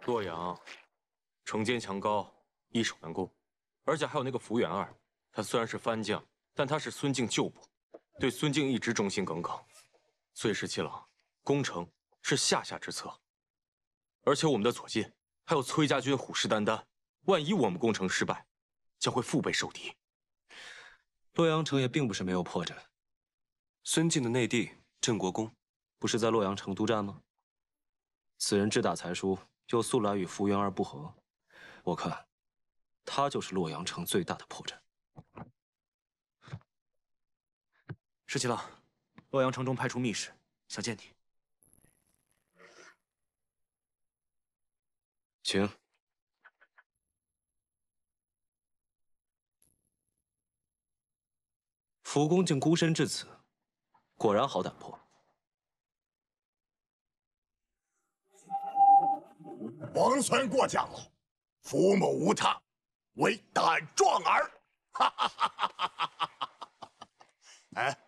洛阳，城坚墙高，易守难攻，而且还有那个福原二，他虽然是番将，但他是孙敬旧部，对孙敬一直忠心耿耿。所以十七郎，攻城是下下之策。而且我们的左近还有崔家军虎视眈眈，万一我们攻城失败，将会腹背受敌。洛阳城也并不是没有破绽。孙敬的内弟郑国公，不是在洛阳城督战吗？此人志大才疏，又素来与福原二不和，我看他就是洛阳城最大的破绽。十七郎，洛阳城中派出密使，想见你。请。福公竟孤身至此，果然好胆魄。王孙过奖了，福某无他，唯胆壮耳。哈哈哈哈哈哈！哎，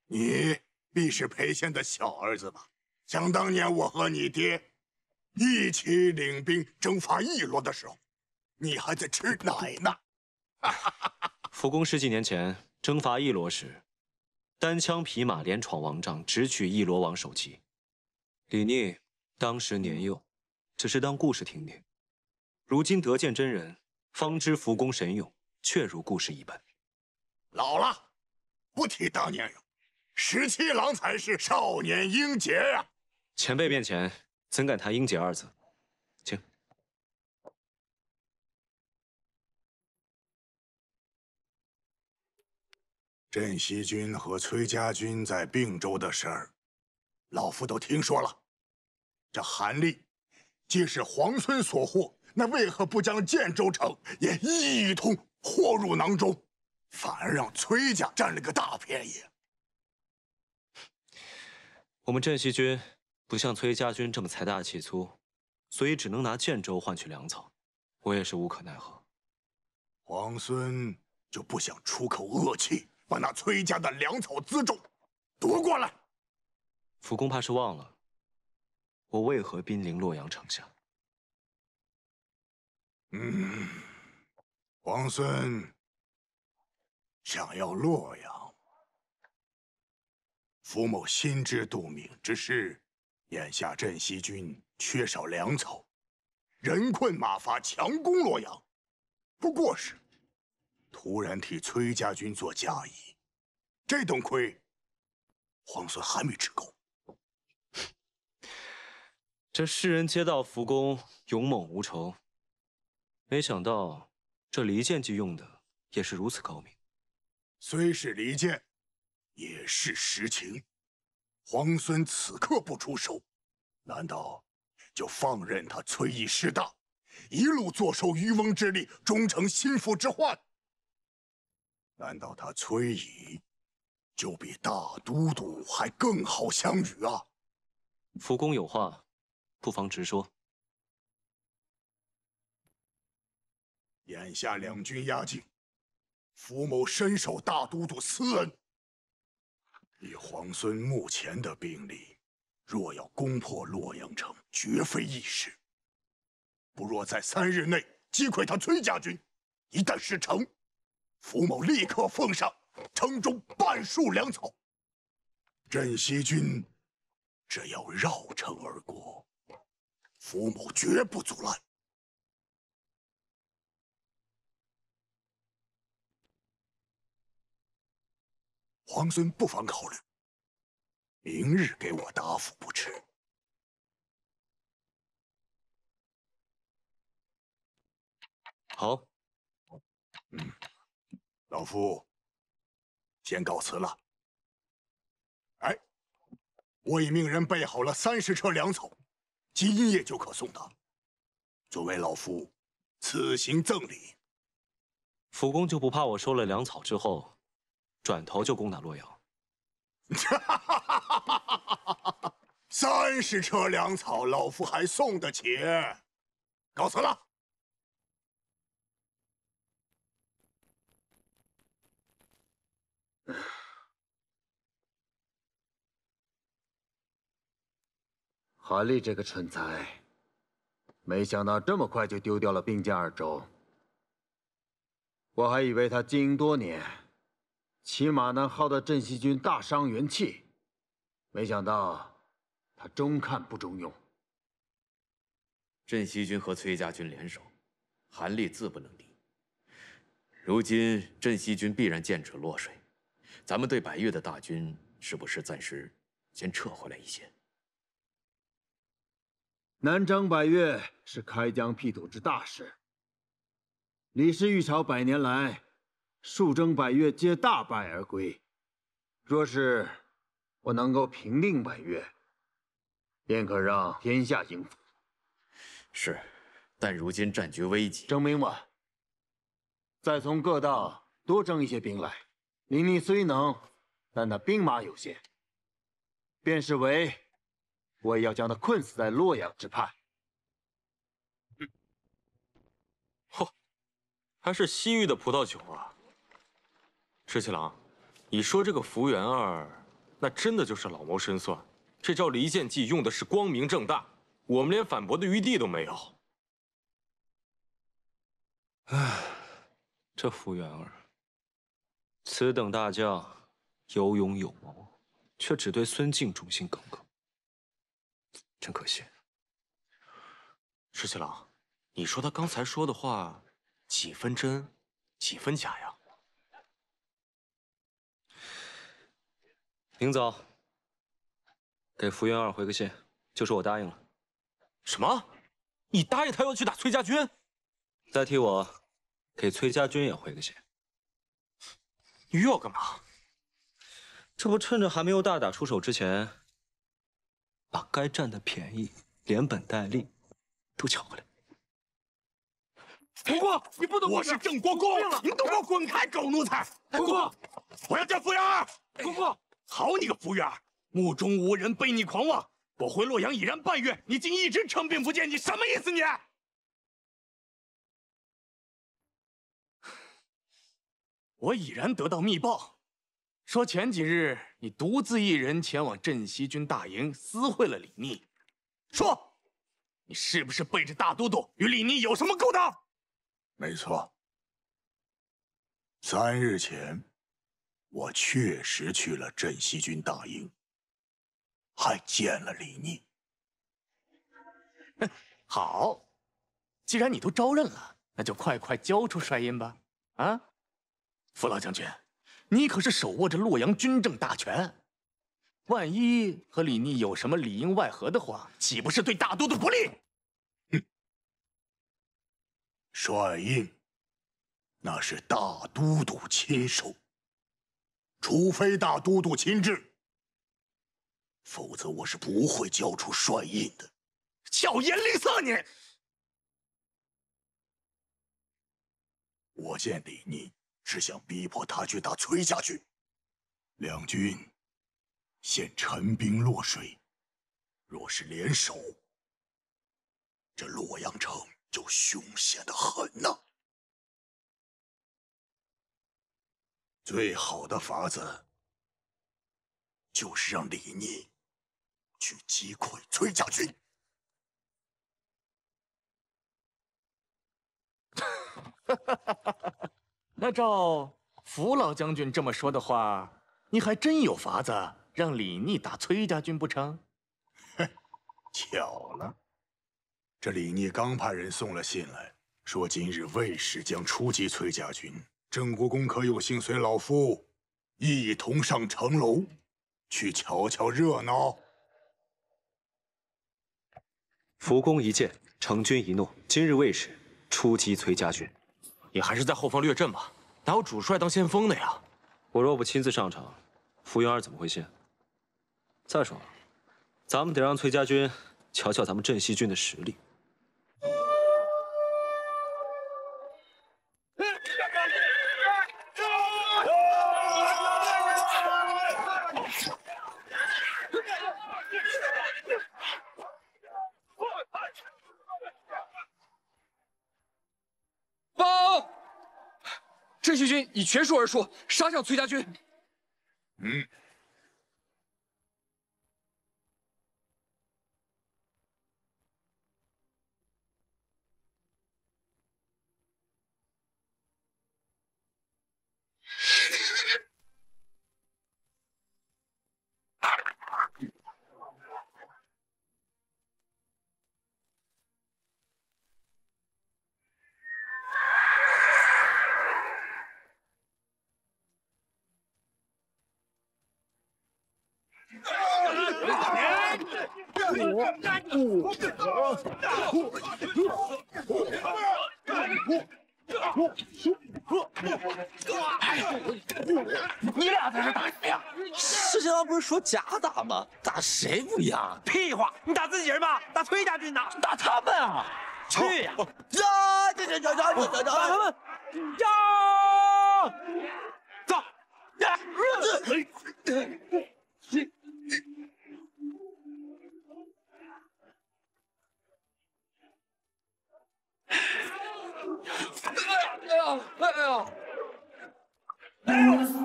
你必是裴县的小儿子吧？想当年我和你爹一起领兵征伐翼罗的时候，你还在吃奶呢。福公十几年前征伐翼罗时，单枪匹马连闯王帐，直取翼罗王首级。李逆当时年幼，只是当故事听听。如今得见真人，方知福公神勇，确如故事一般。老了，不提当年勇，17郎才是少年英杰呀！前辈面前，怎敢谈英杰二字？请。镇西军和崔家军在并州的事儿，老夫都听说了。这韩立既是皇孙所获，那为何不将建州城也一同获入囊中，反而让崔家占了个大便宜？我们镇西军不像崔家军这么财大气粗，所以只能拿建州换取粮草，我也是无可奈何。皇孙就不想出口恶气，把那崔家的粮草辎重夺过来？福公怕是忘了，我为何兵临洛阳城下？皇孙想要洛阳，福某心知肚明。只是眼下镇西军缺少粮草，人困马乏，强攻洛阳，不过是突然替崔家军做嫁衣。这顿亏，皇孙还没吃够。这世人皆道福公勇猛无仇，没想到这离间计用的也是如此高明。虽是离间，也是实情。皇孙此刻不出手，难道就放任他崔义势大，一路坐收渔翁之利，终成心腹之患？难道他崔义就比大都督还更好相与啊？福公有话，不妨直说。眼下两军压境，福某深受大都督私恩。以皇孙目前的兵力，若要攻破洛阳城，绝非易事。不若在3日内击溃他崔家军，一旦事成，福某立刻奉上城中半数粮草。镇西军只要绕城而过，福某绝不阻拦。皇孙不妨考虑，明日给我答复不迟。好。老夫先告辞了。哎，我已命人备好了30车粮草，今夜就可送达，作为老夫此行赠礼。福公就不怕我收了粮草之后，转头就攻打洛阳？30车粮草，老夫还送得起。告辞了。韩立这个蠢材，没想到这么快就丢掉了并驾二轴。我还以为他经营多年，起码能耗得镇西军大伤元气，没想到他中看不中用。镇西军和崔家军联手，韩立自不能敌。如今镇西军必然剑指洛水，咱们对百越的大军是不是暂时先撤回来一些？南征百越是开疆辟土之大事。李氏玉朝100年来，数征百越皆大败而归。若是我能够平定百越，便可让天下应服。是，但如今战局危急，征兵吧，再从各道多征一些兵来。李逆虽能，但他兵马有限，便是为，我也要将他困死在洛阳之畔。嚯，还是西域的葡萄酒啊！石七郎，你说这个福原二，那真的就是老谋深算。这招离间计用的是光明正大，我们连反驳的余地都没有。唉，这福原二，此等大将，有勇有谋，却只对孙敬忠心耿耿，真可惜。石七郎，你说他刚才说的话，几分真，几分假呀？明早给福原二回个信，就说我答应了。什么？你答应他要去打崔家军？再替我给崔家军也回个信。你又要干嘛？这不趁着还没有大打出手之前，把该占的便宜连本带利都抢回来。国公，你不能！我是郑国公，你们都给我滚开，狗奴才！国公，我要见福原二。国公，好你个福原二，目中无人，悖逆狂妄！我回洛阳已然半月，你竟一直称病不见，你什么意思你？我已然得到密报，说前几日你独自一人前往镇西军大营，私会了李逆。说，你是不是背着大都督与李逆有什么勾当？没错，3日前，我确实去了镇西军大营，还见了李逆。好，既然你都招认了，那就快快交出帅印吧！啊，傅老将军，你可是手握着洛阳军政大权，万一和李逆有什么里应外合的话，岂不是对大都督不利？帅印，那是大都督亲手，除非大都督亲至，否则我是不会交出帅印的。巧言令色你！我见李逆是想逼迫他去打崔家军，两军现陈兵落水，若是联手，这洛阳城就凶险得很呐。最好的法子，就是让李逆去击溃崔家军。那照福老将军这么说的话，你还真有法子让李逆打崔家军不成？巧了，这李逆刚派人送了信来，说今日魏氏将出击崔家军，郑国公可有幸随老夫一同上城楼，去瞧瞧热闹？福公一见，成君一怒，今日魏氏出击崔家军。你还是在后方略阵吧，哪有主帅当先锋的呀？我若不亲自上场，福原二怎么会信？再说了，咱们得让崔家军瞧瞧咱们镇西军的实力。报！镇西军以全数而出，杀向崔家军。你俩在这打什么呀？石青郎不是说假打吗？打谁不一样？屁话！你打自己人吧，打崔家军呐，打他们啊！去呀！呀！打他们！呀！走！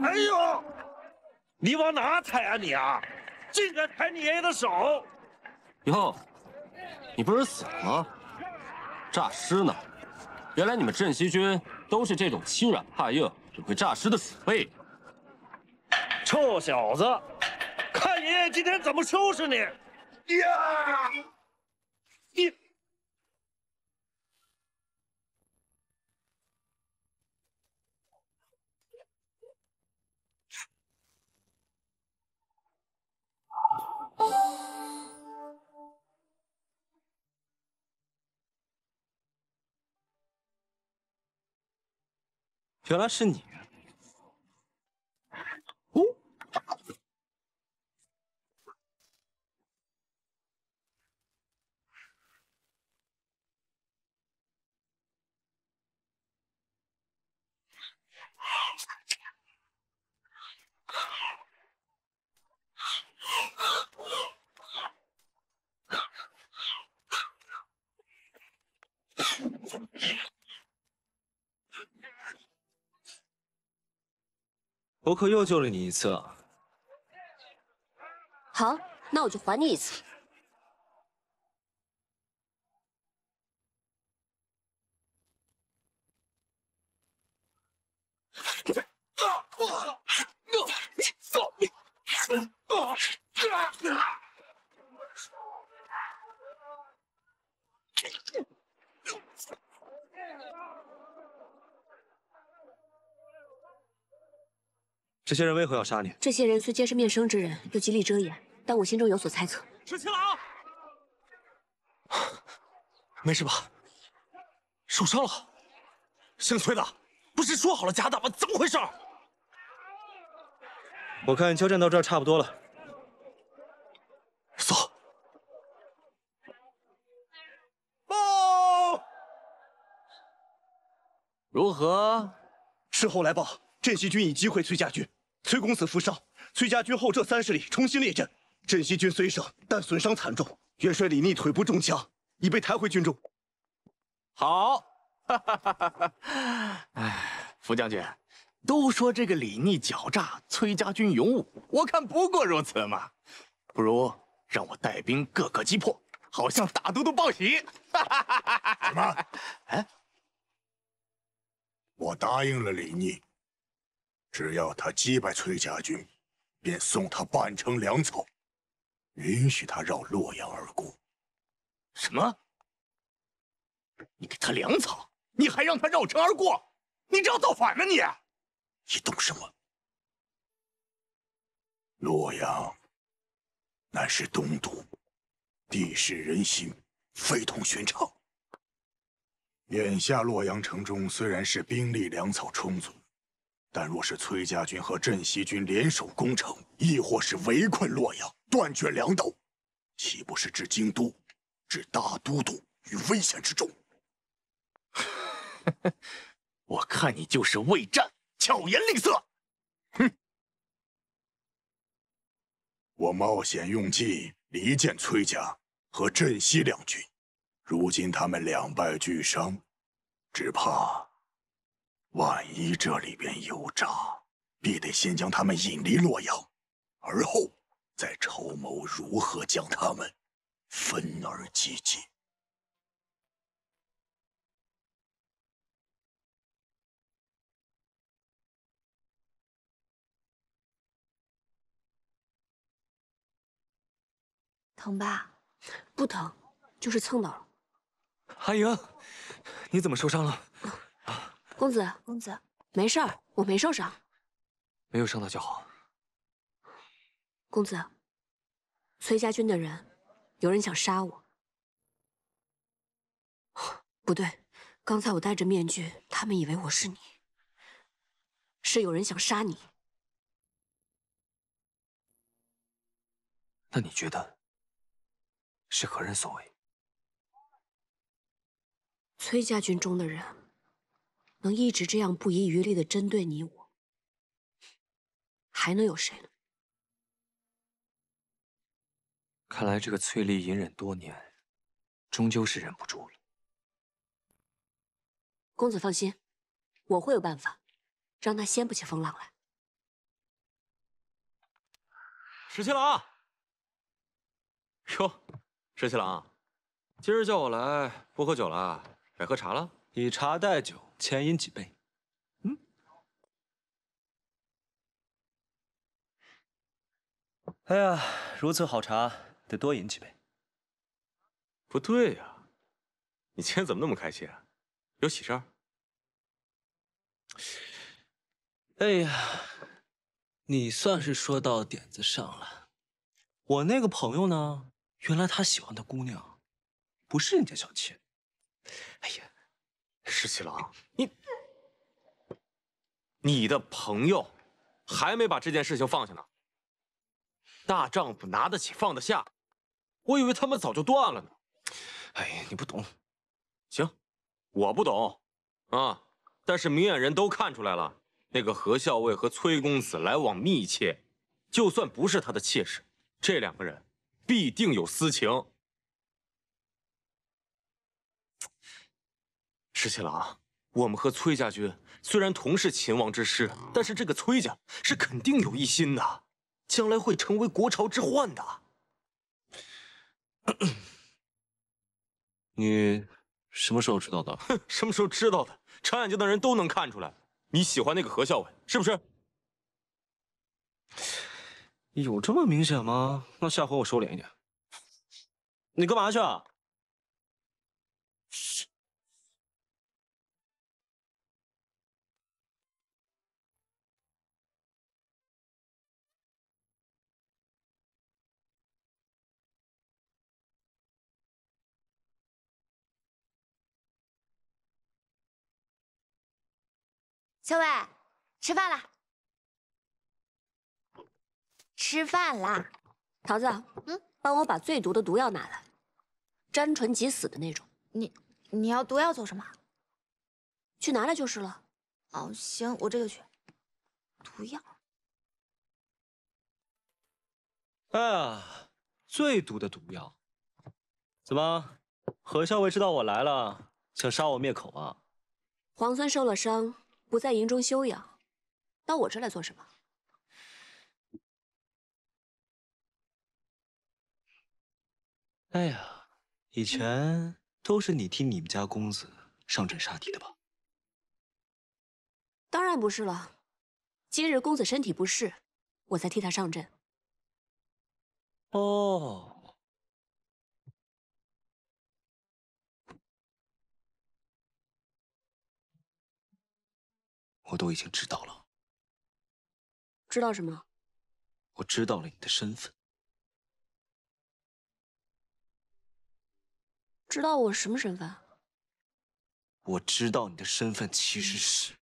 哎呦！你往哪踩啊你啊！竟敢抬你爷爷的手！哟，你不是死了吗？诈尸呢？原来你们镇西军都是这种欺软怕硬、只会诈尸的鼠辈。臭小子，看爷爷今天怎么收拾你！呀！你。原来是你。哦，我可又救了你一次啊！好，那我就还你一次。这些人为何要杀你？这些人虽皆是面生之人，又极力遮掩，但我心中有所猜测。石青郎，没事吧？受伤了？姓崔的，不是说好了假打吗？怎么回事？我看交战到这儿差不多了。走。报！如何？事后来报，镇西军已击溃崔家军。崔公子负伤，崔家军后撤30里，重新列阵。镇西军虽胜，但损伤惨重。元帅李逆腿部中枪，已被抬回军中。好，哎，副将军，都说这个李逆狡诈，崔家军勇武，我看不过如此嘛。不如让我带兵各个击破，好向大都督报喜。什么？哎，我答应了李逆。只要他击败崔家军，便送他半城粮草，允许他绕洛阳而过。什么？你给他粮草，你还让他绕城而过？你这要造反呢你！你懂什么？洛阳乃是东都，地势人心，非同寻常。眼下洛阳城中虽然是兵力粮草充足，但若是崔家军和镇西军联手攻城，亦或是围困洛阳，断绝粮道，岂不是置京都、置大都督于危险之中？我看你就是畏战，巧言令色。哼！我冒险用计离间崔家和镇西两军，如今他们两败俱伤，只怕万一这里边有诈，必得先将他们引离洛阳，而后再筹谋如何将他们分而击尽。疼吧？不疼，就是蹭到了。阿莹，你怎么受伤了？公子，没事儿，我没受伤。没有伤到就好。公子，崔家军的人有人想杀我。不对，刚才我戴着面具，他们以为我是你。是有人想杀你。那你觉得是何人所为？崔家军中的人能一直这样不遗余力地针对你我，还能有谁呢？看来这个崔丽隐忍多年，终究是忍不住了。公子放心，我会有办法，让他掀不起风浪来。石七郎，哟，石七郎，今儿叫我来，不喝酒了，改喝茶了？以茶代酒，千饮几杯。哎呀，如此好茶，得多饮几杯。不对呀，你今天怎么那么开心啊？有喜事儿？哎呀，你算是说到点子上了。我那个朋友呢，原来他喜欢的姑娘，不是人家小妾。哎呀，石七郎，你的朋友还没把这件事情放下呢。大丈夫拿得起放得下，我以为他们早就断了呢。哎呀，你不懂。行，我不懂啊，但是明眼人都看出来了，那个何校尉和崔公子来往密切，就算不是他的妾室，这两个人必定有私情。石七郎，我们和崔家军虽然同是秦王之师，但是这个崔家是肯定有一心的，将来会成为国朝之患的。你什么时候知道的？哼，什么时候知道的？长眼睛的人都能看出来，你喜欢那个何校尉，是不是？有这么明显吗？那下回我收敛一点。你干嘛去啊？小伟，吃饭啦！吃饭啦！桃子，帮我把最毒的毒药拿来，沾唇即死的那种。你要毒药做什么？去拿来就是了。哦，行，我这个去。毒药。哎呀，最毒的毒药。怎么，何校尉知道我来了，想杀我灭口啊？皇孙受了伤，不在营中休养，到我这来做什么？哎呀，以前都是你替你们家公子上阵杀敌的吧？当然不是了，今日公子身体不适，我才替他上阵。哦，我都已经知道了。知道什么？我知道了你的身份。知道我什么身份？我知道你的身份其实是……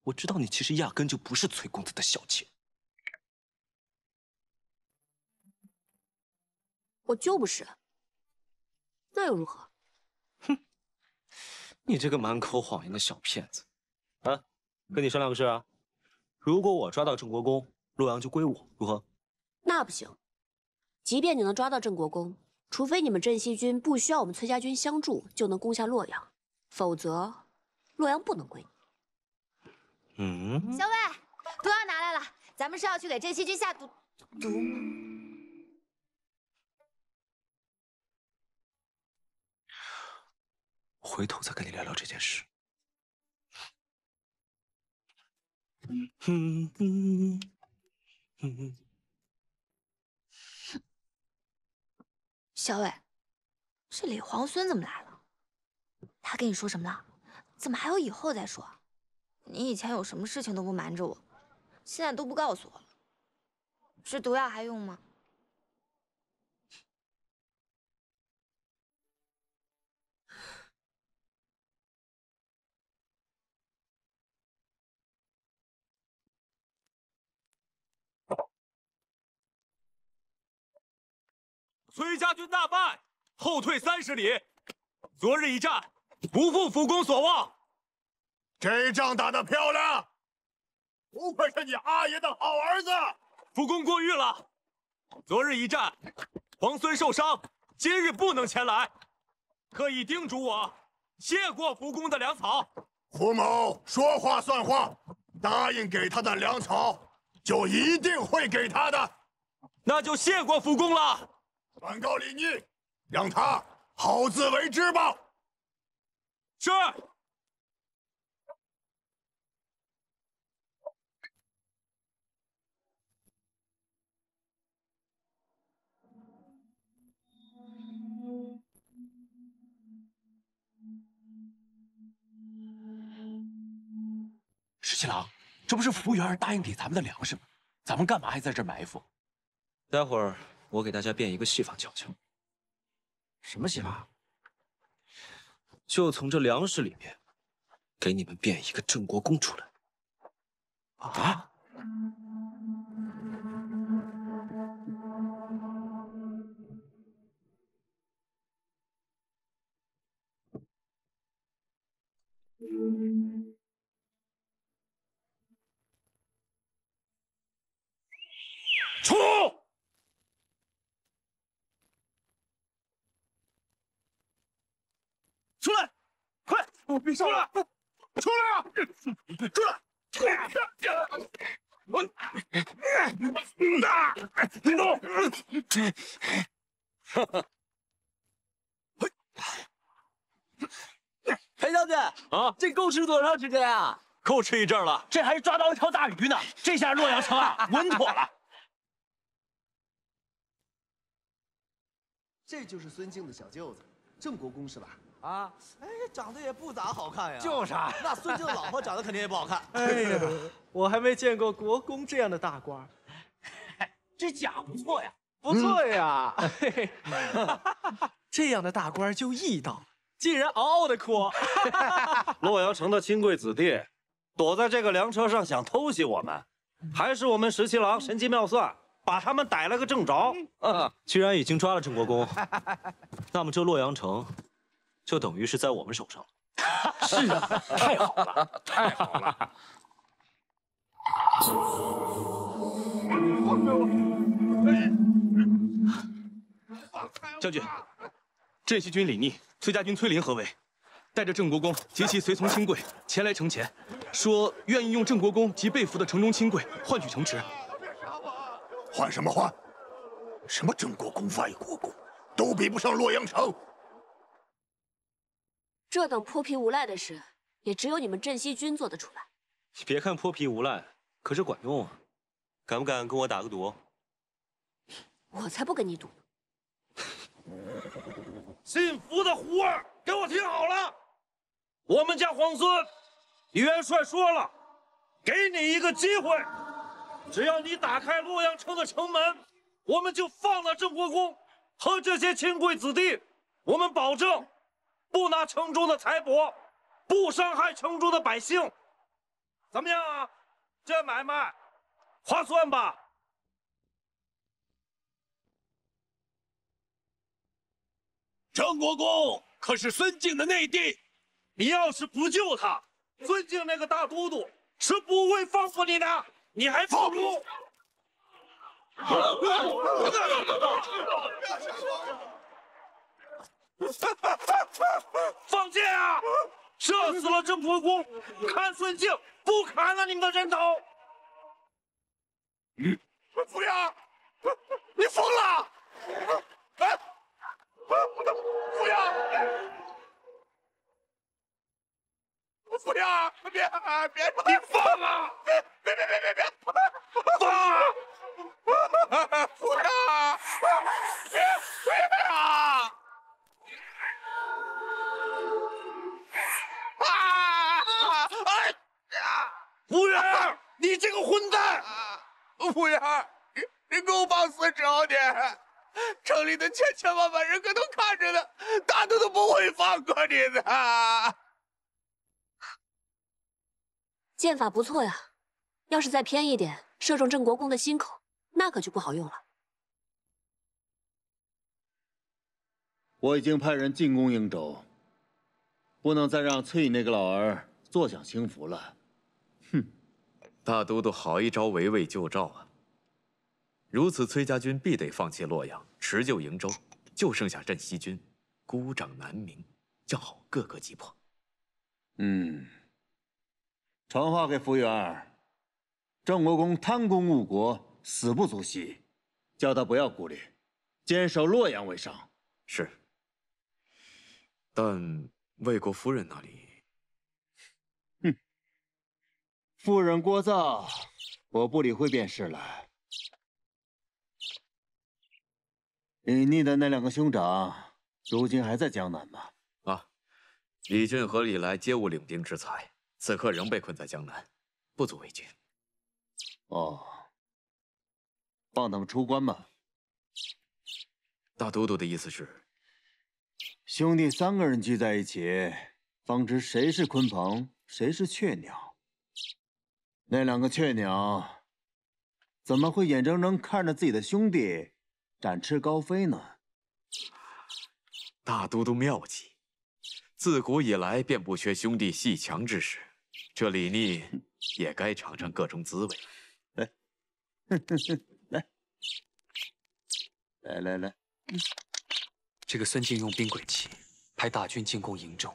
我知道你其实压根就不是崔公子的小妾。我就不是。那又如何？哼，你这个满口谎言的小骗子！啊，跟你商量个事啊，如果我抓到郑国公，洛阳就归我，如何？那不行，即便你能抓到郑国公，除非你们镇西军不需要我们崔家军相助就能攻下洛阳，否则洛阳不能归你。小伟，毒药拿来了，咱们是要去给镇西军下毒吗？回头再跟你聊聊这件事。小伟，这李皇孙怎么来了？他跟你说什么了？怎么还有以后再说？你以前有什么事情都不瞒着我，现在都不告诉我了。是毒药还用吗？崔家军大败，后退30里。昨日一战，不负辅公所望。这仗打得漂亮，不愧是你阿爷的好儿子。辅公过誉了。昨日一战，皇孙受伤，今日不能前来，特意叮嘱我谢过辅公的粮草。胡某说话算话，答应给他的粮草，就一定会给他的。那就谢过辅公了。转告李逆，让他好自为之吧。是。十七郎，这不是服务员答应给咱们的粮食吗？咱们干嘛还在这儿埋伏？待会儿我给大家变一个戏法瞧瞧。什么戏法？就从这粮食里面，给你们变一个郑国公出来。啊！出！出来！快！别上来！出来啊！出来！林东，裴将军啊，这够吃多长时间啊？够吃一阵了。这还抓到一条大鱼呢！这下洛阳城啊，稳妥了。这就是孙敬的小舅子，郑国公是吧？啊，哎，长得也不咋好看呀。就是啊，那孙敬的老婆长得肯定也不好看。哎呀，我还没见过国公这样的大官。这甲不错呀，不错呀。这样的大官就义道，竟然嗷嗷的哭。洛阳城的亲贵子弟躲在这个粮车上想偷袭我们，还是我们十七郎神机妙算，把他们逮了个正着。既然已经抓了郑国公，那么这洛阳城就等于是在我们手上了。是啊，太好了，太好了！将军，镇西军李逆、崔家军崔林合围，带着郑国公及其随从亲贵前来城前，说愿意用郑国公及被俘的城中亲贵换取城池。换什么换？什么郑国公、外国公，都比不上洛阳城。这等泼皮无赖的事，也只有你们镇西军做得出来。你别看泼皮无赖，可是管用啊！敢不敢跟我打个赌？我才不跟你赌。姓福的胡儿，给我听好了，我们家皇孙李元帅说了，给你一个机会，只要你打开洛阳城的城门，我们就放了郑国公和这些亲贵子弟，我们保证不拿城中的财帛，不伤害城中的百姓，怎么样啊？这买卖划算吧？郑国公可是孙敬的内弟，你要是不救他，孙敬那个大都督是不会放过你的，你还不如……放箭啊！射死了郑国公，看孙敬不砍了你们的人头！福阳，你疯了！哎！福阳，福阳，别！你放啊！别！放啊！福阳，别啊！服务员，你这个混蛋！服务员，你死少年！城里的千千万万人可都看着呢，大都不会放过你的。剑法不错呀，要是再偏一点，射中郑国公的心口，那可就不好用了。我已经派人进攻瀛州，不能再让崔乙那个老儿坐享清福了。哼！大都督好一招围魏救赵啊！如此，崔家军必得放弃洛阳，持救瀛州，就剩下镇西军，孤掌难鸣，正好各个击破。传话给福原，郑国公贪功误国，死不足惜，叫他不要顾虑，坚守洛阳为上。是。但魏国夫人那里，夫人聒噪，我不理会便是了。李逆的那两个兄长，如今还在江南吗？啊，李俊和李来皆无领兵之才，此刻仍被困在江南，不足为惧。哦，放他们出关吧。大都督的意思是？兄弟3个人聚在一起，方知谁是鲲鹏，谁是雀鸟。那两个雀鸟，怎么会眼睁睁看着自己的兄弟展翅高飞呢？大都督妙计，自古以来便不缺兄弟戏强之时，这李逆也该尝尝各种滋味。来。这个孙敬用兵诡计，派大军进攻瀛州，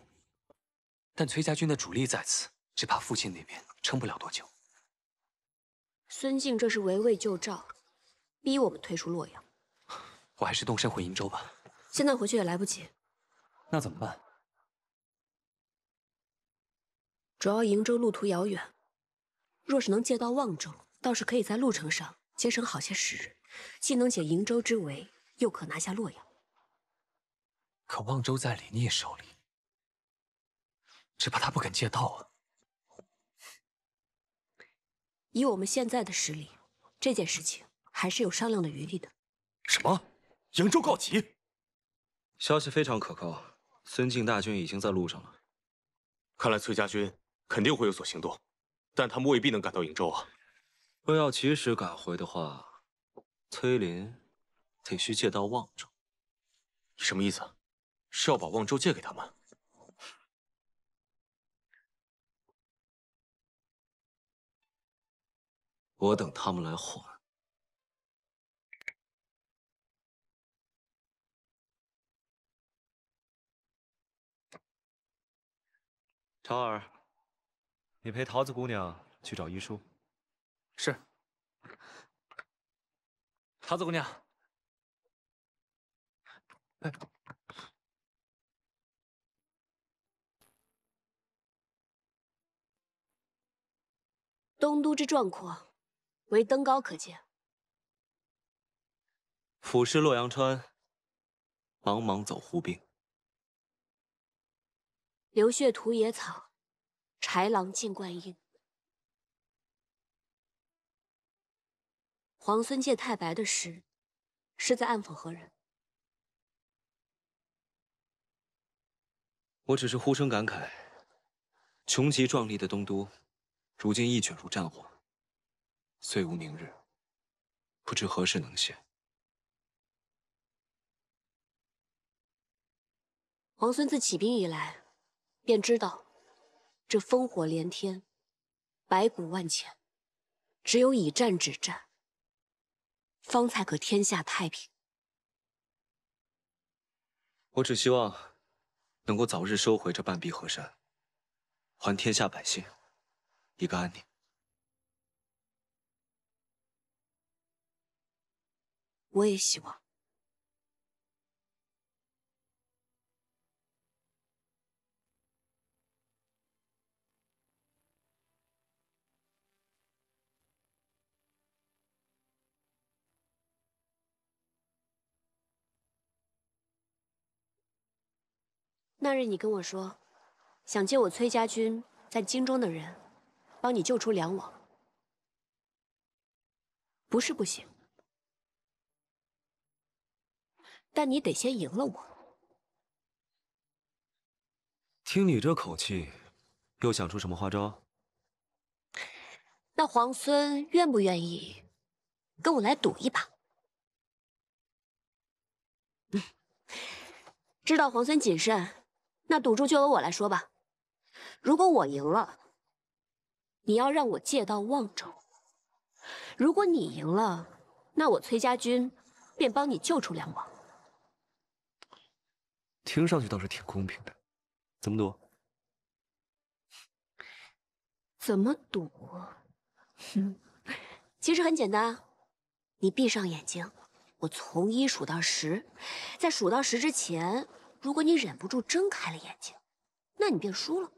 但崔家军的主力在此，只怕父亲那边撑不了多久。孙敬这是围魏救赵，逼我们退出洛阳。我还是动身回瀛州吧。现在回去也来不及。那怎么办？主要瀛州路途遥远，若是能借到望州，倒是可以在路程上节省好些时日，既能解瀛州之围，又可拿下洛阳。可望州在李逆手里，只怕他不肯借道啊。以我们现在的实力，这件事情还是有商量的余地的。什么？瀛州告急？消息非常可靠，孙敬大军已经在路上了。看来崔家军肯定会有所行动，但他们未必能赶到瀛州啊。若要及时赶回的话，崔林得需借到望州。什么意思？是要把望州借给他们？我等他们来还。超儿，你陪桃子姑娘去找医书。是。桃子姑娘。东都之壮阔，唯登高可见。俯视洛阳川，茫茫走胡兵。流血屠野草，豺狼尽灌婴。皇孙借太白的诗，是在暗讽何人？我只是呼声感慨，穷极壮丽的东都，如今亦卷入战火，虽无宁日，不知何时能现。皇孙自起兵以来，便知道，这烽火连天，白骨万千，只有以战止战，方才可天下太平。我只希望能够早日收回这半壁河山，还天下百姓一个安宁。我也希望。那日你跟我说，想借我崔家军在京中的人，帮你救出梁王，不是不行。但你得先赢了我。听你这口气，又想出什么花招？那皇孙愿不愿意跟我来赌一把？知道皇孙谨慎，那赌注就由我来说吧。如果我赢了，你要让我借到望州；如果你赢了，那我崔家军便帮你救出梁王。听上去倒是挺公平的，怎么赌？怎么赌？其实很简单，你闭上眼睛，我从1数到10，在数到10之前，如果你忍不住睁开了眼睛，那你便输了。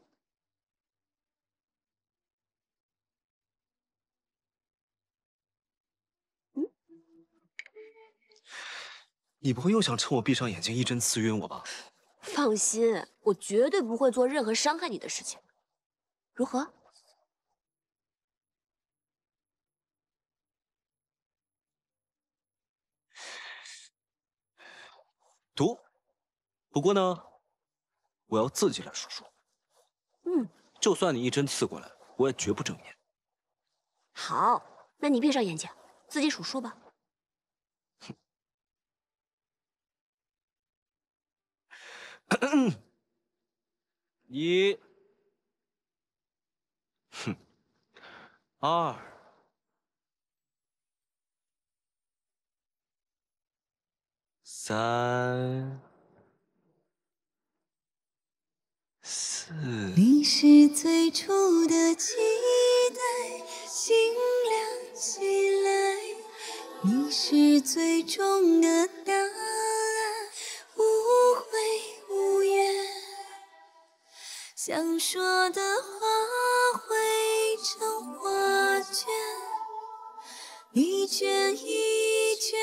你不会又想趁我闭上眼睛一针刺晕我吧？放心，我绝对不会做任何伤害你的事情。如何？赌。不过呢，我要自己来数数。就算你一针刺过来，我也绝不正面。好，那你闭上眼睛，自己数数吧。1、2、3、4。你是最初的期待，心亮起来；你是最终的答案，无悔无怨。想说的话汇成画卷，一卷一卷。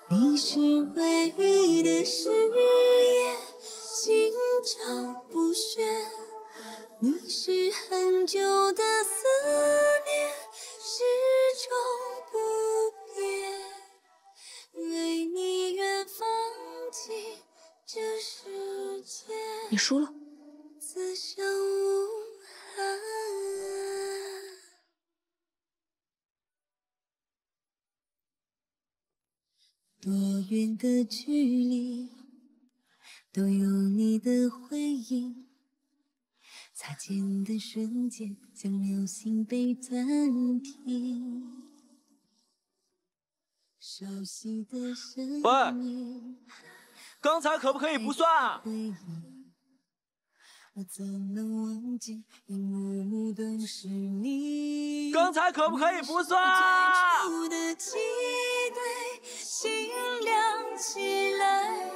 你是唯一的誓言，心照不宣。你是很久的思念，始终不变。为你愿放弃这世界。你输了。自相无憾。多远的距离，都有你的回应。擦肩的瞬间，像流星被暂停。熟悉的声音，刚才可不可以不算啊？我怎能忘记，一幕幕都是你。刚才可不可以不算啊？最初的期待，心亮起来。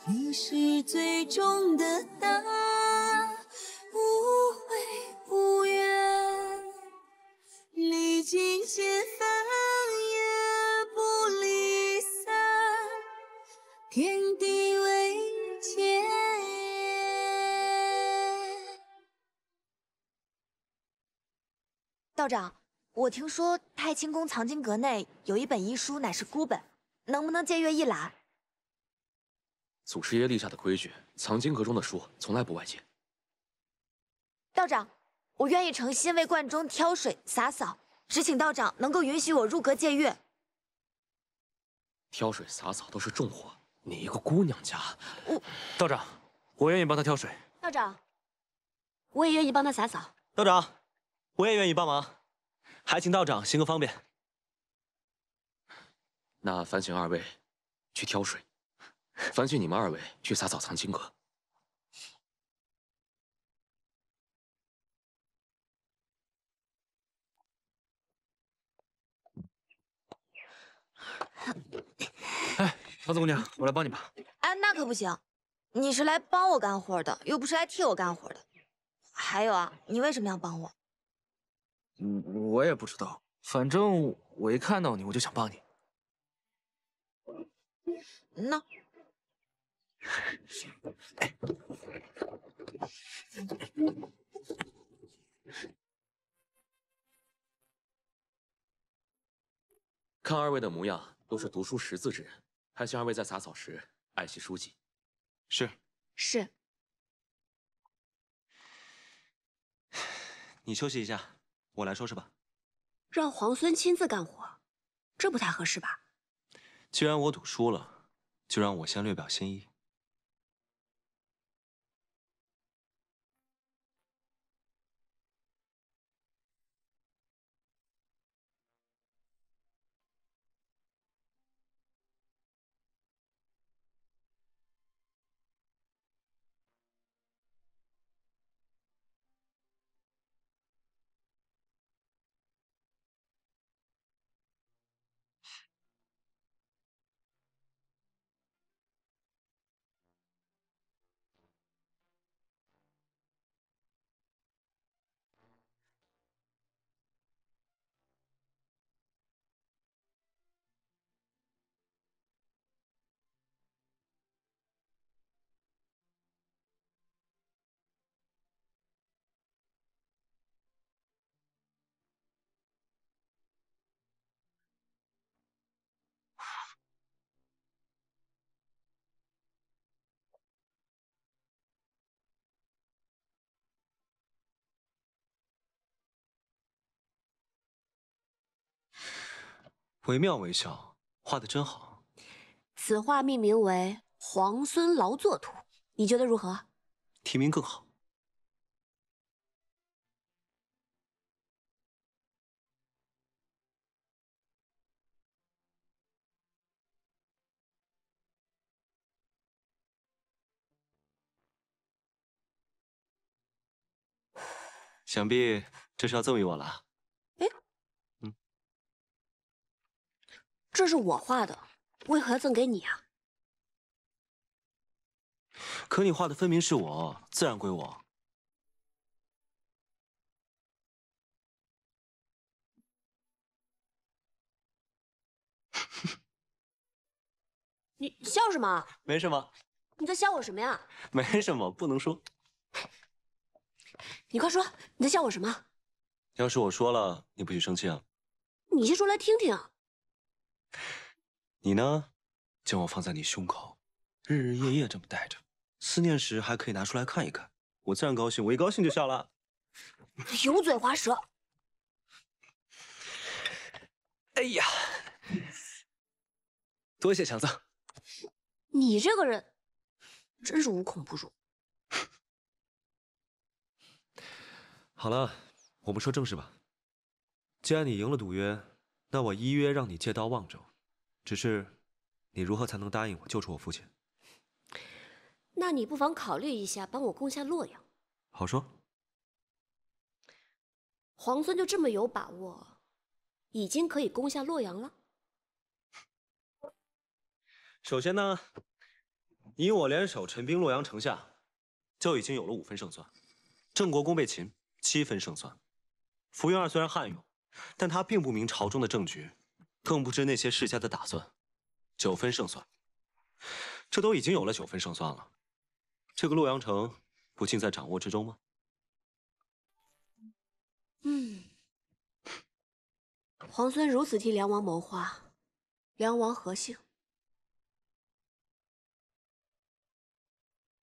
你是最终的答案，无悔无怨。历经千帆也不离散，天地为鉴。道长，我听说太清宫藏经阁内有一本医书，乃是孤本，能不能借阅一览？祖师爷立下的规矩，藏经阁中的书从来不外借。道长，我愿意诚心为观中挑水洒扫，只请道长能够允许我入阁借阅。挑水洒扫都是重活，你一个姑娘家，道长，我愿意帮他挑水。道长，我也愿意帮他洒扫。道长，我也愿意帮忙，还请道长行个方便。那烦请二位去挑水，烦请你们二位去洒扫藏经阁。哎，桃子姑娘，我来帮你吧。哎，那可不行，你是来帮我干活的，又不是来替我干活的。还有啊，你为什么要帮我？我也不知道，反正我一看到你，我就想帮你。那。看二位的模样，都是读书识字之人，还请二位在洒扫时爱惜书籍。是。是。你休息一下，我来收拾吧。让皇孙亲自干活，这不太合适吧？既然我赌输了，就让我先略表心意。惟妙惟肖，画的真好。此画命名为《皇孙劳作图》，你觉得如何？题名更好。想必这是要赠予我了。哎，这是我画的，为何要赠给你啊？可你画的分明是我，自然归我。你笑什么？没什么，你在笑我什么呀？没什么，不能说。你快说，你在笑我什么？要是我说了，你不许生气啊？你先说来听听。你呢，将我放在你胸口，日日夜夜这么带着，思念时还可以拿出来看一看，我自然高兴，我一高兴就笑了。油嘴滑舌。哎呀，多谢强赠。你这个人真是无孔不入。好了，我们说正事吧。既然你赢了赌约，那我依约让你借刀望州。只是，你如何才能答应我救出我父亲？那你不妨考虑一下，帮我攻下洛阳。好说。皇孙就这么有把握，已经可以攻下洛阳了？首先呢，你我联手陈兵洛阳城下，就已经有了5分胜算。郑国公被擒，7分胜算。福原二虽然悍勇，但他并不明朝中的政局，更不知那些世家的打算。9分胜算，这都已经有了9分胜算了。这个洛阳城不尽在掌握之中吗？皇孙如此替梁王谋划，梁王何幸？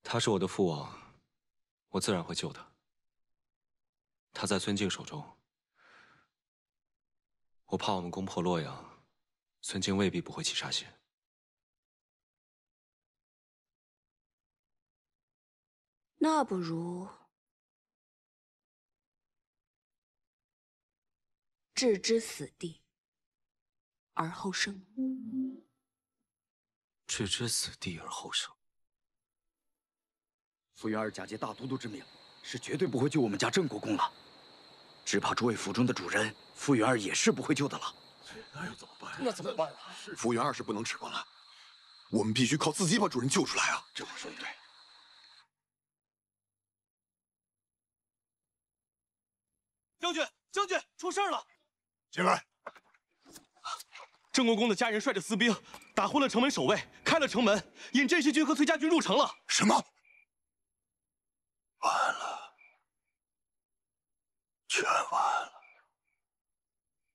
他是我的父王，我自然会救他。他在孙敬手中，我怕我们攻破洛阳，孙敬未必不会起杀心。那不如置之死地而后生。置之死地而后生。傅元儿假借大都督之名，是绝对不会救我们家郑国公了。只怕诸位府中的主人，傅元儿也是不会救的了。那又怎么办？那怎么办啊？傅元儿是不能指望了，我们必须靠自己把主人救出来啊！这话说的对。将军，将军，出事了！进来。郑国公的家人率着私兵打昏了城门守卫，开了城门，引镇西军和崔家军入城了。什么？完了，全完了！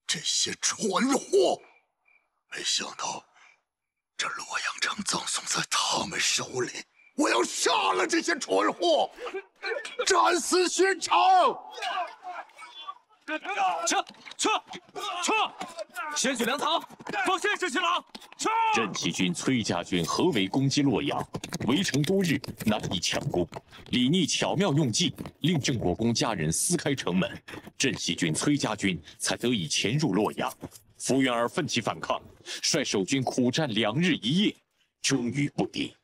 这些蠢货！没想到这洛阳城葬送在他们手里，我要杀了这些蠢货，斩死寻常！撤！先取粮草，放线士去了。撤！镇西军崔家军合围攻击洛阳，围城多日，难以强攻。李逆巧妙用计，令郑国公家人撕开城门，镇西军崔家军才得以潜入洛阳。福原儿奋起反抗，率守军苦战2日1夜，终于不敌。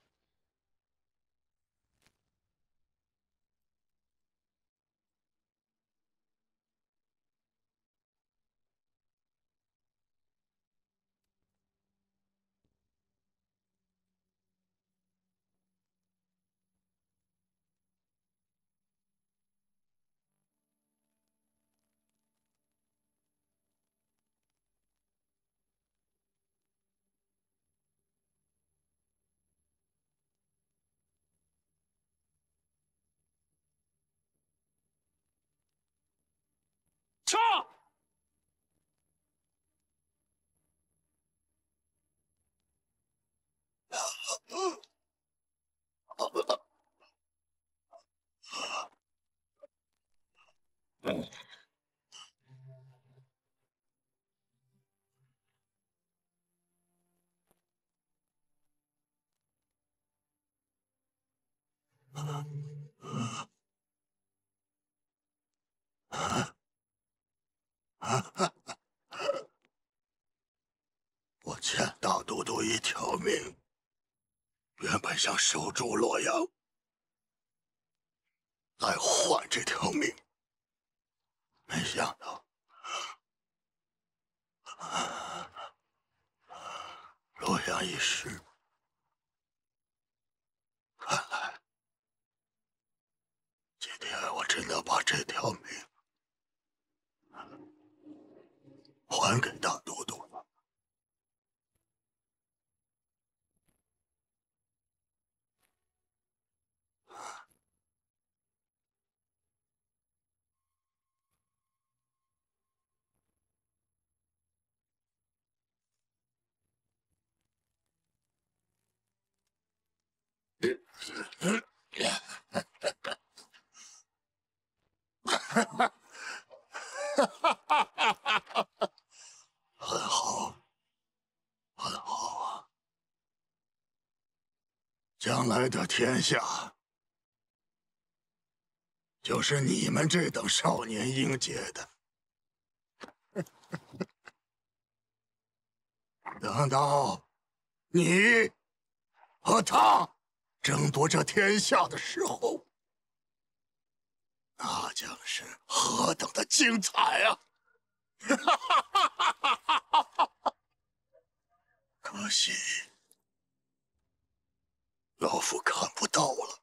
撤！我欠大都督一条命，原本想守住洛阳，来换这条命，没想到洛阳一失，看来今天我真的把这条命还给大都督了。很好，很好啊！将来的天下，就是你们这等少年英杰的。等到你和他争夺这天下的时候，那将是何等的精彩啊！可惜，老夫看不到了。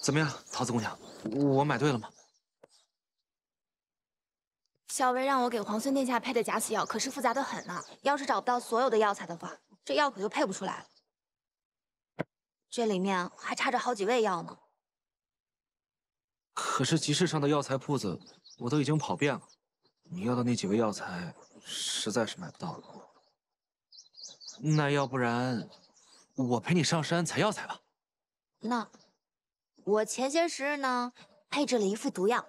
怎么样，桃子姑娘，我买对了吗？小薇让我给皇孙殿下配的假死药，可是复杂的很呢。要是找不到所有的药材的话，这药可就配不出来了。这里面还差着好几味药呢。可是集市上的药材铺子我都已经跑遍了，你要的那几味药材实在是买不到了。那要不然我陪你上山采药材吧？那我前些时日呢配置了一副毒药，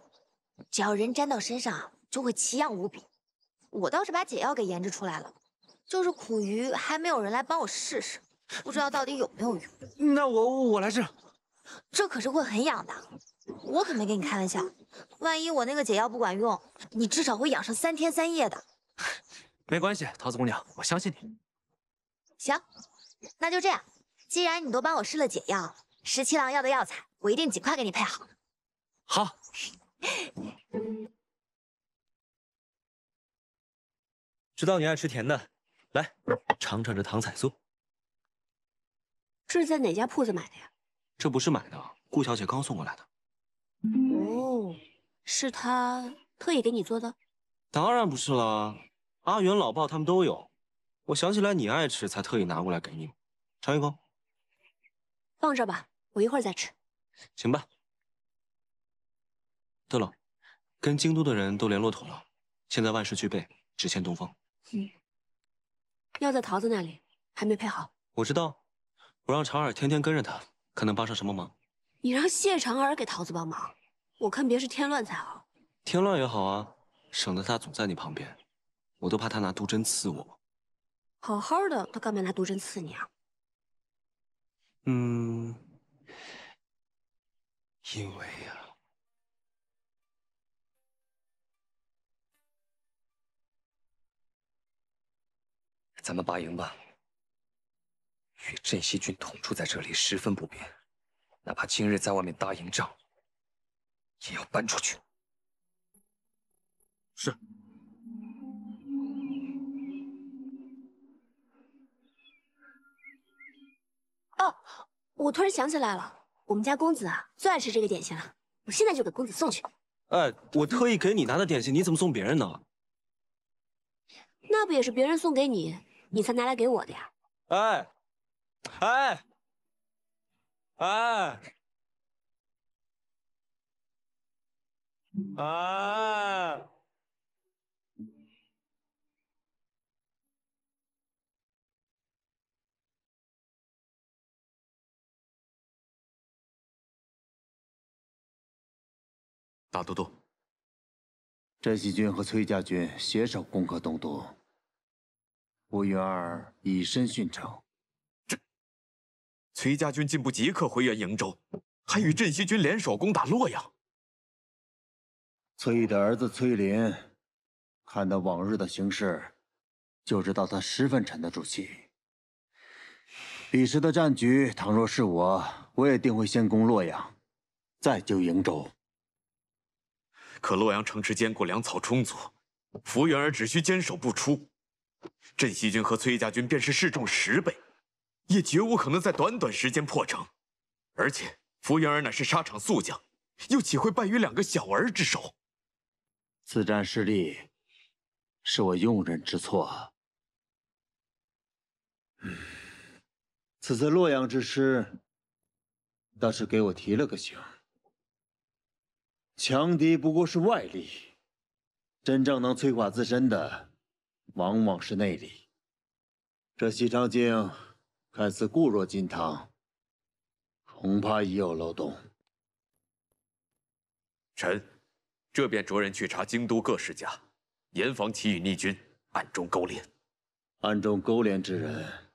只要人沾到身上就会奇痒无比。我倒是把解药给研制出来了，就是苦于还没有人来帮我试试，不知道到底有没有用。那我来治。这可是会很痒的，我可没跟你开玩笑。万一我那个解药不管用，你至少会养上3天3夜的。没关系，桃子姑娘，我相信你。行，那就这样。既然你都帮我试了解药，17郎要的药材我一定尽快给你配好。好。知道你爱吃甜的，来尝尝这糖彩酥。这是在哪家铺子买的呀？这不是买的，顾小姐刚送过来的。哦，是他特意给你做的？当然不是了，阿元、老鲍他们都有。我想起来你爱吃，才特意拿过来给你。尝一口。放这吧，我一会儿再吃。行吧。对了，跟京都的人都联络妥了，现在万事俱备，只欠东风。药在桃子那里，还没配好。我知道，我让长耳天天跟着他，看能帮上什么忙。你让谢长耳给桃子帮忙，我看别是添乱才好。添乱也好啊，省得他总在你旁边，我都怕他拿毒针刺我。好好的，他干嘛拿毒针刺你啊？因为呀，咱们拔营吧。与镇西军同住在这里十分不便，哪怕今日在外面搭营帐，也要搬出去。是。哦，我突然想起来了，我们家公子啊最爱吃这个点心了，我现在就给公子送去。哎，我特意给你拿的点心，你怎么送别人呢？那不也是别人送给你，你才拿来给我的呀？哎，哎，哎，哎。大都督，镇西军和崔家军携手攻克东都，吴云儿以身殉城。崔家军进不即刻回援瀛州，还与镇西军联手攻打洛阳。崔毅的儿子崔林，看到往日的形势，就知道他十分沉得住气。彼时的战局，倘若是我也定会先攻洛阳，再救瀛州。可洛阳城池坚固，粮草充足，福原儿只需坚守不出，镇西军和崔家军便是士众10倍，也绝无可能在短短时间破城。而且福原儿乃是沙场宿将，又岂会败于2个小儿之手？此战失利，是我用人之错。此次洛阳之失，倒是给我提了个醒。强敌不过是外力，真正能摧垮自身的，往往是内力。这西长京看似固若金汤，恐怕已有漏洞。臣这便着人去查京都各世家，严防其与逆军暗中勾连。暗中勾连之人，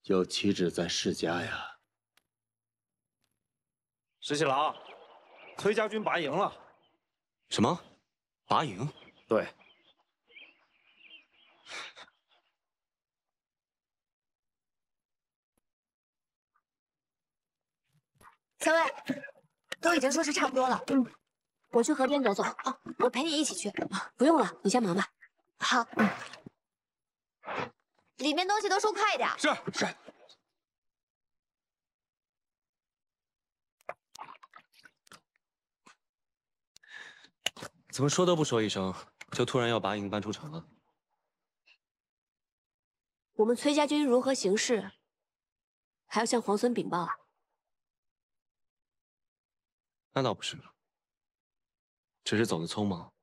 又岂止在世家呀？石七郎，崔家军拔营了。什么？拔营？对。三位，都已经收拾差不多了。我去河边走走。哦，我陪你一起去。不用了，你先忙吧。好。里面东西都收快一点。是是。怎么说都不说一声，就突然要拔营搬出城了？我们崔家军如何行事，还要向皇孙禀报啊？那倒不是，只是走得匆忙，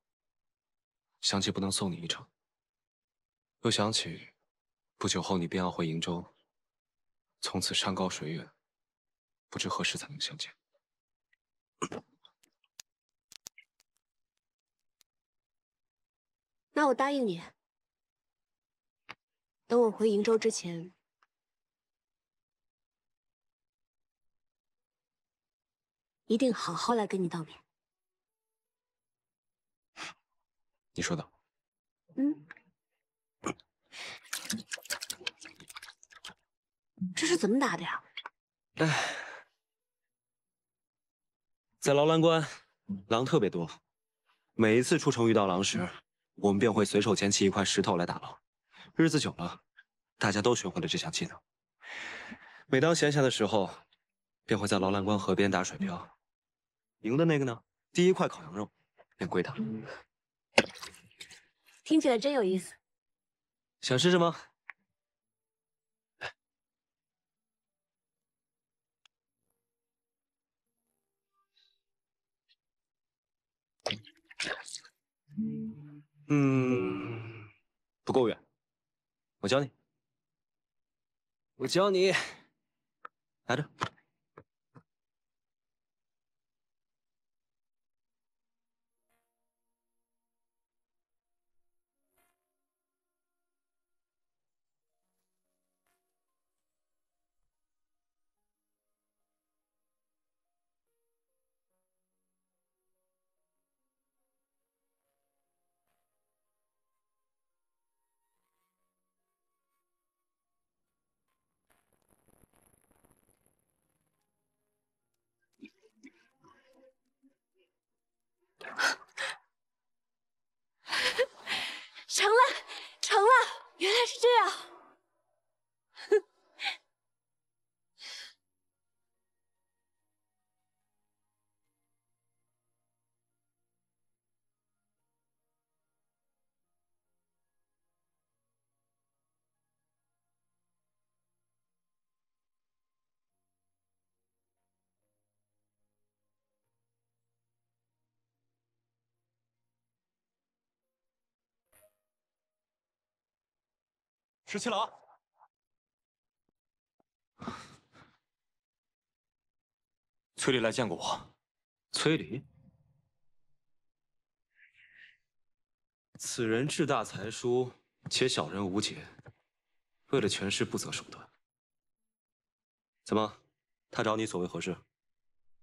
想起不能送你一程，又想起不久后你便要回瀛州，从此山高水远，不知何时才能相见。那我答应你，等我回瀛州之前，一定好好来跟你道别。你说的。这是怎么打的呀？哎，在劳兰关，狼特别多，每一次出城遇到狼时，我们便会随手捡起一块石头来打狼。日子久了，大家都学会了这项技能。每当闲暇的时候，便会在劳兰关河边打水漂。赢的那个呢，第一块烤羊肉便归他。听起来真有意思。想试试吗？不够远，我教你。我教你，拿着。成了，成了，原来是这样。十七郎，崔离来见过我。崔离，此人志大才疏，且小人无节，为了权势不择手段。怎么，他找你所为何事？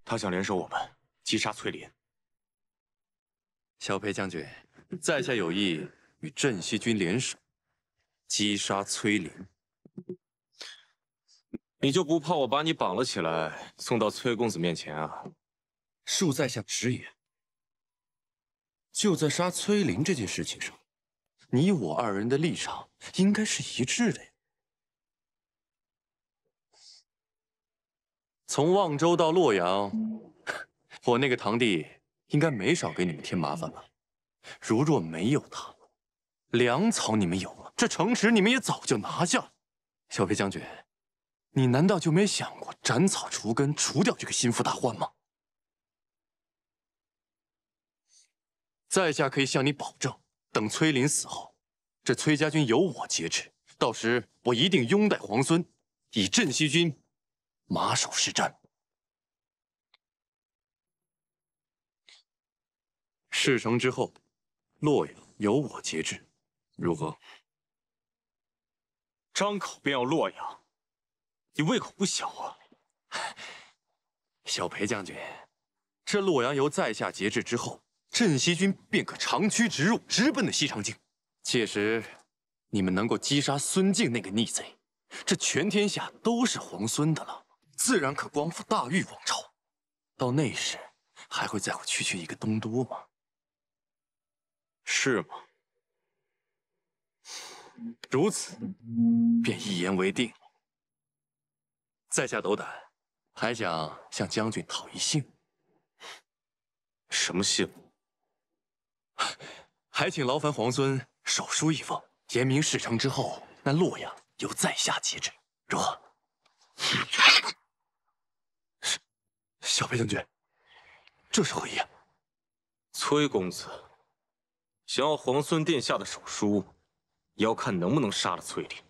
他想联手我们击杀崔林。小裴将军，在下有意与镇西军联手，击杀崔林。你就不怕我把你绑了起来，送到崔公子面前啊？恕在下直言，就在杀崔林这件事情上，你我二人的立场应该是一致的呀。从望州到洛阳，我那个堂弟应该没少给你们添麻烦吧？如若没有他，粮草你们有了，这城池你们也早就拿下了。小裴将军，你难道就没想过斩草除根，除掉这个心腹大患吗？在下可以向你保证，等崔林死后，这崔家军由我节制，到时我一定拥戴皇孙，以镇西军马首是瞻。事成之后，洛阳由我节制，如何？张口便要洛阳，你胃口不小啊！小裴将军，这洛阳由在下节制之后，镇西军便可长驱直入，直奔的西长京。届时，你们能够击杀孙敬那个逆贼，这全天下都是皇孙的了，自然可光复大玉王朝。到那时，还会在乎区区一个东都吗？是吗？如此，便一言为定。在下斗胆，还想向将军讨一信。什么信？还请劳烦皇孙手书一封，言明事成之后，那洛阳由在下节制，如何？小裴将军，这是何意啊？崔公子想要皇孙殿下的手书，也要看能不能杀了崔林。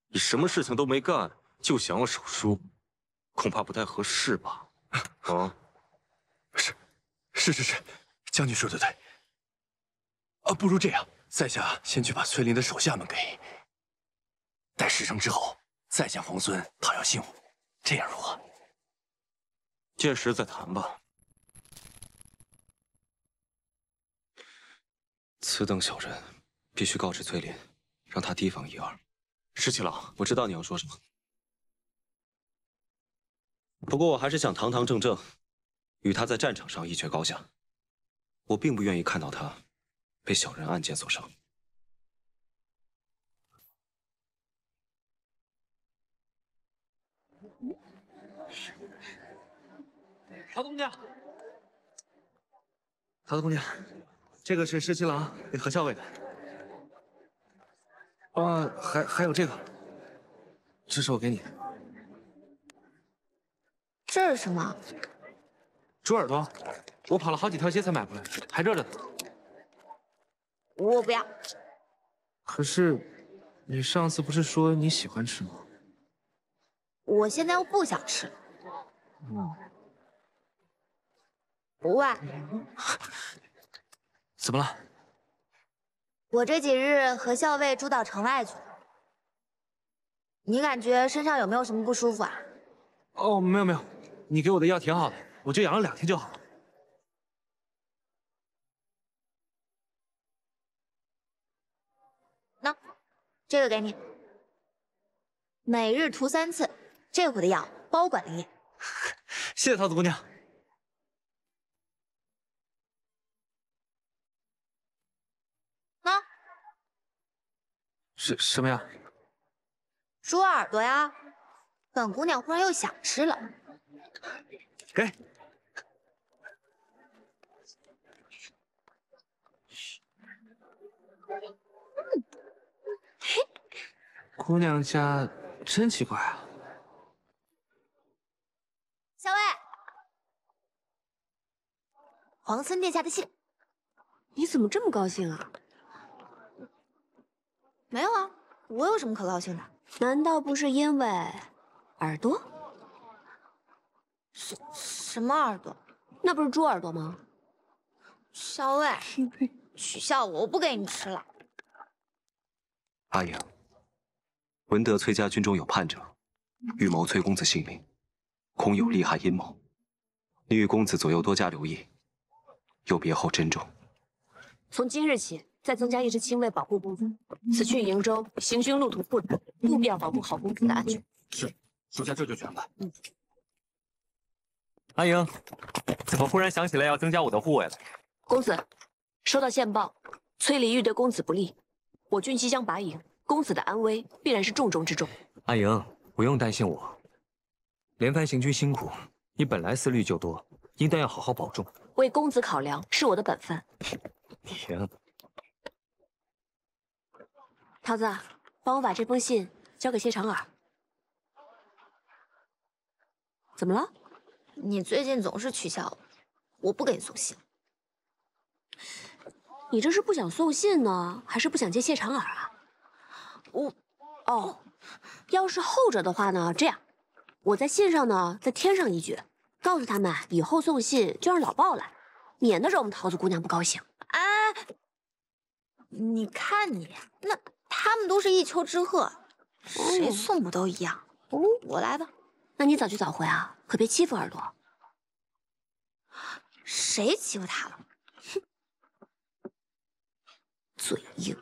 你什么事情都没干，就想要手书，恐怕不太合适吧？啊？是，将军说的对。不如这样，在下先去把崔林的手下们给，待事成之后，再向皇孙讨要信物，这样如何？届时再谈吧。此等小人，必须告知崔林，让他提防一二。十七郎，我知道你要说什么，不过我还是想堂堂正正与他在战场上一决高下。我并不愿意看到他被小人暗箭所伤。桃子姑娘，桃子姑娘，这个是十七郎给何校尉的。还有这个，这是我给你的。这是什么？猪耳朵，我跑了好几条街才买回来，还热着呢。我不要。可是，你上次不是说你喜欢吃吗？我现在又不想吃。喂，怎么了？我这几日和校尉住到城外去了，你感觉身上有没有什么不舒服啊？哦，没有没有，你给我的药挺好的，我就养了2天就好了。那，这个给你，每日涂3次，这回的药包管灵验。谢谢桃子姑娘。那，什么呀？猪耳朵呀，本姑娘忽然又想吃了。给。姑娘家真奇怪啊。校尉，皇孙殿下的信。你怎么这么高兴啊？没有啊，我有什么可高兴的？难道不是因为耳朵？什么耳朵？那不是猪耳朵吗？校尉，取笑我，我不给你吃了。阿莹，闻得崔家军中有叛者，欲谋崔公子性命，恐有厉害阴谋。你与公子左右多加留意，有别后珍重。从今日起，再增加1支亲卫保护公子。此去瀛州，行军路途复杂，务必要保护好公子的安全。是，属下这就去安排。阿莹，怎么忽然想起来要增加我的护卫了？公子，收到线报，崔离欲对公子不利，我军即将拔营，公子的安危必然是重中之重。阿莹，不用担心我，连番行军辛苦，你本来思虑就多，应当要好好保重。为公子考量是我的本分。行。桃子，帮我把这封信交给谢长耳。怎么了？你最近总是取笑我，我不给你送信。你这是不想送信呢，还是不想接谢长耳啊？要是后者的话呢，这样，我在信上呢再添上一句，告诉他们以后送信就让老鲍来，免得惹我们桃子姑娘不高兴。哎，你看你，那他们都是一丘之貉，谁送不都一样？我来吧。那你早去早回啊，可别欺负耳朵。谁欺负他了？哼，嘴硬。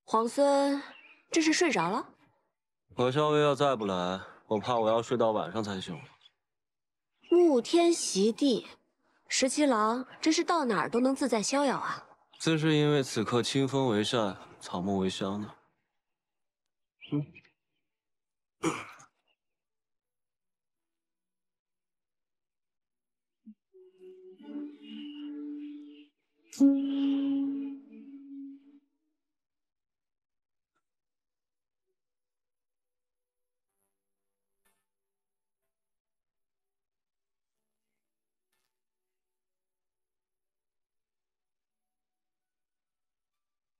皇孙这是睡着了？何校尉要再不来，我怕我要睡到晚上才行。沐天席地，十七郎真是到哪儿都能自在逍遥啊！自是因为此刻清风为善，草木为香呢。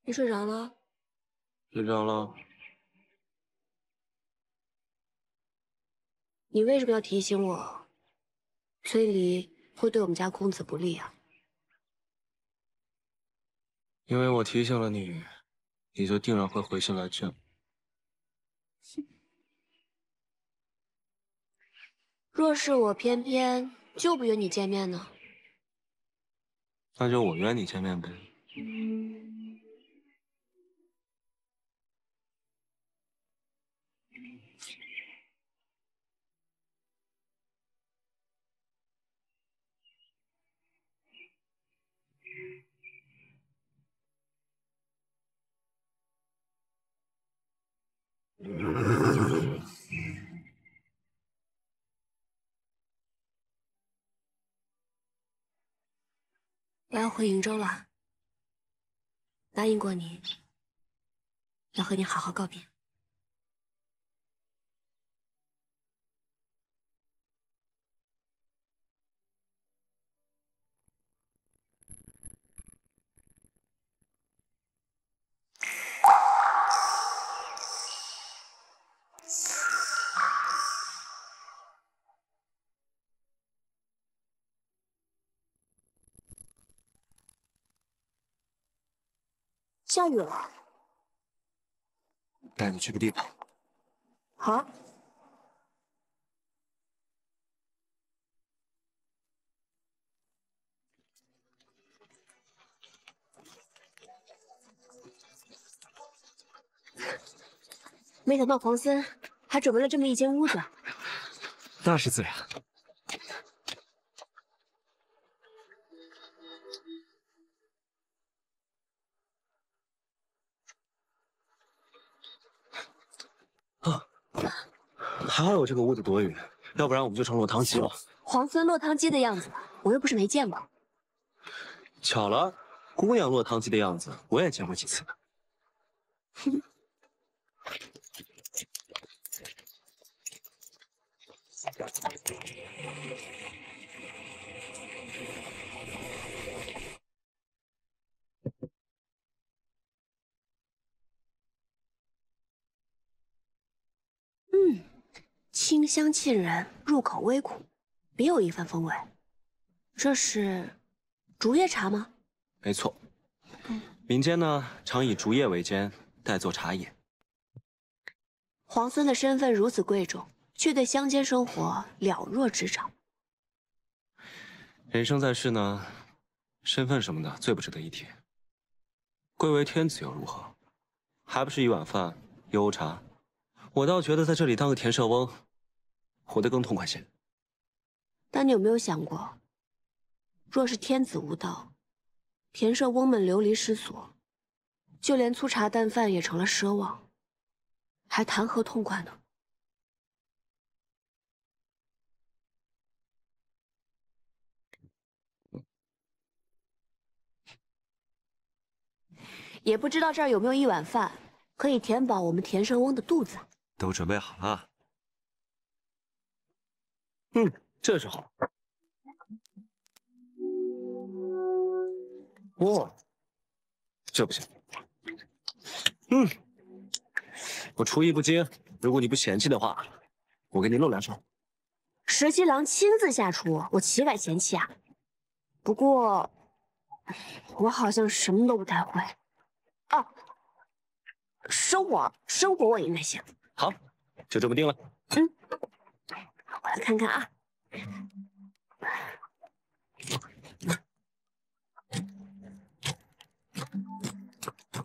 你睡着了？睡着了。你为什么要提醒我，崔离会对我们家公子不利啊？因为我提醒了你，你就定然会回心来见。若是我偏偏就不约你见面呢？那就我约你见面呗。我要回瀛州了，答应过你，要和你好好告别。下雨了，带你去个地方。好。没想到黄森还准备了这么一间屋子。那是自然。还好有这个屋子躲雨，要不然我们就成落汤鸡了。黄森落汤鸡的样子，我又不是没见过。巧了，姑娘落汤鸡的样子我也见过几次。哼。清香沁人，入口微苦，别有一番风味。这是竹叶茶吗？没错。民间呢常以竹叶为煎，代做茶饮。皇孙的身份如此贵重，却对乡间生活了若指掌。人生在世呢，身份什么的最不值得一提。贵为天子又如何？还不是一碗饭，悠茶。我倒觉得在这里当个田舍翁，活得更痛快些。但你有没有想过，若是天子无道，田舍翁们流离失所，就连粗茶淡饭也成了奢望，还谈何痛快呢？也不知道这儿有没有一碗饭，可以填饱我们田舍翁的肚子。都准备好了。这是好。哇，这不行。我厨艺不精，如果你不嫌弃的话，我给你露两手。石七郎亲自下厨，我岂敢嫌弃啊？不过，我好像什么都不太会。哦，生火我应该行。好，就这么定了。我来看看啊。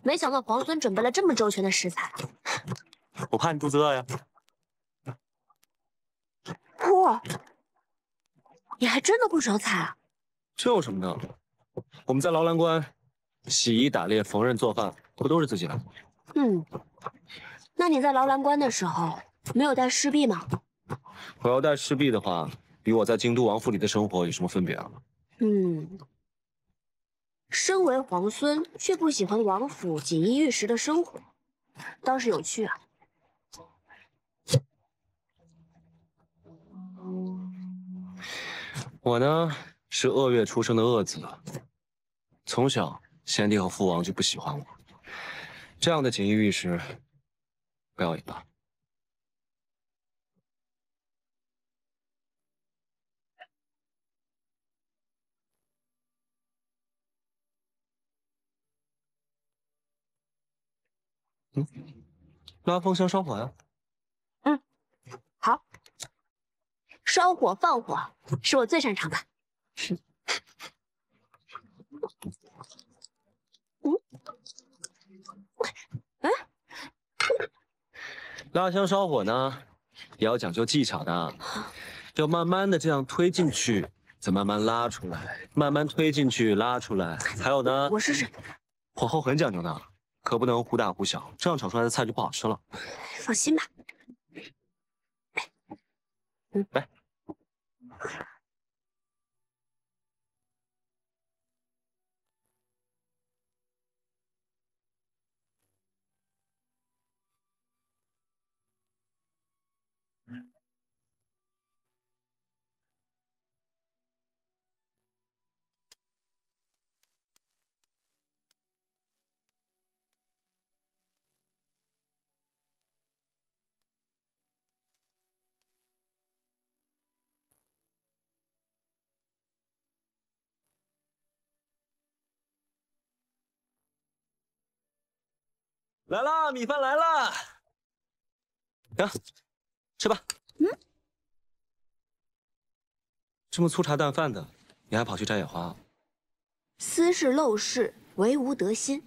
没想到皇孙准备了这么周全的食材。我怕你肚子饿呀。哇，你还真的会烧菜啊？这有什么的？我们在劳兰关，洗衣、打猎、缝纫、做饭，不都是自己来？那你在劳兰关的时候没有带侍婢吗？我要带侍婢的话，与我在京都王府里的生活有什么分别啊？身为皇孙，却不喜欢王府锦衣玉食的生活，倒是有趣啊。我呢是鄂月出生的鄂子，从小先帝和父王就不喜欢我，这样的锦衣玉食，不要也罢。拉风香烧火呀。好。烧火放火是我最擅长的。拉香烧火呢，也要讲究技巧的，要慢慢的这样推进去，再慢慢拉出来，慢慢推进去拉出来。还有呢，我试试。火候很讲究的，可不能忽大忽小，这样炒出来的菜就不好吃了。放心吧。来。来啦，米饭来啦！行，吃吧。这么粗茶淡饭的，你还跑去摘野花？私事陋室，唯吾德馨。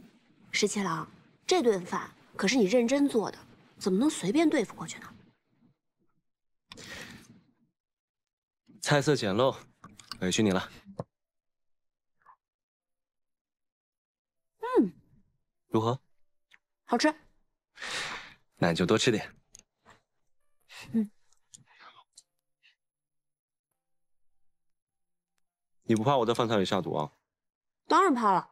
十七郎，这顿饭可是你认真做的，怎么能随便对付过去呢？菜色简陋，委屈你了。如何？好吃。那你就多吃点。你不怕我在饭菜里下毒啊？当然怕了。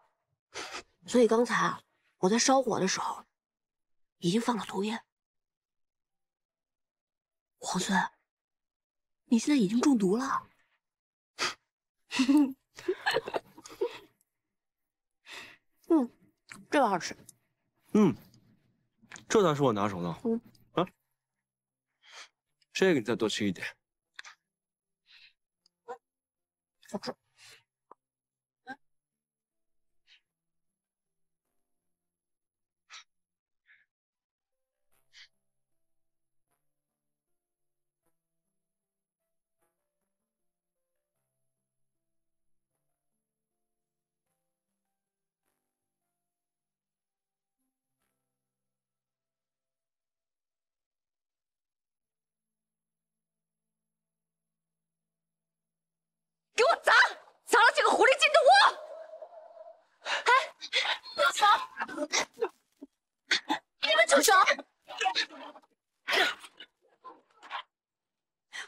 所以刚才我在烧火的时候，已经放了毒液。皇孙，你现在已经中毒了。这个好吃。这才是我拿手的。这个你再多吃一点。好吃。给我砸！砸了这个狐狸精的窝！哎，你们住手！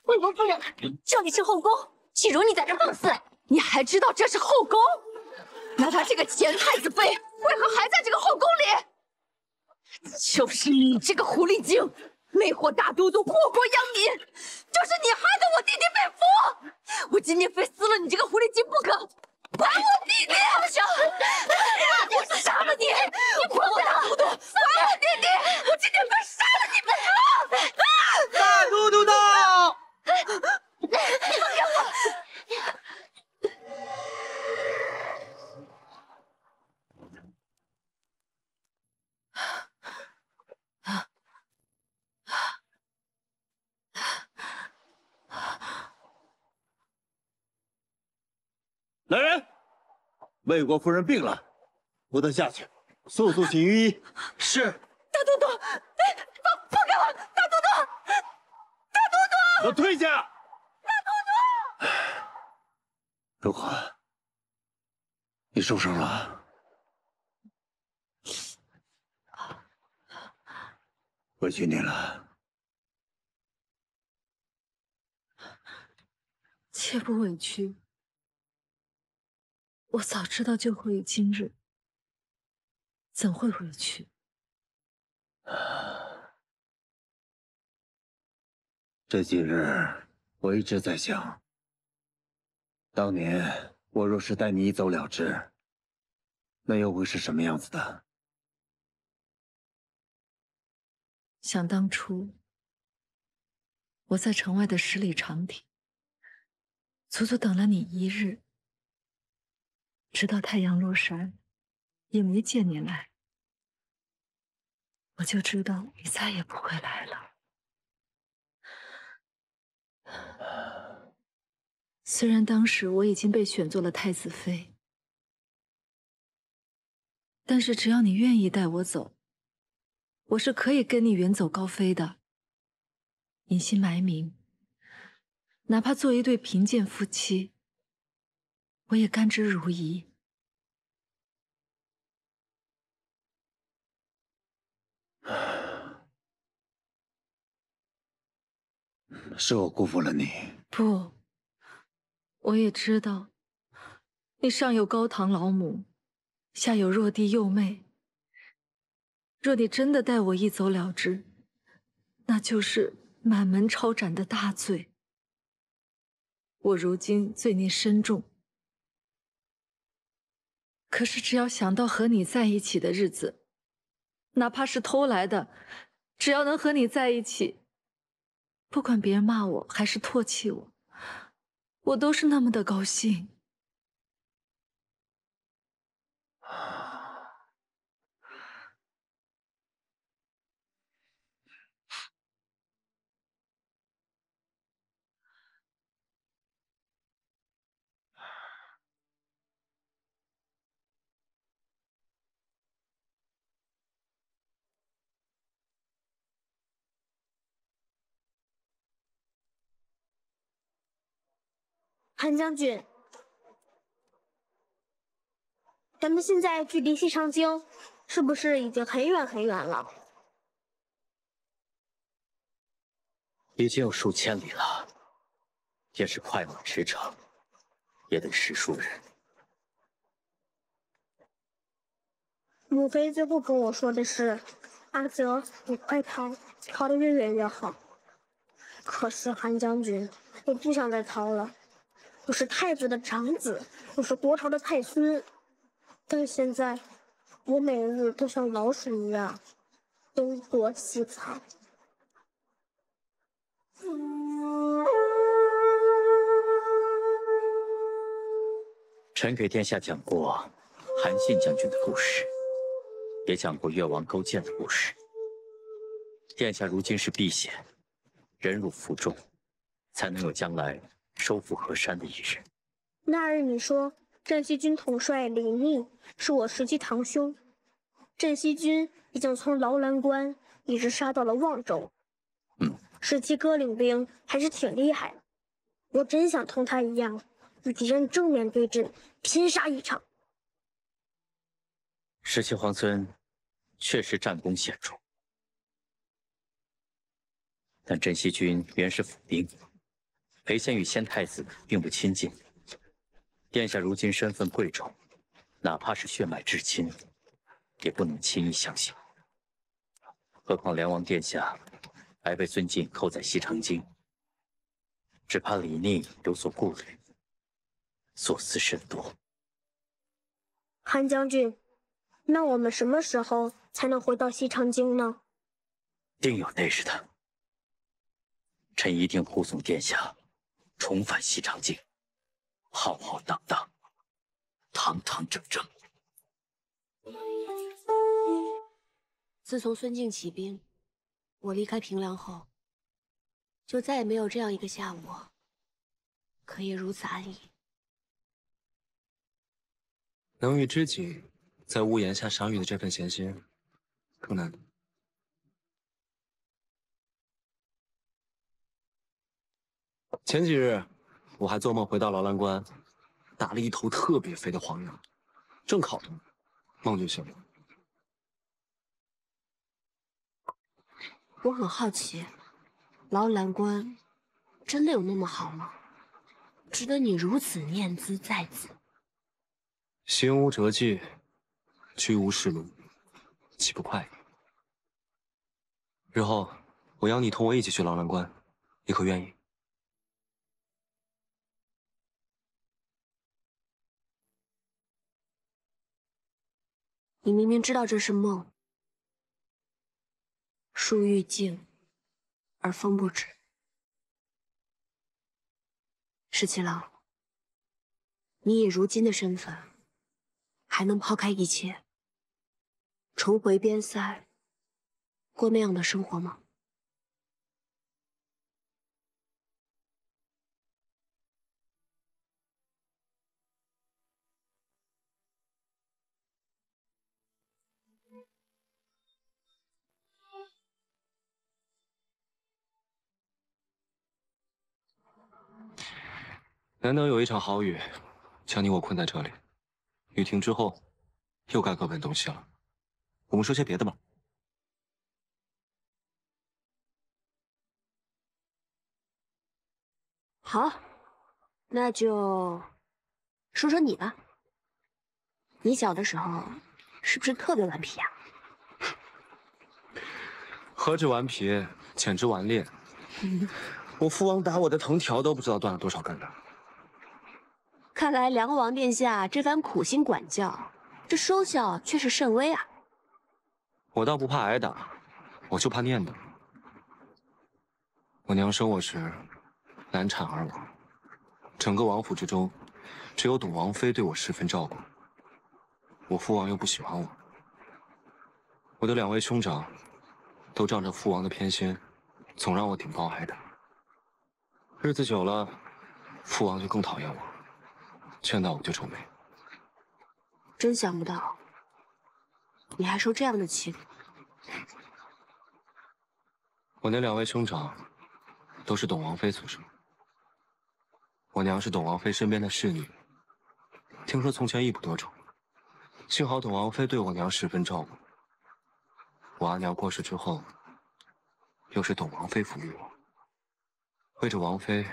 魏国夫人，这里是后宫，岂容你在这放肆？你还知道这是后宫？那他这个前太子妃为何还在这个后宫里？就是你这个狐狸精，魅惑大都督，祸国殃民，就是你害得我弟弟被俘！我今天非撕了你这个狐狸精不可！还我弟弟！放手！我杀了你！还我大都督！还我弟弟！我今天非杀了你不可！大都督到！你放开我！来人，魏国夫人病了，扶她下去，速速请御医。是。大都督，放开我！大都督，大都督，给我退下！大都督，如何？你受伤了？委屈你了。切不委屈。我早知道就会有今日，怎会委屈？这几日我一直在想，当年我若是带你一走了之，那又会是什么样子的？想当初，我在城外的10里长亭，足足等了你1日。直到太阳落山，也没见你来，我就知道你再也不会来了。虽然当时我已经被选做了太子妃，但是只要你愿意带我走，我是可以跟你远走高飞的，隐姓埋名，哪怕做一对贫贱夫妻，我也甘之如饴。是我辜负了你。不，我也知道，你上有高堂老母，下有弱弟幼妹。若你真的待我一走了之，那就是满门抄斩的大罪。我如今罪孽深重，可是只要想到和你在一起的日子，哪怕是偷来的，只要能和你在一起，不管别人骂我还是唾弃我，我都是那么的高兴。韩将军，咱们现在距离西长京是不是已经很远很远了？已经有数千里了，也是快马驰骋，也得10数日。母妃最后跟我说的是，阿泽，你快逃，逃得越远越好。可是韩将军，我不想再逃了。我是太子的长子，我是国朝的太孙，但现在我每日都像老鼠一样东躲西藏。臣给殿下讲过韩信将军的故事，也讲过越王勾践的故事。殿下如今是避险，忍辱负重，才能有将来收复河山的一日。那日你说镇西军统帅李密是我17堂兄，镇西军已经从劳兰关一直杀到了望州。17哥领兵还是挺厉害的，我真想同他一样，与敌人正面对阵，拼杀一场。17皇孙确实战功显著，但镇西军原是府兵，裴贤与先太子并不亲近。殿下如今身份贵重，哪怕是血脉至亲，也不能轻易相信。何况梁王殿下还被孙敬扣在西长京，只怕李逆有所顾虑，所思甚多。韩将军，那我们什么时候才能回到西长京呢？定有那日的。臣一定护送殿下重返西长京，浩浩荡荡，堂堂正正。自从孙敬起兵，我离开平凉后，就再也没有这样一个下午可以如此安逸。能与知己在屋檐下赏雨的这份闲心，更难得。前几日，我还做梦回到劳兰关，打了一头特别肥的黄羊，正烤着呢，梦就醒了。我很好奇，劳兰关真的有那么好吗？值得你如此念兹在兹？行无辙迹，居无仕路，岂不快意？日后我邀你同我一起去劳兰关，你可愿意？你明明知道这是梦，树欲静而风不止。17郎，你以如今的身份，还能抛开一切，重回边塞，过那样的生活吗？难得有一场好雨，将你我困在这里。雨停之后，又该各奔东西了。我们说些别的吧。好，那就说说你吧。你小的时候是不是特别顽皮呀？何止顽皮，简直顽劣。我父王打我的藤条都不知道断了多少根呢。看来梁王殿下这番苦心管教，这收效却是甚微啊。我倒不怕挨打，我就怕念叨。我娘生我时难产而亡，整个王府之中，只有董王妃对我十分照顾。我父王又不喜欢我，我的2位兄长都仗着父王的偏心，总让我顶包挨打。日子久了，父王就更讨厌我，见到我就皱眉。真想不到，你还受这样的气度。我那2位兄长都是董王妃所生，我娘是董王妃身边的侍女，听说从前义不得宠，幸好董王妃对我娘十分照顾。我阿娘过世之后，又是董王妃抚育我，为着王妃，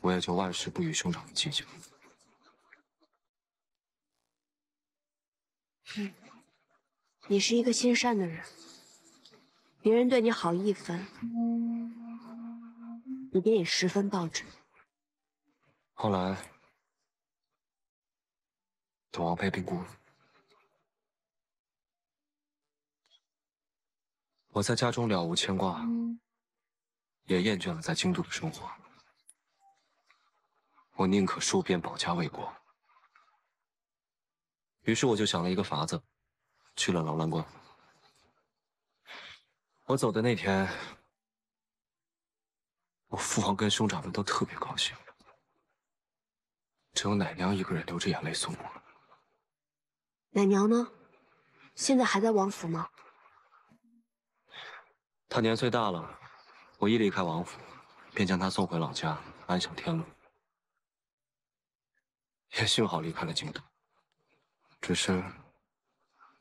我也就万事不与兄长计较。你是一个心善的人，别人对你好一分，你便也十分报之。后来，董王妃病故了，我在家中了无牵挂，也厌倦了在京都的生活。我宁可戍边保家卫国。于是我就想了一个法子，去了劳兰观。我走的那天，我父王跟兄长们都特别高兴，只有奶娘一个人流着眼泪送我。奶娘呢？现在还在王府吗？她年岁大了，我一离开王府，便将她送回老家，安享天伦。也幸好离开了京都，只是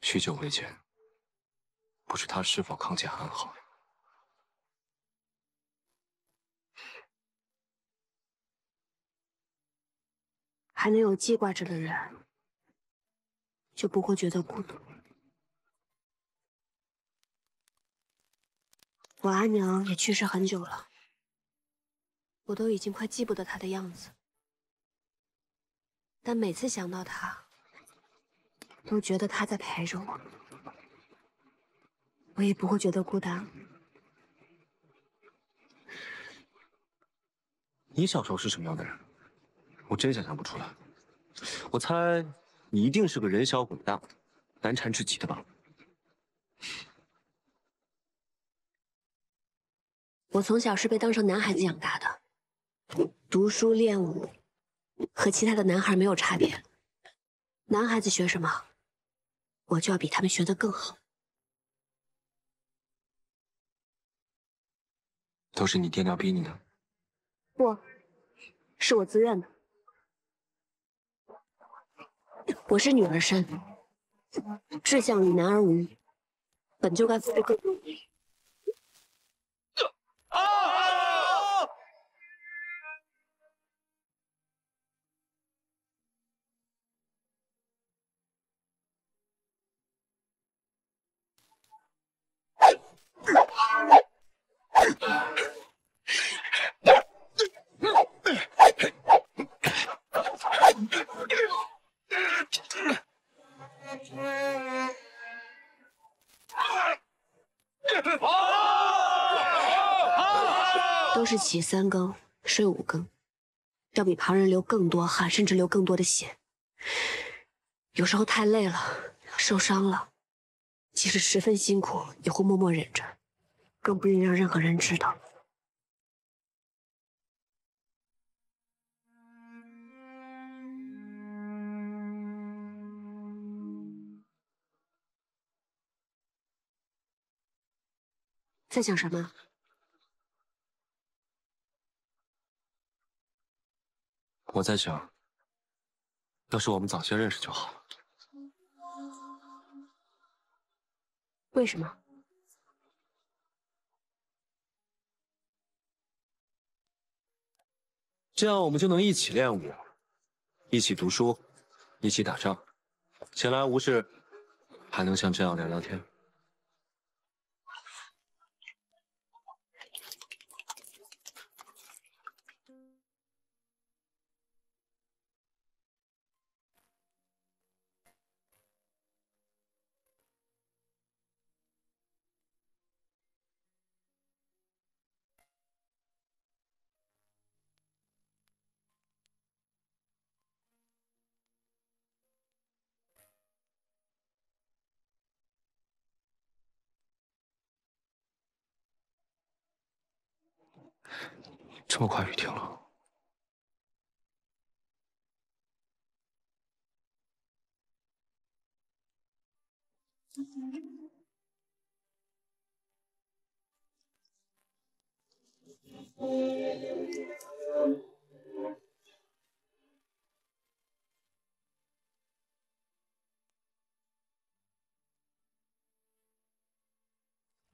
许久未见，不知她是否康健安好。还能有记挂着的人，就不会觉得孤独。我阿娘也去世很久了，我都已经快记不得她的样子，但每次想到她，都觉得她在陪着我，我也不会觉得孤单。你小时候是什么样的人？我真想象不出来。我猜你一定是个人小鬼大、难缠至极的吧？我从小是被当成男孩子养大的，读书练武和其他的男孩没有差别。男孩子学什么，我就要比他们学得更好。都是你爹娘逼你的？不，是我自愿的。我是女儿身，志向与男儿无异，本就该付出更多努力。都是起3更，睡5更，要比旁人流更多汗，甚至流更多的血。有时候太累了，受伤了，即使十分辛苦，也会默默忍着，更不愿让任何人知道。在想什么？我在想，要是我们早些认识就好了。为什么？这样我们就能一起练武，一起读书，一起打仗，闲来无事还能像这样聊聊天。这么快雨停了。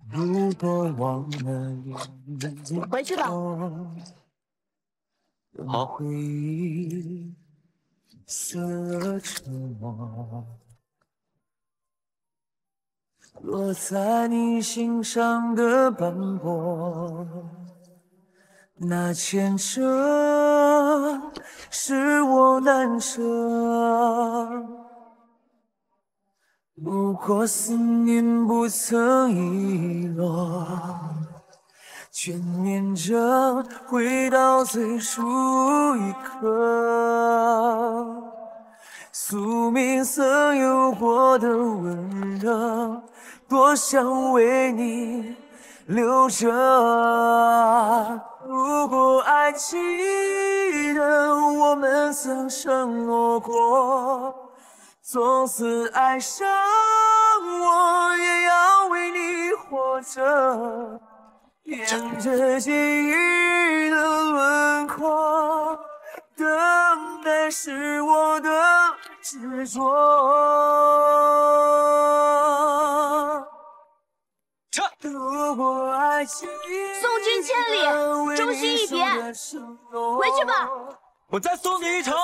如果忘了回去吧。好。回忆色沉默，落在你心上的斑驳，那牵扯使我难舍。如果思念不曾遗落，眷念着回到最初一刻，宿命曾有过的温热，多想为你留着。如果还记得我们曾承诺过，从此爱上我，也要为你活着。沿着记忆的轮廓，等待是我的执着。如果爱情送君千里，终须一别。回去吧。我再送你一程。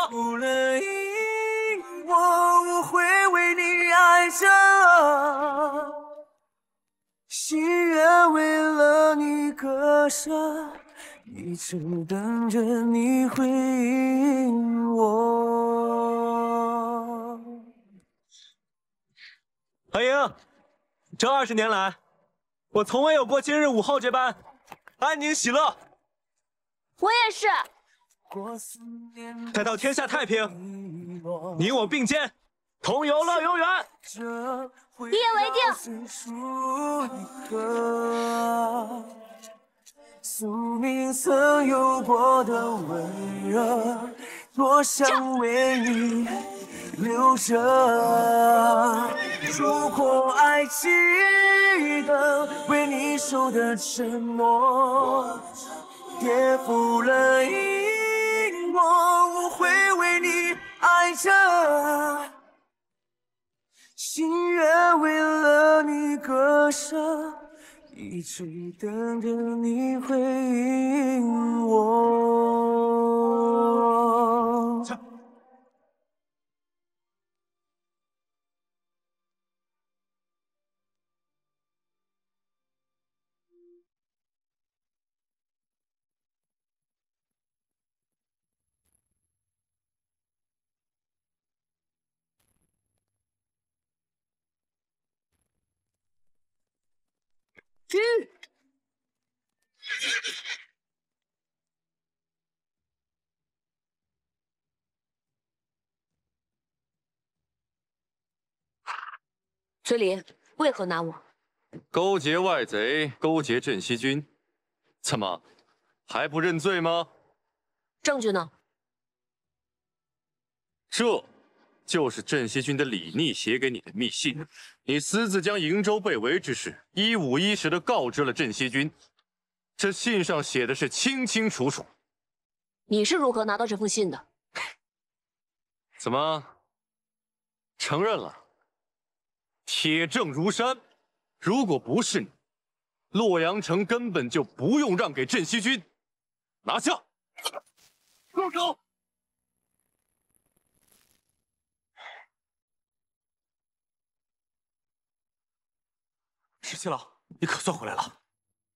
我会为你爱着，心愿为了你割舍，一直等着你回应我。韩莹，这20年来，我从未有过今日午后这般安宁喜乐。我也是。待到天下太平，你我并肩，同游乐永远。一言为定。宿命曾有过的温热，多想为你留着。如果还记得为你守的承诺，颠覆了因果，我会为你爱着，心愿为了你割舍，一直等着你回应我。崔林，为何拿我？勾结外贼，勾结镇西军，怎么还不认罪吗？证据呢？这就是镇西军的李逆写给你的密信，你私自将瀛州被围之事一五一十地告知了镇西军，这信上写的是清清楚楚。你是如何拿到这封信的？怎么承认了？铁证如山，如果不是你，洛阳城根本就不用让给镇西军。拿下！住手！十七郎，你可算回来了。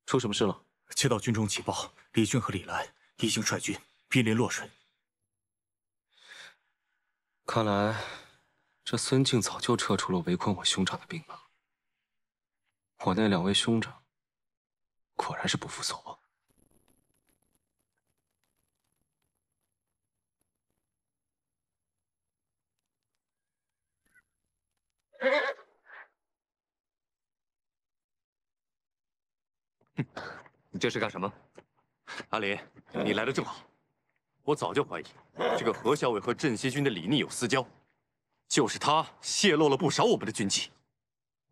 出什么事了？接到军中急报，李俊和李兰已经率军兵临洛水。看来，这孙敬早就撤出了围困我兄长的兵马。我那2位兄长，果然是不负所望。你这是干什么？阿林，你来的正好。我早就怀疑这个何校尉和镇西军的李逆有私交，就是他泄露了不少我们的军纪，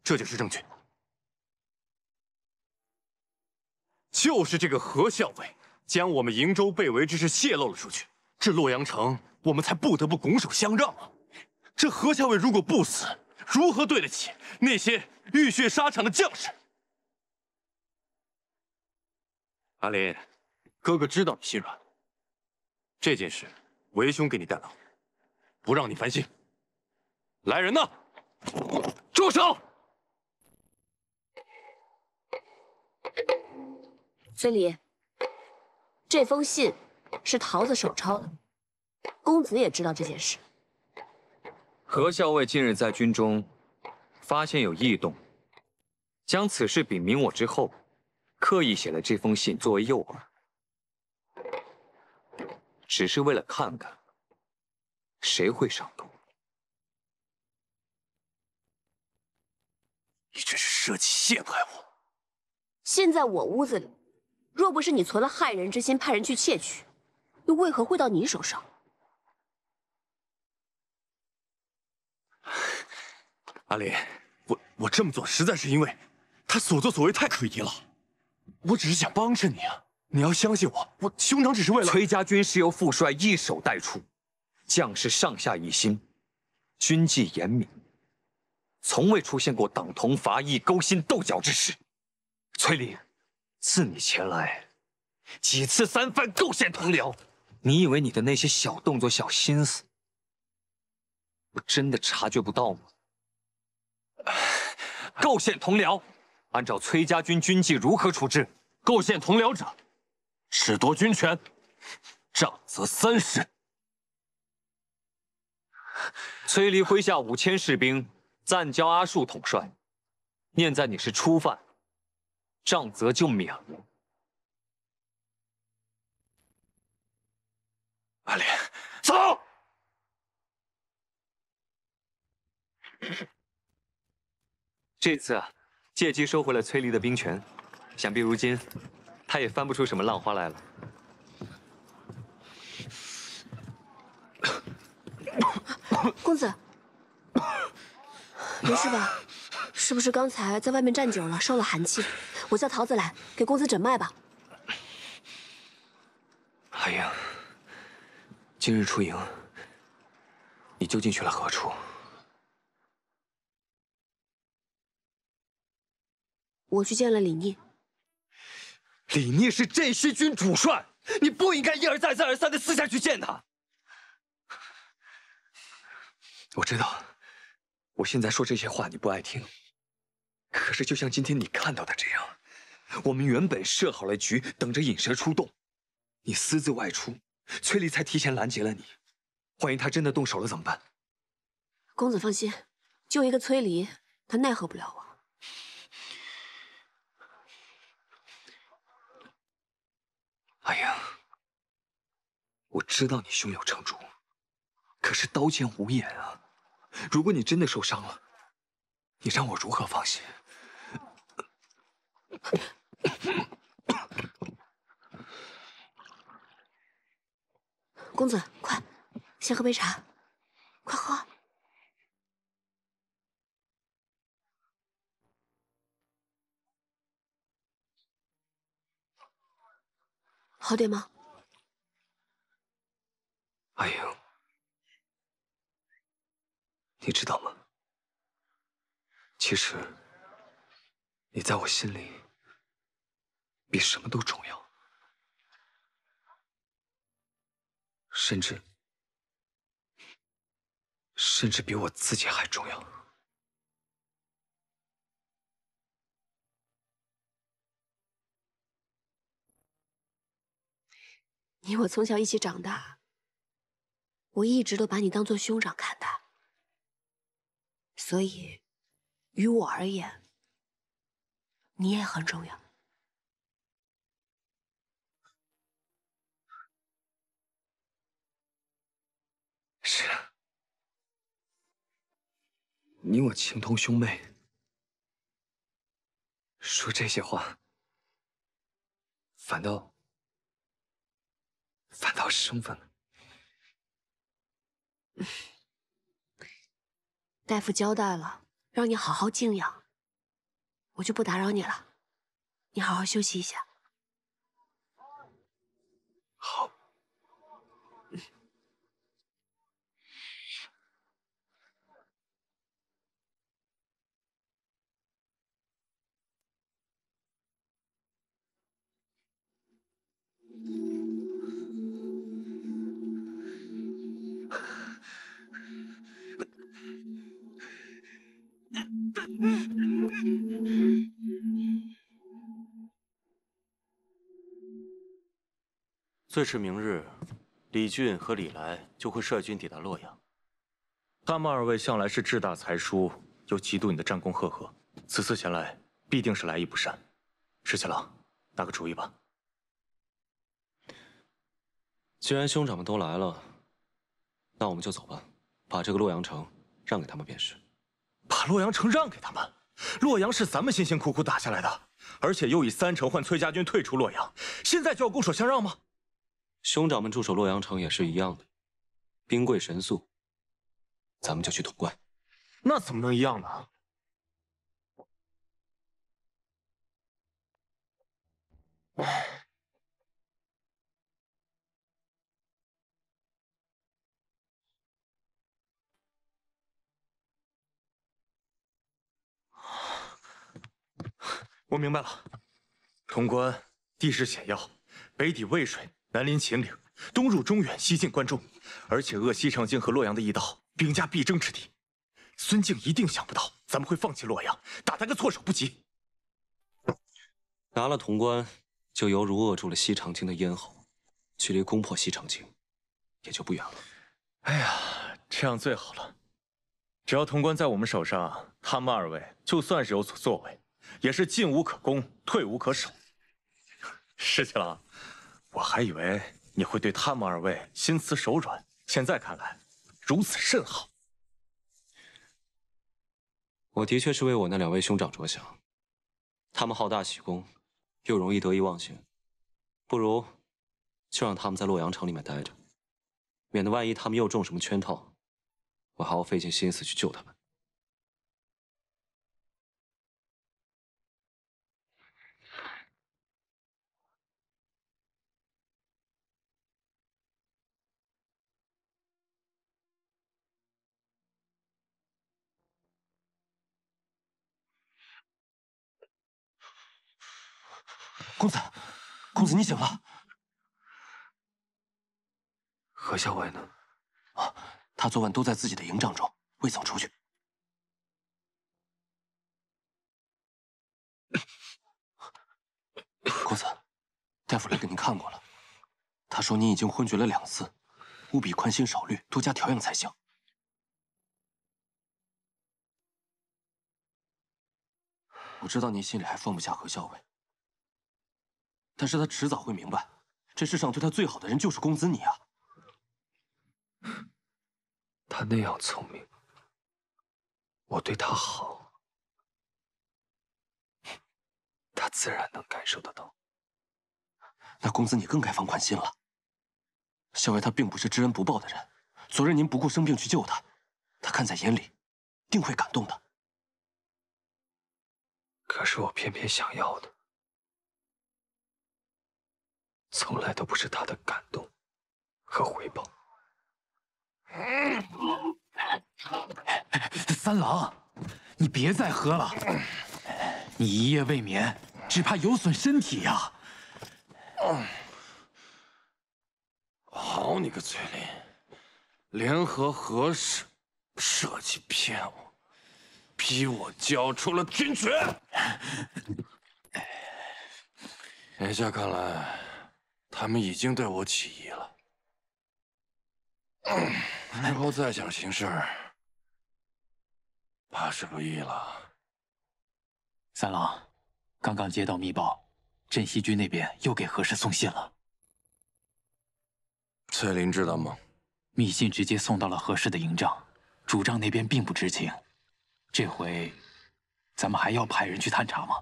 这就是证据。就是这个何校尉将我们瀛州被围之事泄露了出去，这洛阳城我们才不得不拱手相让啊！这何校尉如果不死，如何对得起那些浴血沙场的将士？阿林，哥哥知道你心软，这件事为兄给你代劳，不让你烦心。来人呐！住手！孙离，这封信是桃子手抄的，公子也知道这件事。何校尉近日在军中发现有异动，将此事禀明我之后，刻意写了这封信作为诱饵，只是为了看看谁会上钩。你这是设计陷害我！信在我屋子里，若不是你存了害人之心，派人去窃取，又为何会到你手上？阿林，我这么做实在是因为他所作所为太可疑了。我只是想帮着你啊！你要相信我，我兄长只是为了……崔家军是由副帅一手带出，将士上下一心，军纪严明，从未出现过党同伐异、勾心斗角之事。崔林，自你前来，几次三番构陷同僚，你以为你的那些小动作、小心思，我真的察觉不到吗？构陷同僚，按照崔家军军纪如何处置？构陷同僚者，褫夺军权，杖责30。崔离麾下5000士兵，暂交阿术统帅。念在你是初犯，杖责就免了。阿莲，走！这次啊，借机收回了崔离的兵权，想必如今他也翻不出什么浪花来了。公子，没事吧？是不是刚才在外面站久了，受了寒气？我叫桃子来给公子诊脉吧。阿英，今日出营，你究竟去了何处？我去见了李逆。李逆是镇西军主帅，你不应该一而再、再而三的私下去见他。我知道，我现在说这些话你不爱听，可是就像今天你看到的这样，我们原本设好了局，等着引蛇出洞，你私自外出，崔离才提前拦截了你。万一他真的动手了怎么办？公子放心，就一个崔离，他奈何不了我。阿英，我知道你胸有成竹，可是刀剑无眼啊！如果你真的受伤了，你让我如何放心？公子，快，先喝杯茶，快喝。好点吗？阿英，你知道吗？其实，你在我心里比什么都重要，甚至比我自己还重要。你我从小一起长大，我一直都把你当做兄长看待，所以于我而言，你也很重要。是啊，你我情同兄妹，说这些话，反倒生分了。大夫交代了，让你好好静养，我就不打扰你了，你好好休息一下。好。最迟明日，李俊和李来就会率军抵达洛阳。他们二位向来是志大才疏，又嫉妒你的战功赫赫，此次前来必定是来意不善。石七郎，拿个主意吧。既然兄长们都来了，那我们就走吧，把这个洛阳城让给他们便是。把洛阳城让给他们？洛阳是咱们辛辛苦苦打下来的，而且又以3城换崔家军退出洛阳，现在就要拱手相让吗？兄长们驻守洛阳城也是一样的，兵贵神速，咱们就去统贯。那怎么能一样呢？我明白了，潼关地势险要，北抵渭水，南临秦岭，东入中原，西进关中，而且扼西长京和洛阳的驿道，兵家必争之地。孙敬一定想不到咱们会放弃洛阳，打他个措手不及。拿了潼关，就犹如扼住了西长京的咽喉，距离攻破西长京也就不远了。哎呀，这样最好了。只要潼关在我们手上，他们二位就算是有所作为，也是进无可攻，退无可守。石七郎，我还以为你会对他们二位心慈手软，现在看来如此甚好。我的确是为我那2位兄长着想，他们好大喜功，又容易得意忘形，不如就让他们在洛阳城里面待着，免得万一他们又中什么圈套，我还要费尽心思去救他们。公子，你醒了。何校尉呢？他昨晚都在自己的营帐中，未曾出去。公子，大夫来给您看过了，他说您已经昏厥了2次，务必宽心少虑，多加调养才行。我知道您心里还放不下何校尉，但是他迟早会明白，这世上对他最好的人就是公子你啊。他那样聪明，我对他好，他自然能感受得到。那公子你更该放宽心了。校尉他并不是知恩不报的人，昨日您不顾生病去救他，他看在眼里，定会感动的。可是我偏偏想要的，从来都不是他的感动和回报。三郎，你别再喝了，你一夜未眠，只怕有损身体呀。好你个崔林，联合何氏设计骗我，逼我交出了军权。眼下看来，他们已经对我起疑了。日后再想行事，怕是不易了。三郎，刚刚接到密报，镇西军那边又给何氏送信了。翠林知道吗？密信直接送到了何氏的营帐，主帐那边并不知情。这回，咱们还要派人去探查吗？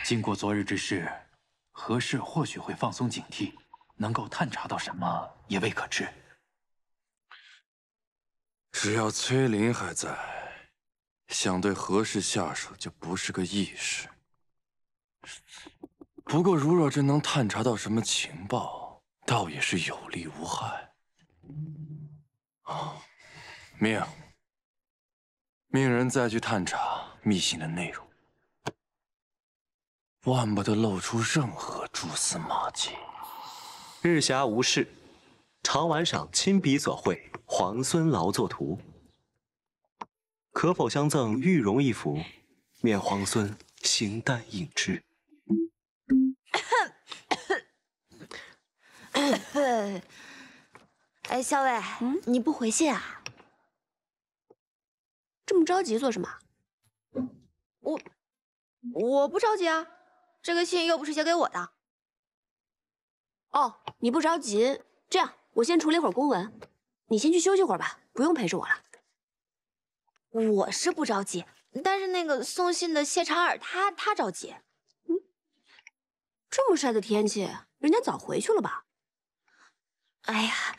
经过昨日之事，何氏或许会放松警惕，能够探查到什么也未可知。只要崔林还在，想对何氏下手就不是个易事。不过，如若真能探查到什么情报，倒也是有利无害。命人再去探查密信的内容，万不得露出任何蛛丝马迹。日暇无事，常玩赏亲笔所绘皇孙劳作图，可否相赠玉容一幅，免皇孙形单影只？哎，校尉，你不回信啊？这么着急做什么？我不着急啊，这个信又不是写给我的。哦，你不着急，这样我先处理会儿公文，你先去休息会儿吧，不用陪着我了。我是不着急，但是那个送信的谢长尔他着急。这么晒的天气，人家早回去了吧？哎呀，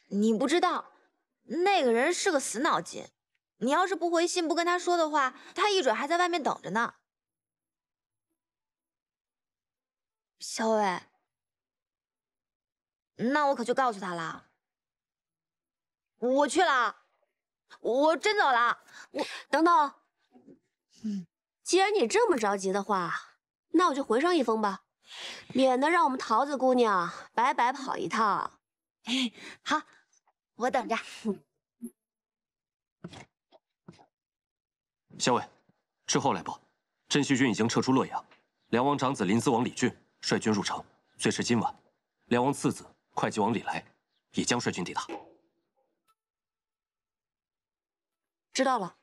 你不知道，那个人是个死脑筋。你要是不回信，不跟他说的话，他一准还在外面等着呢。小伟，那我可就告诉他了。我去了，我真走了。等等，既然你这么着急的话，那我就回上一封吧，免得让我们桃子姑娘白白跑一趟。好，我等着。校尉，之后来报，镇西军已经撤出洛阳，梁王长子临淄王李俊率军入城，最迟今晚，梁王次子会稽王李来也将率军抵达。知道了。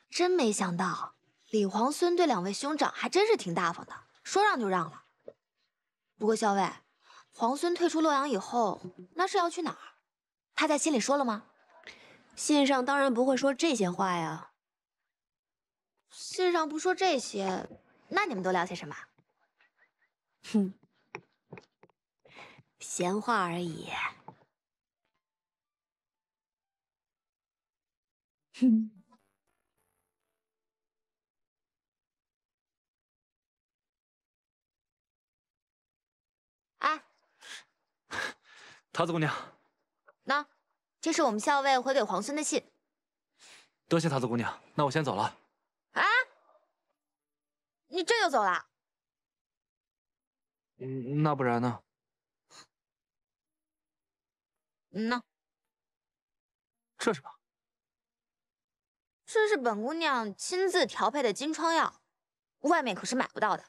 真没想到，李皇孙对两位兄长还真是挺大方的，说让就让了。不过校尉，皇孙退出洛阳以后，那是要去哪儿？他在信里说了吗？信上当然不会说这些话呀。信上不说这些，那你们都聊些什么？哼，闲话而已。哼。哎，桃子姑娘，那这是我们校尉回给皇孙的信。多谢桃子姑娘，那我先走了。啊！你这就走了？那不然呢？呢？这是什么？这是本姑娘亲自调配的金疮药，外面可是买不到的。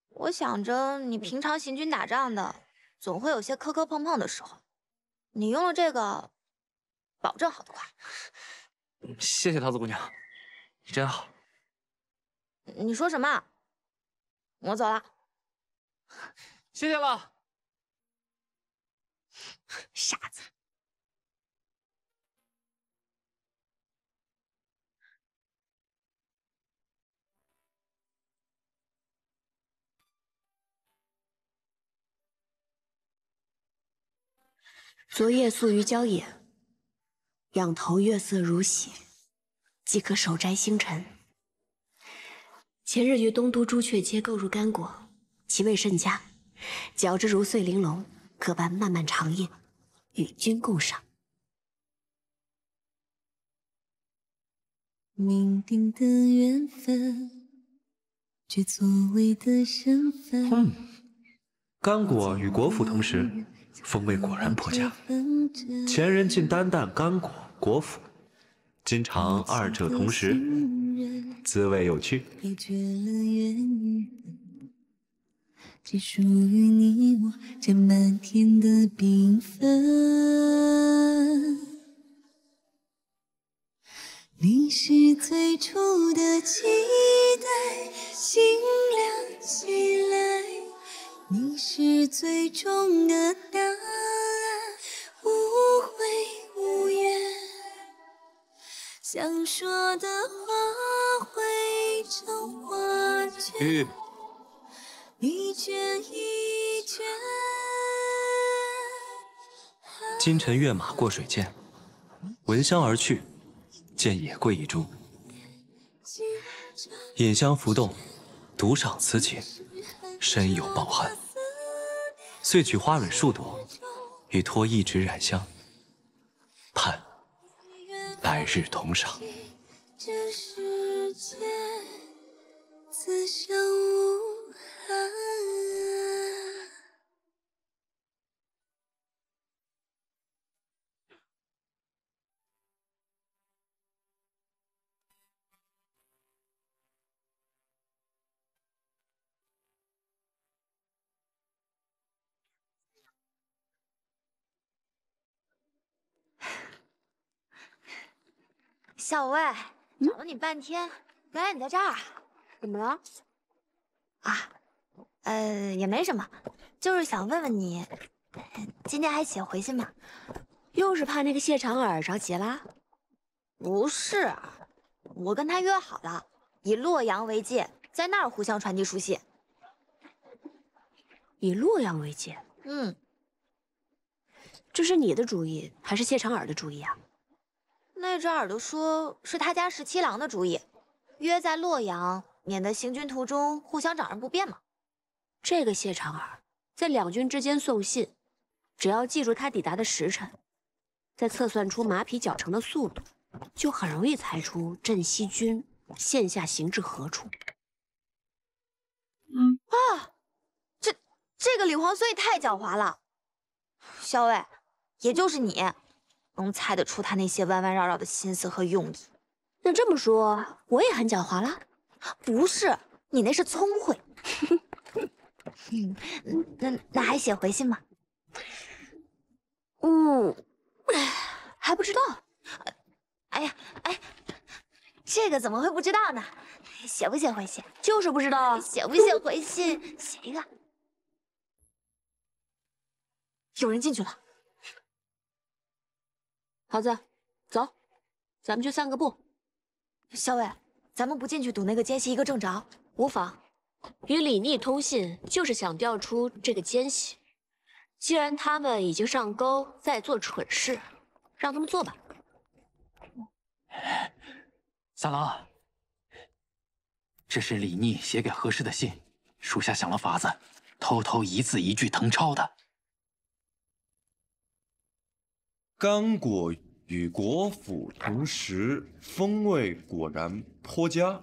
我想着你平常行军打仗的，总会有些磕磕碰碰的时候，你用了这个，保证好得快。谢谢桃子姑娘，你真好。你说什么？我走了。谢谢了。傻子。昨夜宿于郊野，仰头月色如洗，即可手摘星辰。前日于东都朱雀街购入干果，其味甚佳，嚼之如碎玲珑，各般漫漫长夜，与君共赏。命定的缘分，却错位的身份。干果与果脯同时，风味果然颇佳。前人竟单啖干果、果脯，今尝二者同时，滋味有趣。别绝了缘与分，只属于你我这漫天的缤纷。你是最初的期待，心亮起来。你是最终的答案，无悔无怨。想说的话汇成画卷，一卷一卷。今晨跃马过水涧，闻香而去，见野桂一株，饮香浮动，独赏此景，深有抱憾。遂取花蕊数朵，与托一纸染香，盼来日同赏。这世界自相无憾。小魏，找了你半天，原来你在这儿，怎么了？啊，也没什么，就是想问问你，今天还写回信吗？又是怕那个谢长耳着急啦？不是，我跟他约好了，以洛阳为界，在那儿互相传递书信。以洛阳为界？这是你的主意还是谢长耳的主意啊？那只耳朵说是他家17郎的主意，约在洛阳，免得行军途中互相找人不便嘛。这个谢长耳在两军之间送信，只要记住他抵达的时辰，再测算出马匹脚程的速度，就很容易猜出镇西军现下行至何处。啊，这个李皇孙也太狡猾了。小伟，也就是你能猜得出他那些弯弯绕绕的心思和用意。那这么说，我也很狡猾啦？不是，你那是聪慧。那还写回信吗？还不知道。哎，这个怎么会不知道呢？写不写回信？就是不知道。写不写回信？写一个。有人进去了。桃子，走，咱们去散个步。小伟，咱们不进去堵那个奸细一个正着。无妨，与李逆通信就是想调出这个奸细。既然他们已经上钩，在做蠢事，让他们做吧。三郎，这是李逆写给何氏的信，属下想了法子，偷偷一字一句誊抄的。干果与果脯同时，风味果然颇佳。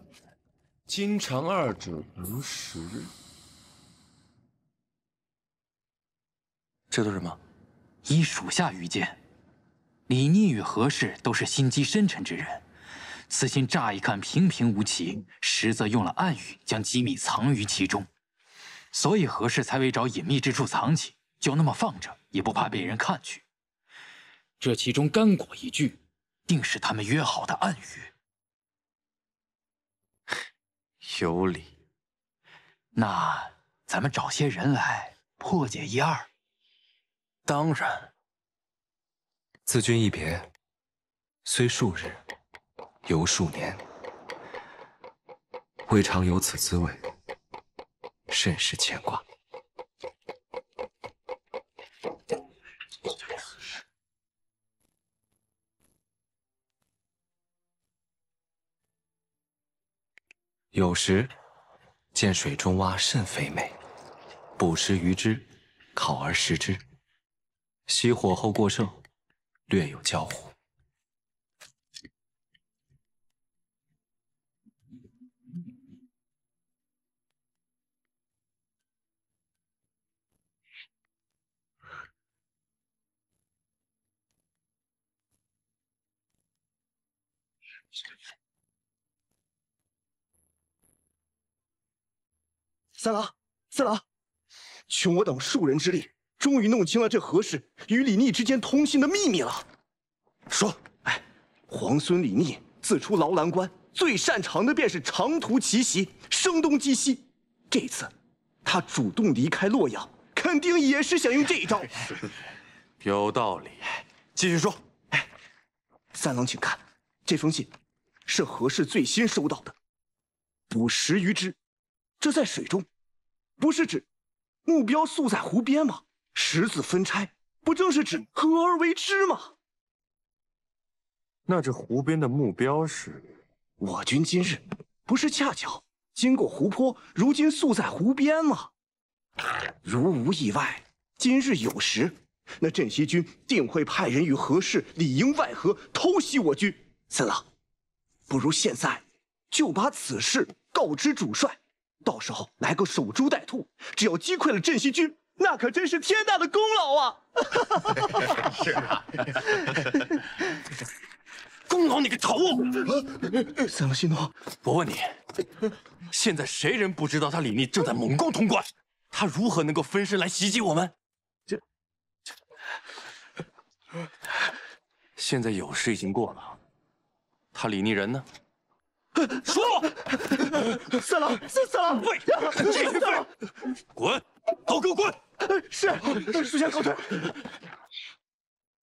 今尝二者同时，这都是什么？依属下愚见，李逆与何氏都是心机深沉之人，此信乍一看平平无奇，实则用了暗语将机密藏于其中，所以何氏才为找隐秘之处藏起，就那么放着，也不怕被人看去。这其中干果一句，定是他们约好的暗语。有理。那咱们找些人来破解一二。当然。自君一别，虽数日，犹数年，未尝有此滋味，甚是牵挂。有时见水中蛙甚肥美，捕食鱼之，烤而食之，熄火后过剩，略有焦糊。三郎，三郎，穷我等数人之力，终于弄清了这何氏与李逆之间通信的秘密了。说，皇孙李逆自出劳兰关，最擅长的便是长途奇袭、声东击西。这次他主动离开洛阳，肯定也是想用这一招。有道理。继续说。三郎，请看，这封信是何氏最新收到的，捕10余只。这在水中，不是指目标宿在湖边吗？10字分拆，不正是指合而为之吗？那这湖边的目标是？我军今日不是恰巧经过湖泊，如今宿在湖边吗？如无意外，今日有时，那镇西军定会派人与何氏里应外合，偷袭我军。三郎，不如现在就把此事告知主帅。到时候来个守株待兔，只要击溃了镇西军，那可真是天大的功劳啊！是啊，功劳你个头！三郎息怒，我问你，现在谁人不知道他李逆正在猛攻潼关？他如何能够分身来袭击我们？现在有事已经过了，他李逆人呢？说，三郎，三郎，喂，继续喂，滚，都给我滚！是，属下告退。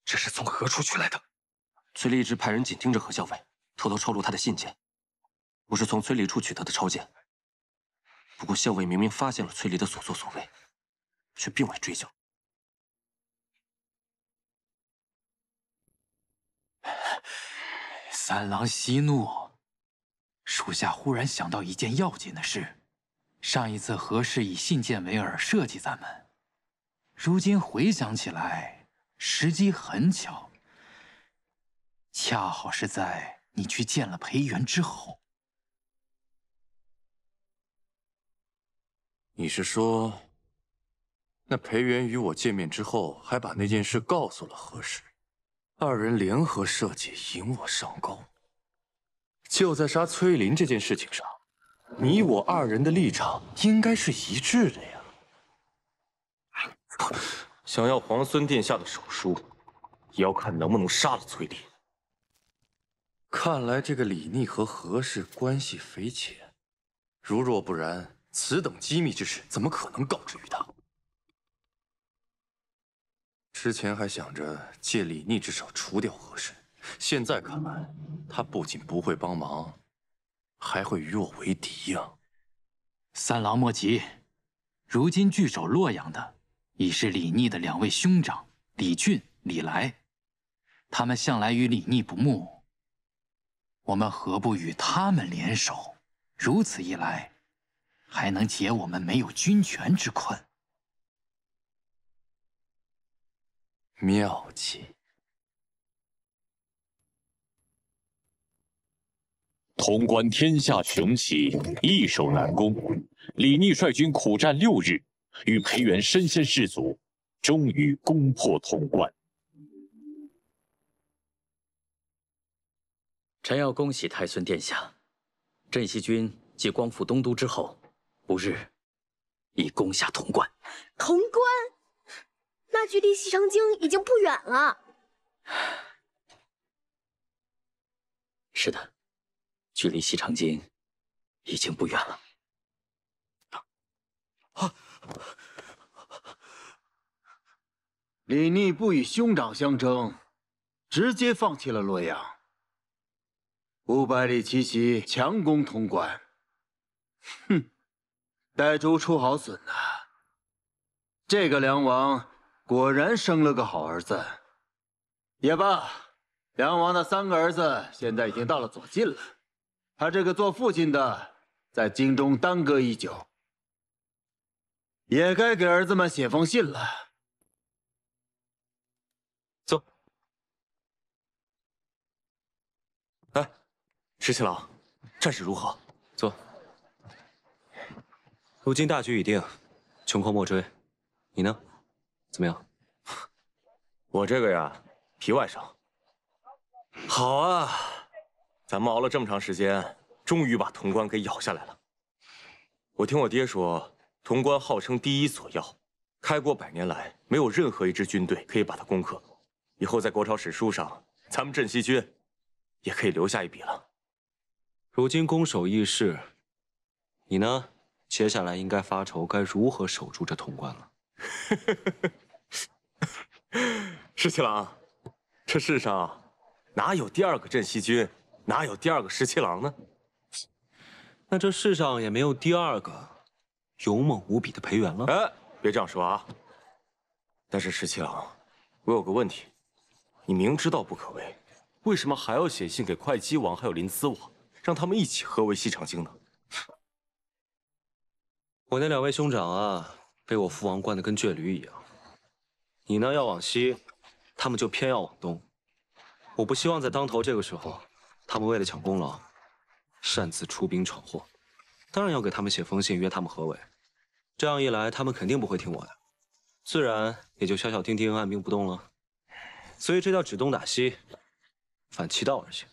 这是从何处取来的？崔立一直派人紧盯着何校尉，偷偷抄录他的信件。我是从崔离处取得的抄件。不过校尉明明发现了崔离的所作所为，却并未追究。三郎息怒。属下忽然想到一件要紧的事，上一次何氏以信件为饵设计咱们，如今回想起来，时机很巧，恰好是在你去见了裴元之后。你是说，那裴元与我见面之后，还把那件事告诉了何氏，二人联合设计引我上钩？就在杀崔林这件事情上，你我二人的立场应该是一致的呀。想要皇孙殿下的手书，也要看能不能杀了崔林。看来这个李逆和何氏关系匪浅，如若不然，此等机密之事怎么可能告知于他？之前还想着借李逆之手除掉何氏。现在看来，他不仅不会帮忙，还会与我为敌呀！三郎莫急，如今据守洛阳的已是李逆的2位兄长李俊、李来，他们向来与李逆不睦，我们何不与他们联手？如此一来，还能解我们没有军权之困。妙计。潼关天下雄起，易守难攻。李逆率军苦战6日，与裴元身先士卒，终于攻破潼关。臣要恭喜太孙殿下，镇西军继光复东都之后，不日已攻下潼关。潼关，那距离西长京已经不远了。是的。距离西长京已经不远了。李逆不与兄长相争，直接放弃了洛阳。500里奇袭，强攻潼关。哼，带出出好损呐！这个梁王果然生了个好儿子。也罢，梁王的3个儿子现在已经到了左近了。他这个做父亲的，在京中耽搁已久，也该给儿子们写封信了。石七郎，战事如何？坐。如今大局已定，穷寇莫追。你呢？怎么样？我这个呀，皮外伤。好啊，咱们熬了这么长时间，终于把潼关给咬下来了。我听我爹说，潼关号称第一锁要，开国100年来没有任何一支军队可以把它攻克。以后在国朝史书上，咱们镇西军也可以留下一笔了。如今攻守易势，你呢？接下来应该发愁该如何守住这潼关了。石七郎，这世上哪有第2个镇西军，哪有第2个石七郎呢？那这世上也没有第2个勇猛无比的裴元了。哎，别这样说啊！但是石七郎，我有个问题，你明知道不可为，为什么还要写信给会稽王还有临淄王，让他们一起合围西长京呢？我那2位兄长啊，被我父王惯得跟倔驴一样。你呢要往西，他们就偏要往东。我不希望在当头这个时候，他们为了抢功劳，擅自出兵闯祸。当然要给他们写封信约他们合围。这样一来，他们肯定不会听我的，自然也就小小丁丁按兵不动了。所以这叫指东打西，反其道而行。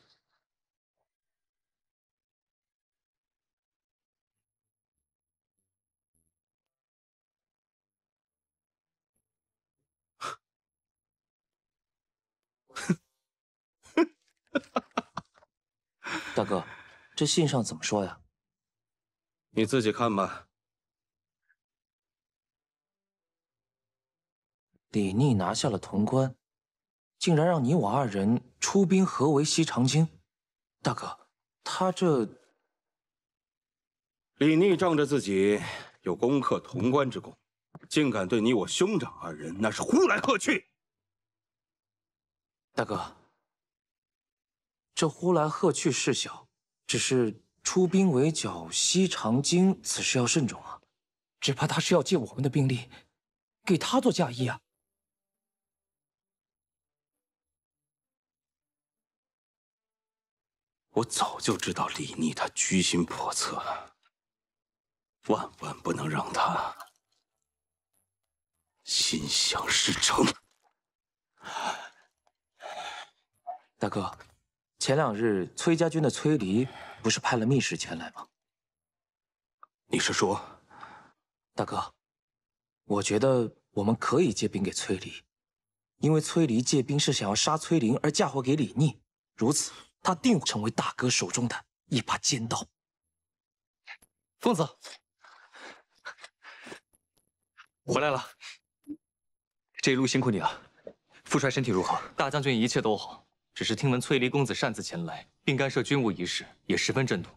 大哥，这信上怎么说呀？你自己看吧。李逆拿下了潼关，竟然让你我2人出兵合围西长京。大哥，他这……李逆仗着自己有攻克潼关之功，竟敢对你我兄长2人那是呼来喝去。大哥，这呼来喝去事小，只是出兵围剿西长京，此事要慎重啊！只怕他是要借我们的兵力，给他做嫁衣啊！我早就知道李逆他居心叵测，万万不能让他心想事成。大哥，前2日崔家军的崔离不是派了密使前来吗？你是说，大哥，我觉得我们可以借兵给崔离，因为崔离借兵是想要杀崔林而嫁祸给李逆，如此他定会成为大哥手中的一把尖刀。公子，回来了，这一路辛苦你了。父帅身体如何？大将军一切都好，只是听闻崔离公子擅自前来，并干涉军务一事，也十分震怒，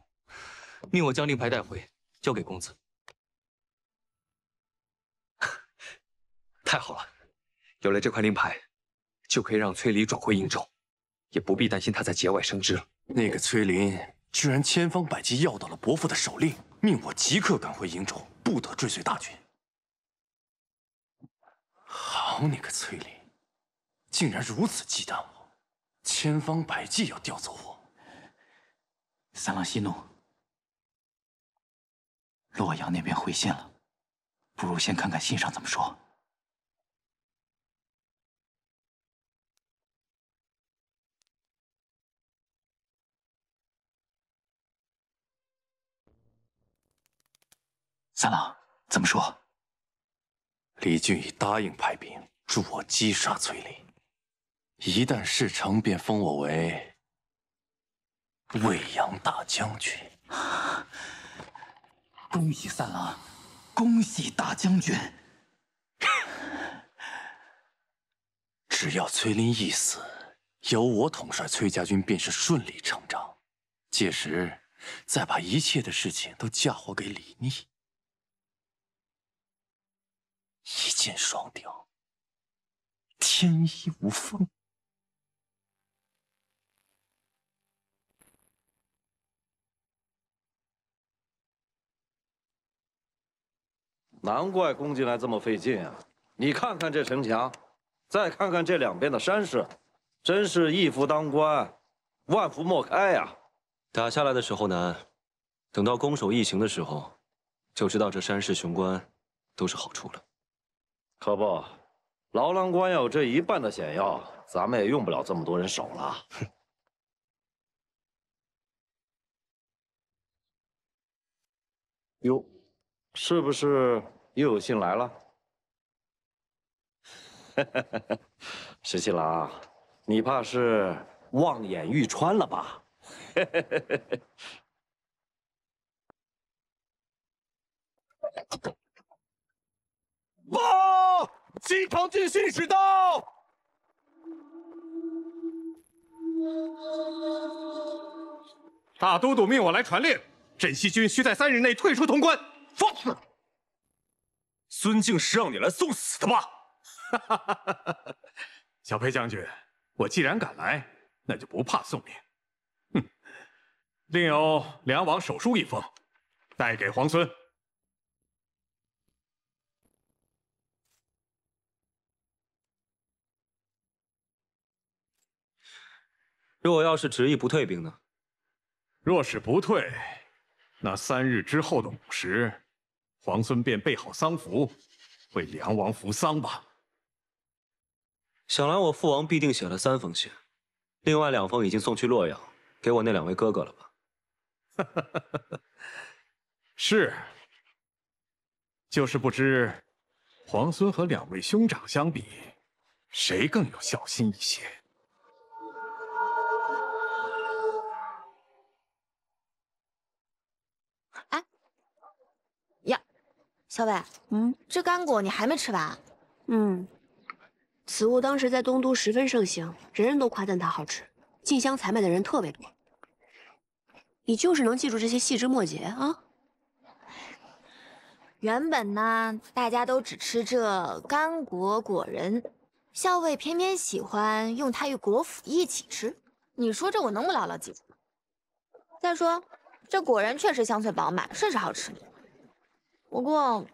命我将令牌带回，交给公子。太好了，有了这块令牌，就可以让崔离转回瀛州，也不必担心他在节外生枝了。那个崔林居然千方百计要到了伯父的手令，命我即刻赶回瀛州，不得追随大军。好你个崔林，竟然如此忌惮我，千方百计要调走我。三郎息怒，洛阳那边回信了，不如先看看信上怎么说。三郎怎么说？李俊已答应派兵助我击杀崔林，一旦事成，便封我为魏阳大将军。恭喜三郎，恭喜大将军！只要崔林一死，由我统帅崔家军便是顺理成章。届时，再把一切的事情都嫁祸给李逆，一箭双雕，天衣无缝。难怪攻进来这么费劲啊！你看看这城墙，再看看这两边的山势，真是一夫当关，万夫莫开呀！打下来的时候难，等到攻守一行的时候，就知道这山势雄关都是好处了。可不，牢郎关要有这一半的险要，咱们也用不了这么多人手了。哟，是不是又有信来了？石七郎，你怕是望眼欲穿了吧？报！西长郡信使到！大都督命我来传令，镇西军需在3日内退出潼关。放！孙敬是让你来送死的吧？小裴将军，我既然敢来，那就不怕送命。哼，另有梁王手书一封，带给皇孙。若要是执意不退兵呢？若是不退，那3日之后的午时，皇孙便备好丧服，为梁王服丧吧。想来我父王必定写了3封信，另外2封已经送去洛阳，给我那2位哥哥了吧？是，就是不知皇孙和2位兄长相比，谁更有孝心一些？小伟，这干果你还没吃完？此物当时在东都十分盛行，人人都夸赞它好吃，进香采买的人特别多。你就是能记住这些细枝末节啊？原本呢，大家都只吃这干果果仁，校尉偏偏喜欢用它与果脯一起吃。你说这我能不牢牢记住吗？再说，这果仁确实香脆饱满，甚是好吃。不过，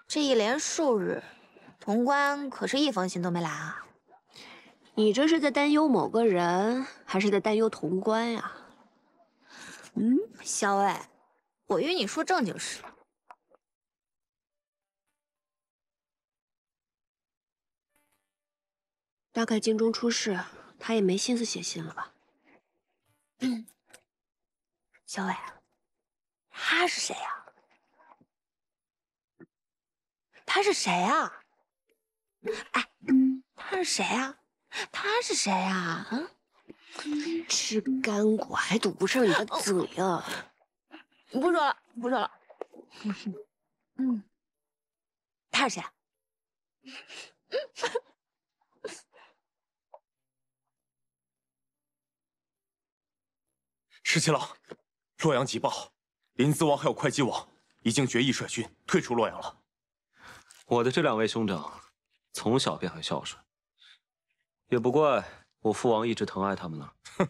这一连数日，潼关可是1封信都没来啊！你这是在担忧某个人，还是在担忧潼关呀？小伟，我与你说正经事。大概京中出事，他也没心思写信了吧？小伟，他是谁呀？他是谁啊？哎，他是谁啊？他是谁啊？吃干果还堵不上你的嘴啊！不说了，不说了。他是谁啊？石七郎，洛阳急报，临淄王还有会稽王已经决意率军退出洛阳了。我的这2位兄长，从小便很孝顺，也不怪我父王一直疼爱他们了。哼，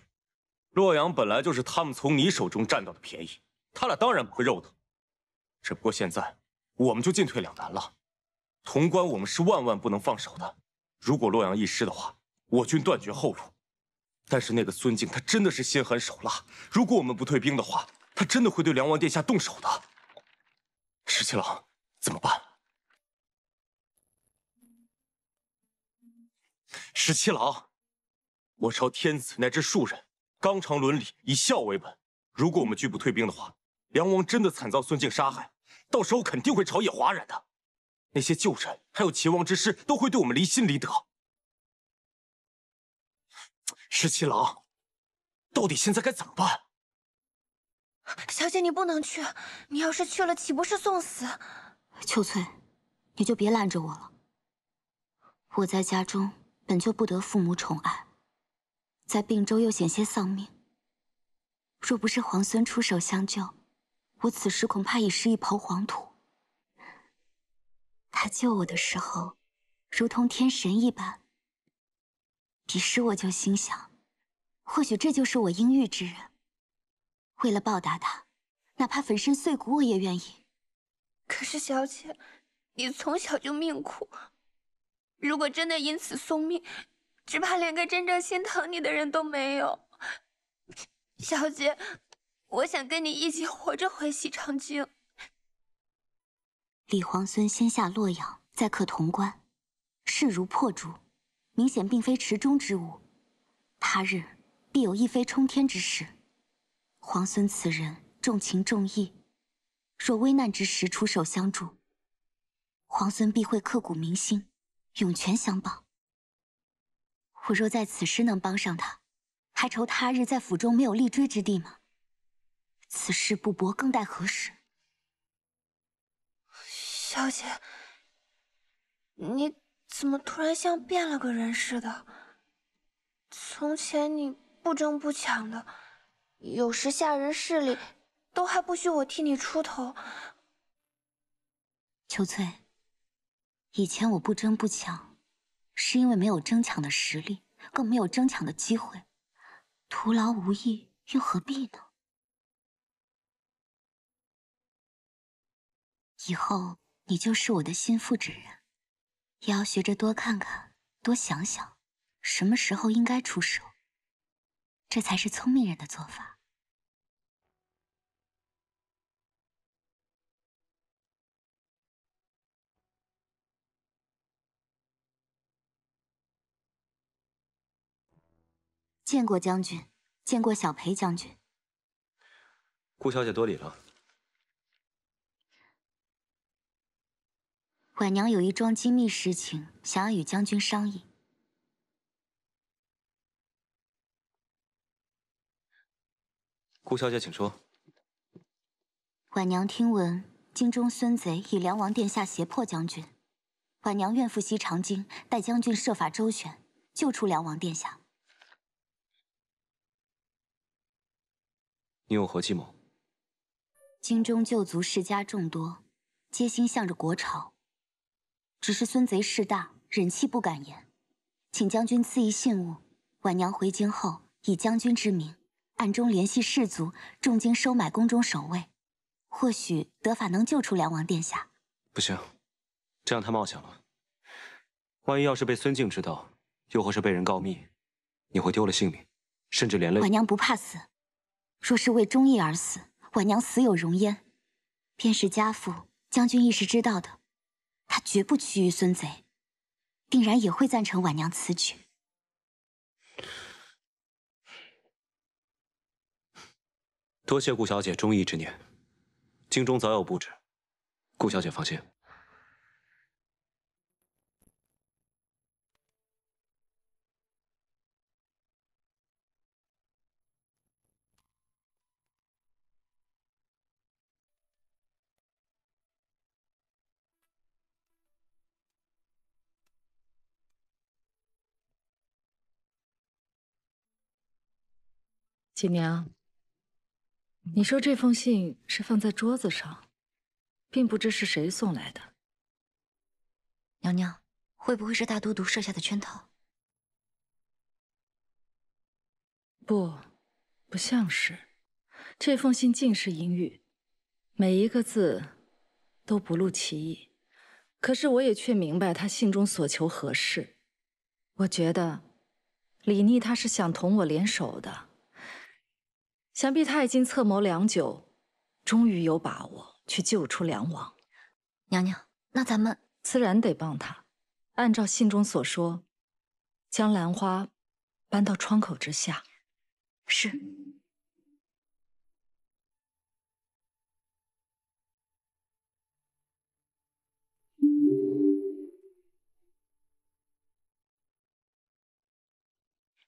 洛阳本来就是他们从你手中占到的便宜，他俩当然不会肉疼。只不过现在我们就进退两难了。潼关我们是万万不能放手的，如果洛阳一失的话，我军断绝后路。但是那个孙敬他真的是心狠手辣，如果我们不退兵的话，他真的会对梁王殿下动手的。石七郎，怎么办？石七郎，我朝天子乃至庶人，纲常伦理以孝为本。如果我们拒不退兵的话，梁王真的惨遭孙敬杀害，到时候肯定会朝野哗然的。那些旧臣还有秦王之师都会对我们离心离德。石七郎，到底现在该怎么办？小姐，你不能去，你要是去了，岂不是送死？秋翠，你就别拦着我了。我在家中本就不得父母宠爱，在并州又险些丧命。若不是皇孙出手相救，我此时恐怕已是一抔黄土。他救我的时候，如同天神一般。彼时我就心想，或许这就是我应遇之人。为了报答他，哪怕粉身碎骨我也愿意。可是小姐，你从小就命苦，如果真的因此送命，只怕连个真正心疼你的人都没有。小姐，我想跟你一起活着回西长京。李皇孙先下洛阳，再克潼关，势如破竹，明显并非池中之物。他日必有一飞冲天之事。皇孙此人重情重义，若危难之时出手相助，皇孙必会刻骨铭心，涌泉相报。我若在此时能帮上他，还愁他日在府中没有立锥之地吗？此事不搏，更待何时？小姐，你怎么突然像变了个人似的？从前你不争不抢的，有时下人势力都还不许我替你出头。秋翠，以前我不争不抢，是因为没有争抢的实力，更没有争抢的机会，徒劳无益，又何必呢？以后你就是我的心腹之人，也要学着多看看，多想想，什么时候应该出手，这才是聪明人的做法。见过将军，见过小裴将军。顾小姐多礼了。婉娘有一桩机密事情，想要与将军商议。顾小姐，请说。婉娘听闻京中孙贼以梁王殿下胁迫将军，婉娘愿赴西长京，待将军设法周旋，救出梁王殿下。你有何计谋？京中旧族世家众多，皆心向着国朝。只是孙贼势大，忍气不敢言，请将军赐一信物，婉娘回京后，以将军之名，暗中联系士族，重金收买宫中守卫，或许得法能救出梁王殿下。不行，这样太冒险了。万一要是被孙敬知道，又或是被人告密，你会丢了性命，甚至连累……婉娘不怕死，若是为忠义而死，婉娘死有容焉。便是家父，将军亦是知道的。他绝不屈于孙贼，定然也会赞成婉娘此举。多谢顾小姐忠义之念，京中早有布置，顾小姐放心。锦娘，你说这封信是放在桌子上，并不知是谁送来的。娘娘，会不会是大都督设下的圈套？不像是。这封信尽是阴语，每一个字都不露其意。可是我也却明白他信中所求何事。我觉得李逆他是想同我联手的。想必他已经策谋良久，终于有把握去救出梁王。娘娘，那咱们自然得帮他。按照信中所说，将兰花搬到窗口之下。是。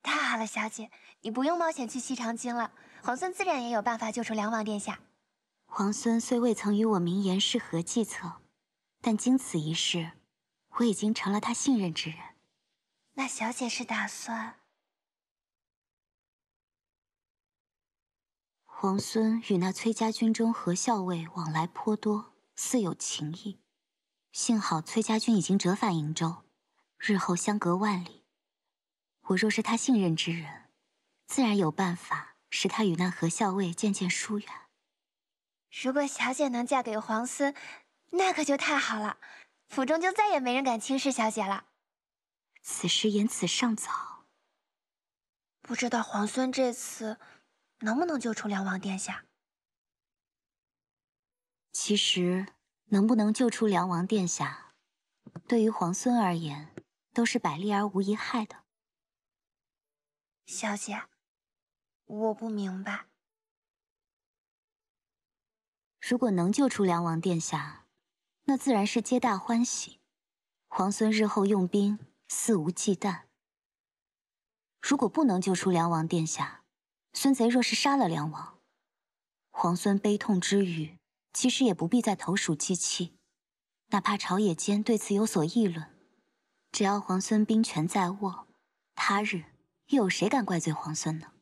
太好了，小姐，你不用冒险去西长京了。皇孙自然也有办法救出梁王殿下。皇孙虽未曾与我明言是何计策，但经此一事，我已经成了他信任之人。那小姐是打算？皇孙与那崔家军中何校尉往来颇多，似有情谊。幸好崔家军已经折返瀛州，日后相隔万里。我若是他信任之人，自然有办法使他与那何校尉渐渐疏远。如果小姐能嫁给皇孙，那可就太好了，府中就再也没人敢轻视小姐了。此时言辞尚早，不知道皇孙这次能不能救出梁王殿下？其实，能不能救出梁王殿下，对于皇孙而言，都是百利而无一害的。小姐，我不明白。如果能救出梁王殿下，那自然是皆大欢喜。皇孙日后用兵肆无忌惮。如果不能救出梁王殿下，孙贼若是杀了梁王，皇孙悲痛之余，其实也不必再投鼠忌器。哪怕朝野间对此有所议论，只要皇孙兵权在握，他日又有谁敢怪罪皇孙呢？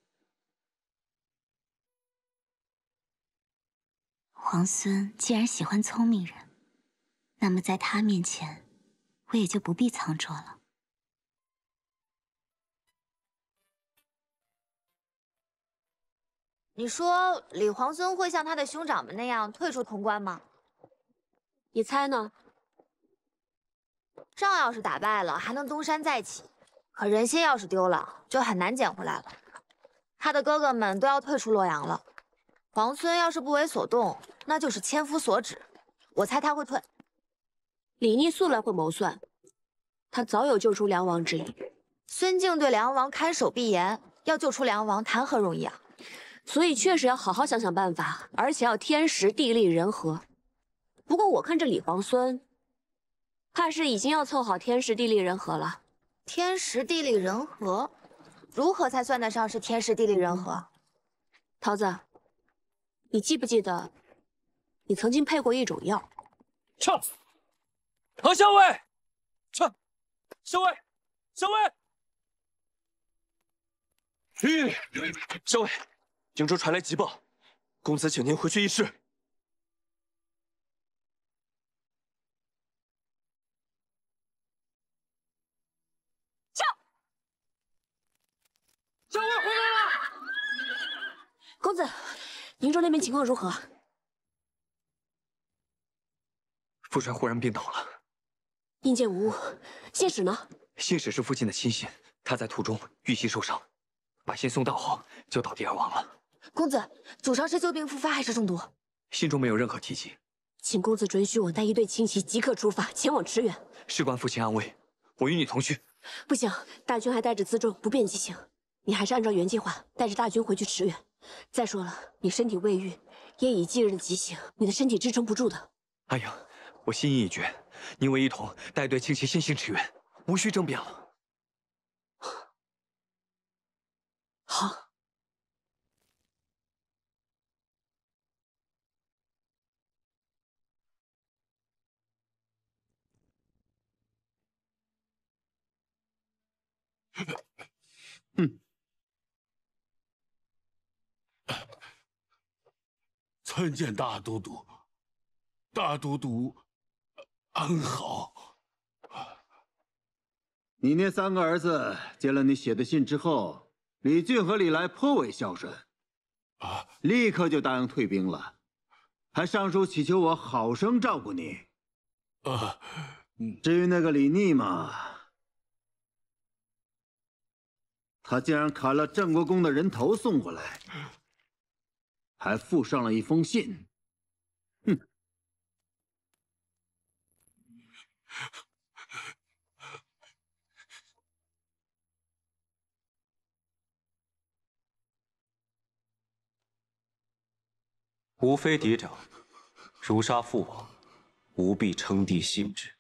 皇孙既然喜欢聪明人，那么在他面前，我也就不必藏拙了。你说李皇孙会像他的兄长们那样退出潼关吗？你猜呢？仗要是打败了，还能东山再起；可人心要是丢了，就很难捡回来了。他的哥哥们都要退出洛阳了，皇孙要是不为所动，那就是千夫所指。我猜他会退。李逆素来会谋算，他早有救出梁王之意。孙敬对梁王看守必严，要救出梁王谈何容易啊！所以确实要好好想想办法，而且要天时地利人和。不过我看这李皇孙，怕是已经要凑好天时地利人和了。天时地利人和，如何才算得上是天时地利人和？桃子，你记不记得，你曾经配过一种药？撤！何校尉，撤！校尉，校尉！校尉，荆州传来急报，公子请您回去议事。校尉回来了。公子，宁州那边情况如何？父帅忽然病倒了，应见无误。信使呢？信使是父亲的亲信，他在途中遇袭受伤，把信送到后就倒地而亡了。公子，主上是旧病复发还是中毒？信中没有任何提及。请公子准许我带一队轻骑即刻出发，前往驰援。事关父亲安危，我与你同去。不行，大军还带着辎重，不便急行。你还是按照原计划带着大军回去驰援。再说了，你身体未愈，夜以继日的急行，你的身体支撑不住的。阿莹，我心意已决，宁为一同带队轻骑先行驰援，无需争辩了。好。参见大都督，大都督安好。你那3个儿子接了你写的信之后，李俊和李来颇为孝顺，立刻就答应退兵了，还上书祈求我好生照顾你。至于那个李逆嘛，他竟然砍了郑国公的人头送过来，还附上了一封信。哼！吾非嫡长，如杀父王，吾必称帝信之。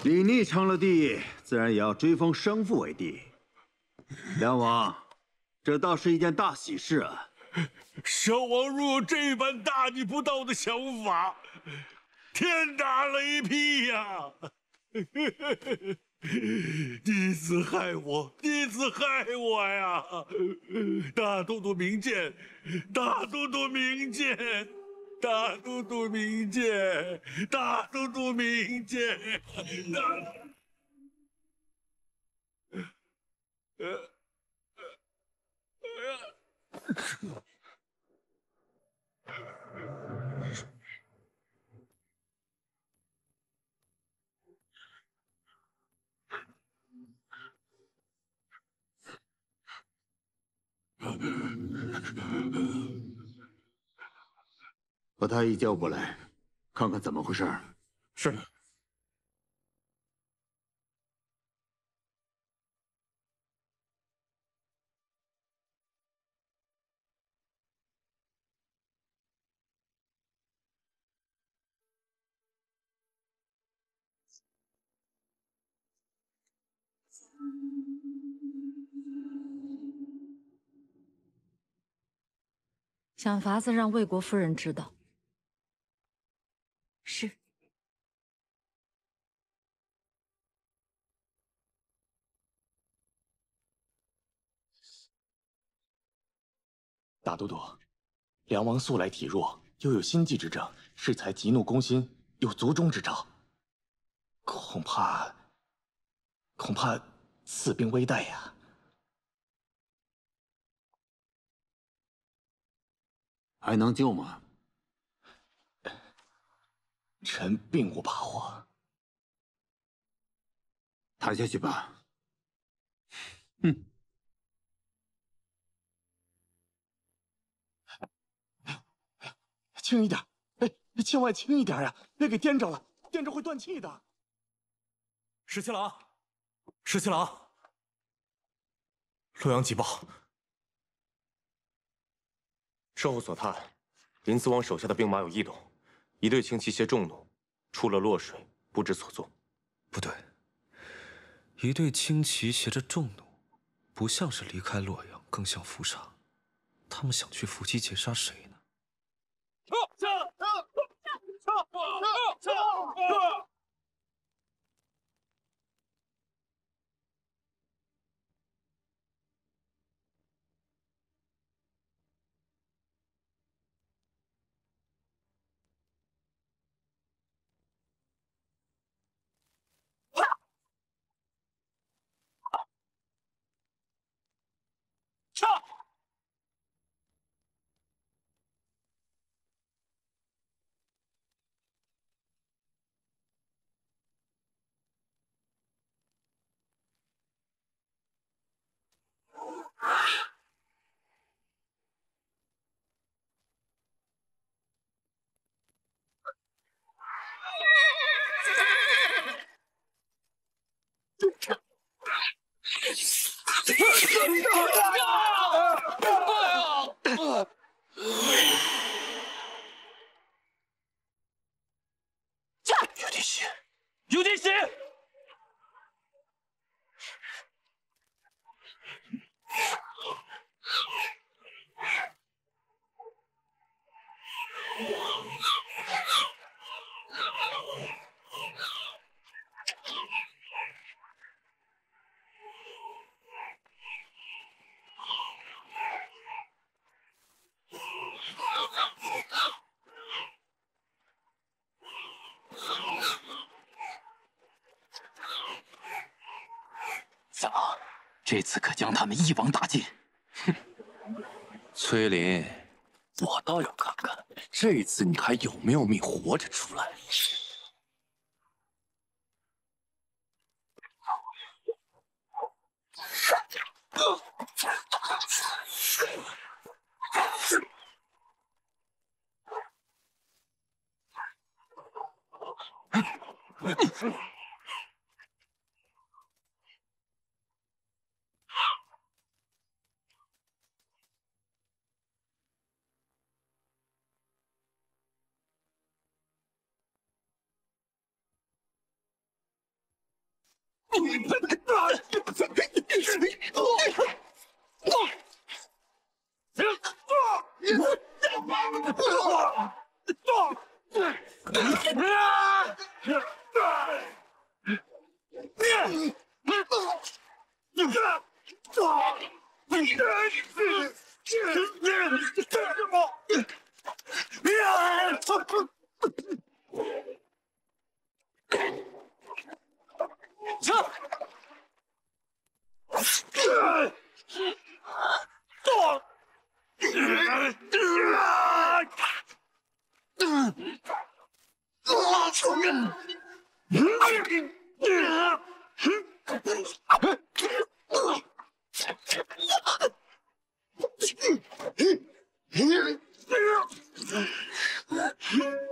李逆称了帝，自然也要追封生父为帝。梁王，这倒是一件大喜事啊！小王若有这般大逆不道的想法，天打雷劈呀！弟子害我，弟子害我呀！大都督明鉴，大都督明鉴，大都督明鉴，大都督明鉴。把太医叫过来，看看怎么回事。是。想法子让魏国夫人知道。是。大都督，梁王素来体弱，又有心悸之症，适才急怒攻心，有卒中之兆。恐怕此病危殆呀。还能救吗？臣并无把握。抬下去吧。轻一点，哎，千万轻一点呀，别给颠着了，颠着会断气的。十七郎，十七郎，洛阳急报。圣后所探，临淄王手下的兵马有异动，一队轻骑携重弩出了洛水，不知所踪。不对，一队轻骑携着重弩，不像是离开洛阳，更像伏杀。他们想去伏击截杀谁呢？有点血，有点血！三郎，这次可将他们一网打尽。哼，崔林，我倒要看看这次你还有没有命活着出来。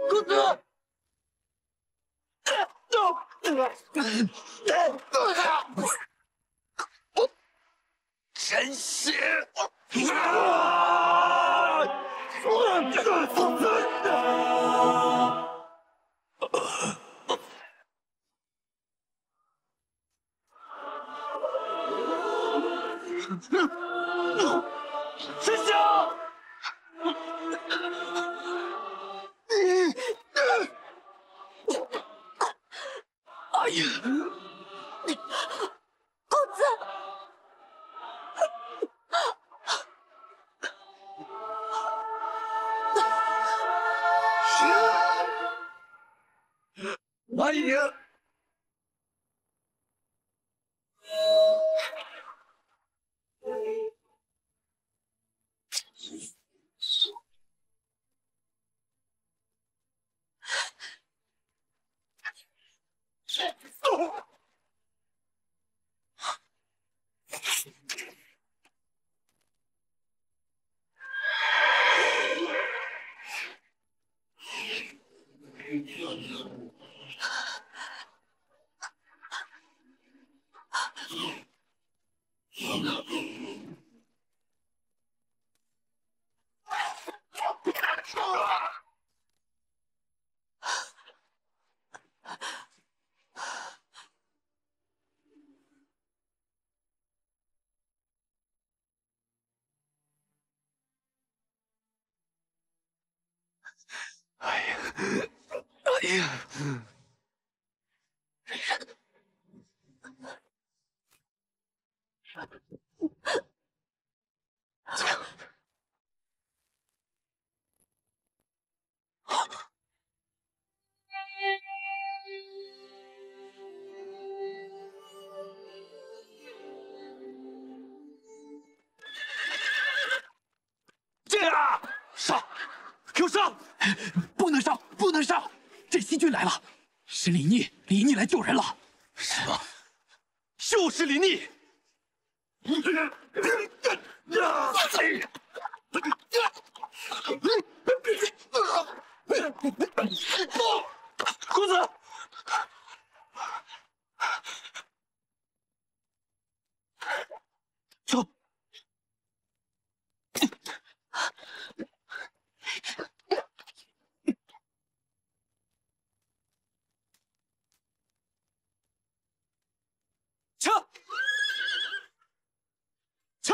公子。 真是！师兄！哎呀！公子。 哎呀！哎呀！哎呀！忍忍。怎么样？进来啊！上！给我上！不能上，不能上！镇西军来了，是李逆，李逆来救人了。什么？就是李逆！公子，走。撤！撤！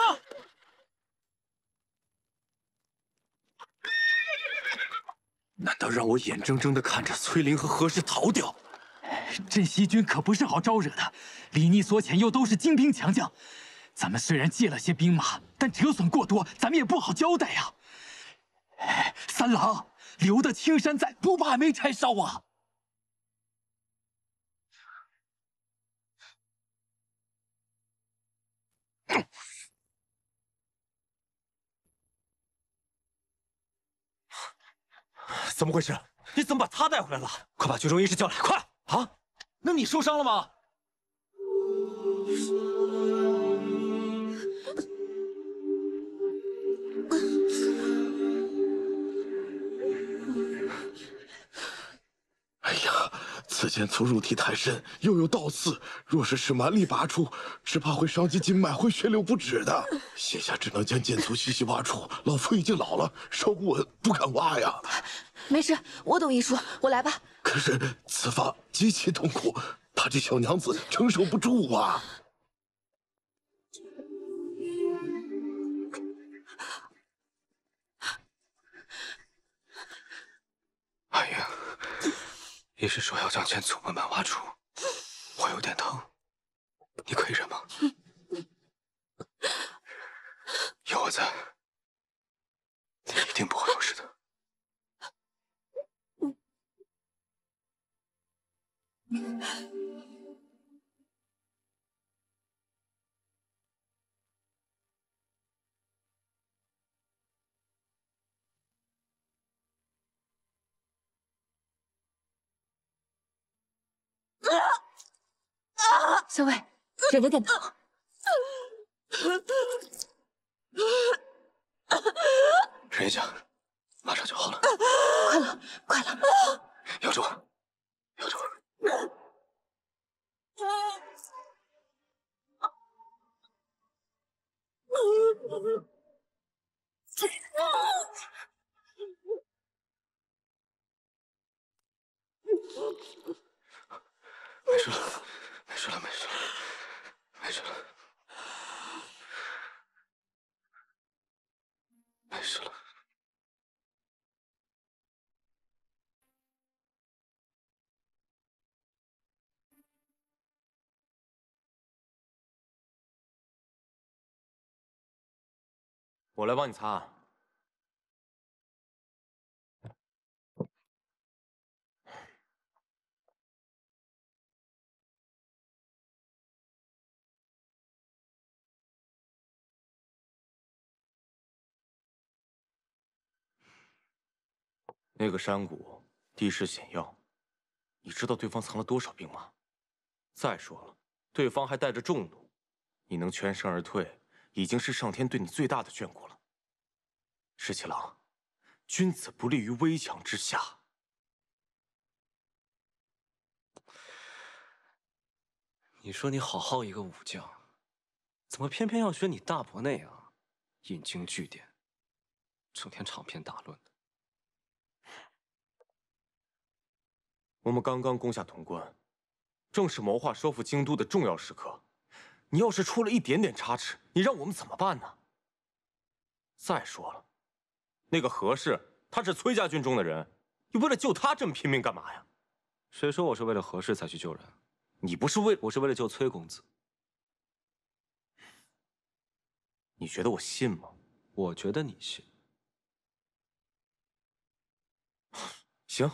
难道让我眼睁睁地看着崔林和何氏逃掉？镇西军可不是好招惹的，李逆所遣又都是精兵强将。咱们虽然借了些兵马，但折损过多，咱们也不好交代呀。三郎，留得青山在，不怕没柴烧啊！怎么回事？你怎么把他带回来了？快把军中医师叫来，快！啊？那你受伤了吗？哎呀，此剑从入体太深，又有倒刺，若是使蛮力拔出，只怕会伤及筋脉，会血流不止的。现下只能将剑粗细细挖出。老夫已经老了，手不稳，不敢挖呀。没事，我懂医术，我来吧。可是此法极其痛苦，怕这小娘子承受不住啊。哎呀，医师说要将剑粗慢慢挖出，我有点疼，你可以忍吗？有我在，你一定不会有事的。小伟，忍着点疼。忍一下，马上就好了。快了，快了！咬住，咬住！没事了，没事了，没事了，没事了，没事了。我来帮你擦。那个山谷地势险要，你知道对方藏了多少兵马？再说了，对方还带着重弩，你能全身而退，已经是上天对你最大的眷顾了。石七郎，君子不立于危墙之下。你说你好好一个武将，怎么偏偏要学你大伯那样，引经据典，整天长篇大论的？我们刚刚攻下潼关，正是谋划收复京都的重要时刻。你要是出了一点点差池，你让我们怎么办呢？再说了，那个何氏他是崔家军中的人，你为了救他这么拼命干嘛呀？谁说我是为了何氏才去救人？你不是为……我是为了救崔公子。你觉得我信吗？我觉得你信。行，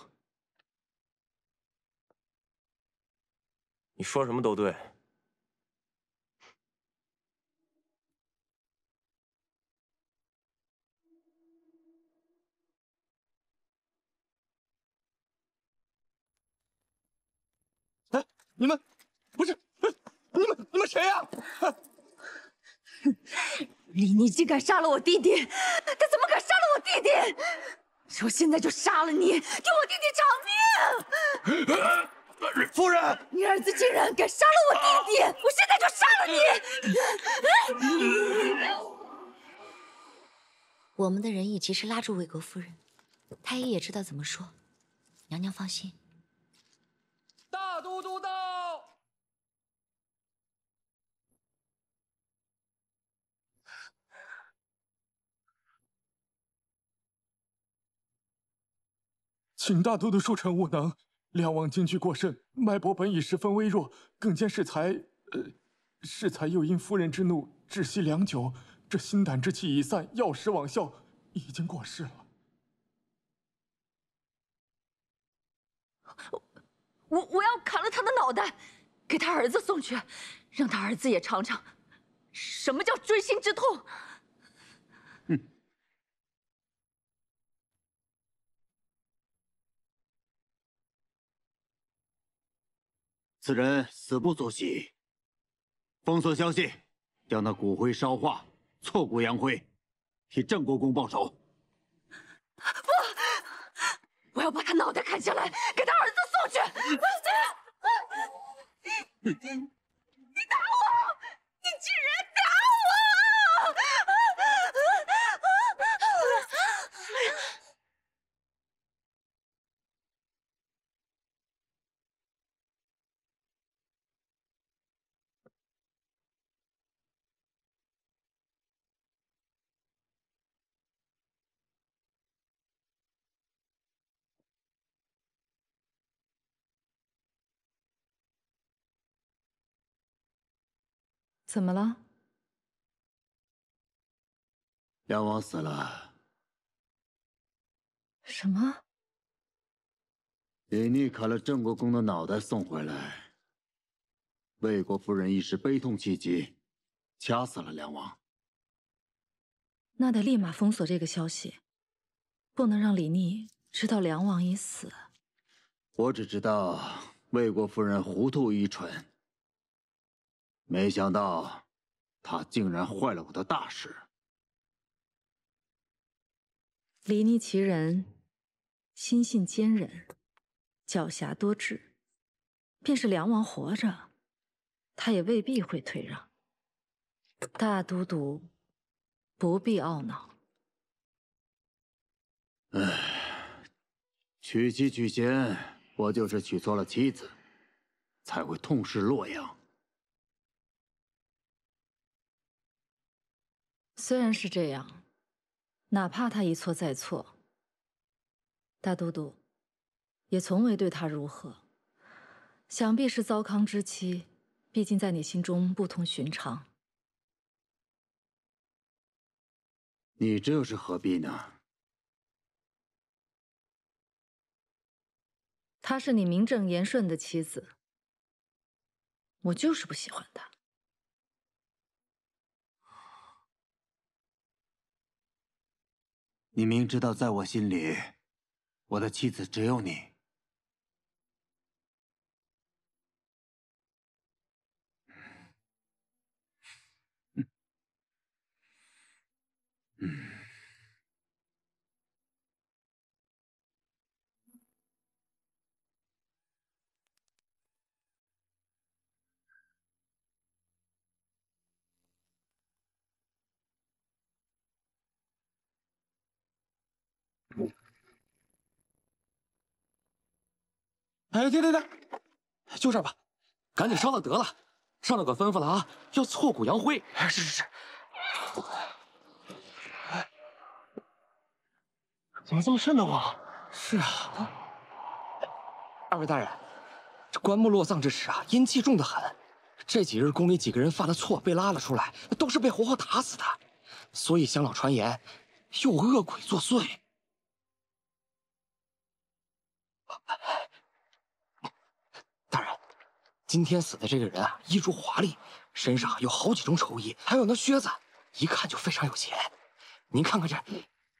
你说什么都对。哎，你们不是，你们谁呀？李逆竟敢杀了我弟弟！他怎么敢杀了我弟弟？我现在就杀了你，给我弟弟偿命！夫人，你儿子竟然敢杀了我弟弟！我现在就杀了你！我们的人意及时拉住魏国夫人，太医也知道怎么说。娘娘放心。大都督到。请大都督恕臣无能，梁王惊惧过甚，脉搏本已十分微弱，更兼适才又因夫人之怒窒息良久，这心胆之气已散，药石罔效，已经过世了。我要砍了他的脑袋，给他儿子送去，让他儿子也尝尝什么叫锥心之痛。此人死不足惜，封锁消息，将那骨灰烧化，挫骨扬灰，替郑国公报仇。不，我要把他脑袋砍下来，给他儿子送去。你打我！你竟然打我！怎么了？梁王死了。什么？李逆砍了郑国公的脑袋送回来，魏国夫人一时悲痛气急，掐死了梁王。那得立马封锁这个消息，不能让李逆知道梁王已死。我只知道魏国夫人糊涂愚蠢，没想到她竟然坏了我的大事。李逆其人，心性坚韧，狡黠多智。便是梁王活着，他也未必会退让。大都督不必懊恼。娶妻娶贤，我就是娶错了妻子，才会痛失洛阳。虽然是这样，哪怕他一错再错，大都督也从未对他如何。想必是糟糠之妻，毕竟在你心中不同寻常。你这又是何必呢？她是你名正言顺的妻子，我就是不喜欢她。你明知道，在我心里，我的妻子只有你。哎，停停停，就这儿吧，赶紧烧了得了。上头可吩咐了啊，要挫骨扬灰。是。怎么这么瘆得慌？是啊。二位大人，这棺木落葬之时啊，阴气重得很。这几日宫里几个人犯了错，被拉了出来，都是被活活打死的。所以乡老传言，有恶鬼作祟。大人，今天死的这个人啊，衣着华丽，身上有好几种绸衣，还有那靴子，一看就非常有钱。您看看这，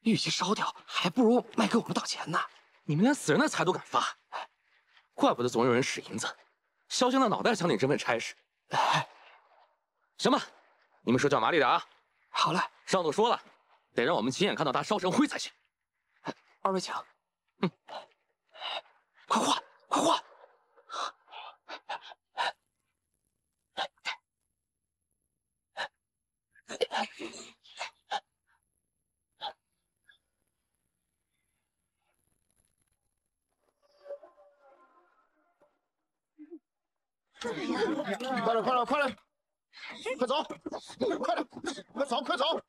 与其烧掉，还不如卖给我们当钱呢。你们连死人的财都敢发，怪不得总有人使银子，萧家的脑袋想领这份差事。行吧，你们手脚麻利点啊。好嘞，上头说了，得让我们亲眼看到他烧成灰才行。二位请。快换，快换！快点，快点，快点，快走！快点，快走，快走！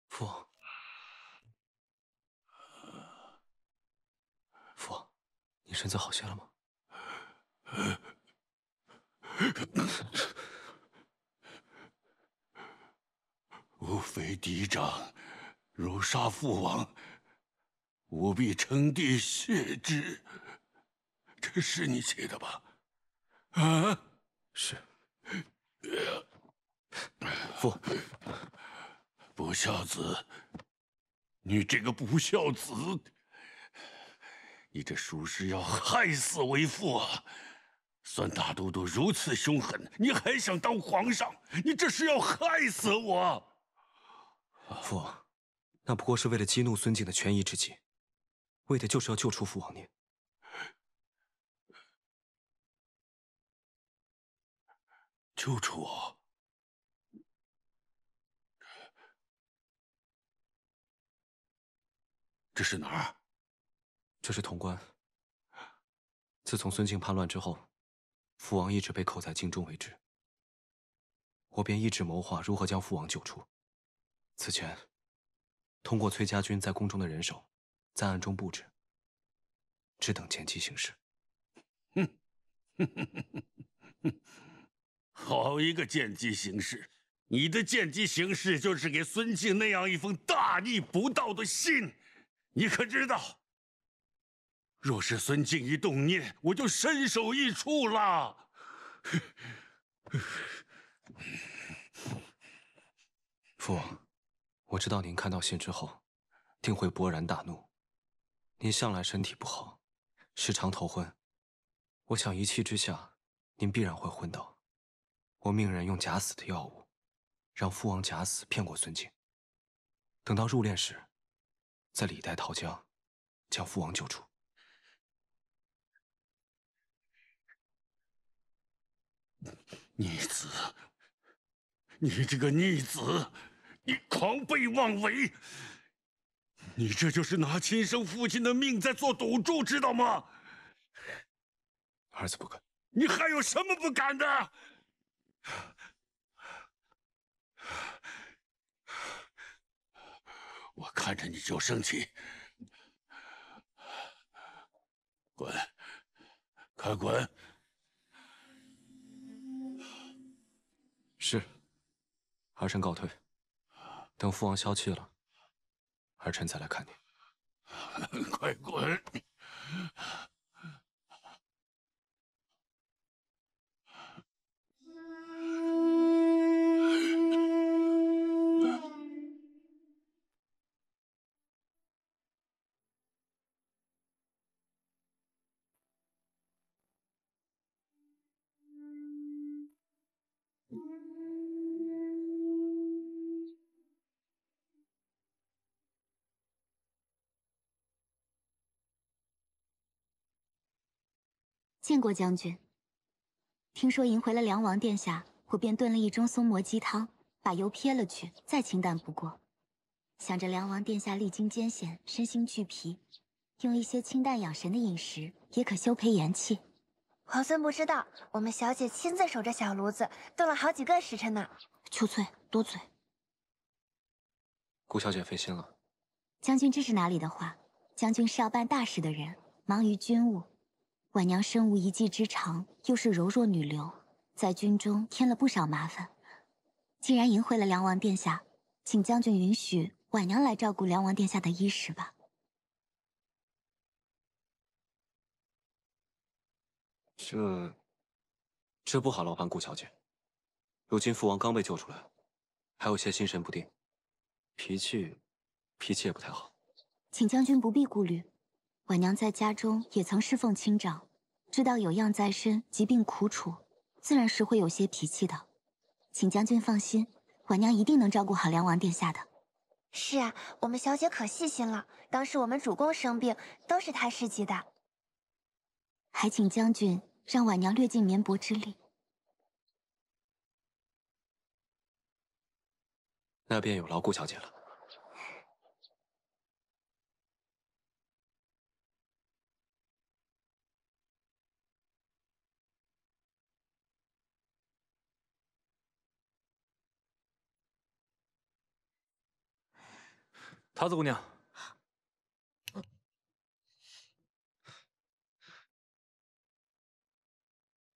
父王，父王，你身子好些了吗？吾非嫡长，如杀父王，吾必称帝谢之。这是你写的吧？啊，是。父，不孝子，你这个不孝子，你这属实要害死为父啊！孙大都督如此凶狠，你还想当皇上？你这是要害死我！父王，那不过是为了激怒孙敬的权宜之计，为的就是要救出父王您。救出我？这是哪儿？这是潼关。自从孙敬叛乱之后，父王一直被扣在京中为止。我便一直谋划如何将父王救出。此前，通过崔家军在宫中的人手，在暗中布置，只等见机行事。好一个见机行事！你的见机行事就是给孙敬那样一封大逆不道的信。你可知道，若是孙敬一动念，我就身首异处了。父王，我知道您看到信之后，定会勃然大怒。您向来身体不好，时常头昏，我想一气之下，您必然会昏倒。我命人用假死的药物，让父王假死骗过孙敬。等到入殓时，再李代桃僵，将父王救出。逆子，你这个逆子，你狂悖妄为！你这就是拿亲生父亲的命在做赌注，知道吗？儿子不敢。你还有什么不敢的？我看着你就生气，滚，快滚！是，儿臣告退。等父王消气了，儿臣再来看你。快滚！见过将军。听说迎回了梁王殿下，我便炖了一盅松蘑鸡汤，把油撇了去，再清淡不过。想着梁王殿下历经艰险，身心俱疲，用一些清淡养神的饮食，也可修培元气。皇孙不知道，我们小姐亲自守着小炉子，炖了好几个时辰呢。秋翠，多嘴。顾小姐费心了。将军这是哪里的话？将军是要办大事的人，忙于军务。婉娘身无一技之长，又是柔弱女流，在军中添了不少麻烦。既然迎回了梁王殿下，请将军允许婉娘来照顾梁王殿下的衣食吧。这不好劳烦顾小姐。如今父王刚被救出来，还有些心神不定，脾气也不太好。请将军不必顾虑，婉娘在家中也曾侍奉亲长，知道有恙在身，疾病苦楚，自然是会有些脾气的。请将军放心，婉娘一定能照顾好梁王殿下的。是啊，我们小姐可细心了，当时我们主公生病，都是她施及的。还请将军让婉娘略尽绵薄之力。那便有劳顾小姐了。桃子姑娘，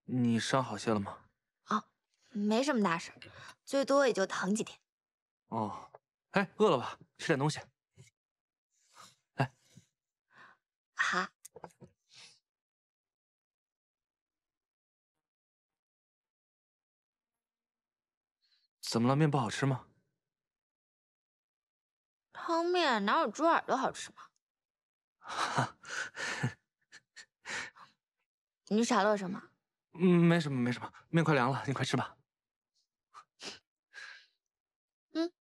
你伤好些了吗？啊，没什么大事，最多也就疼几天。哦，哎，饿了吧？吃点东西。来，好。怎么了？面不好吃吗？汤面哪有猪耳朵好吃吗？你傻乐什么？没什么，没什么。面快凉了，你快吃吧。嗯。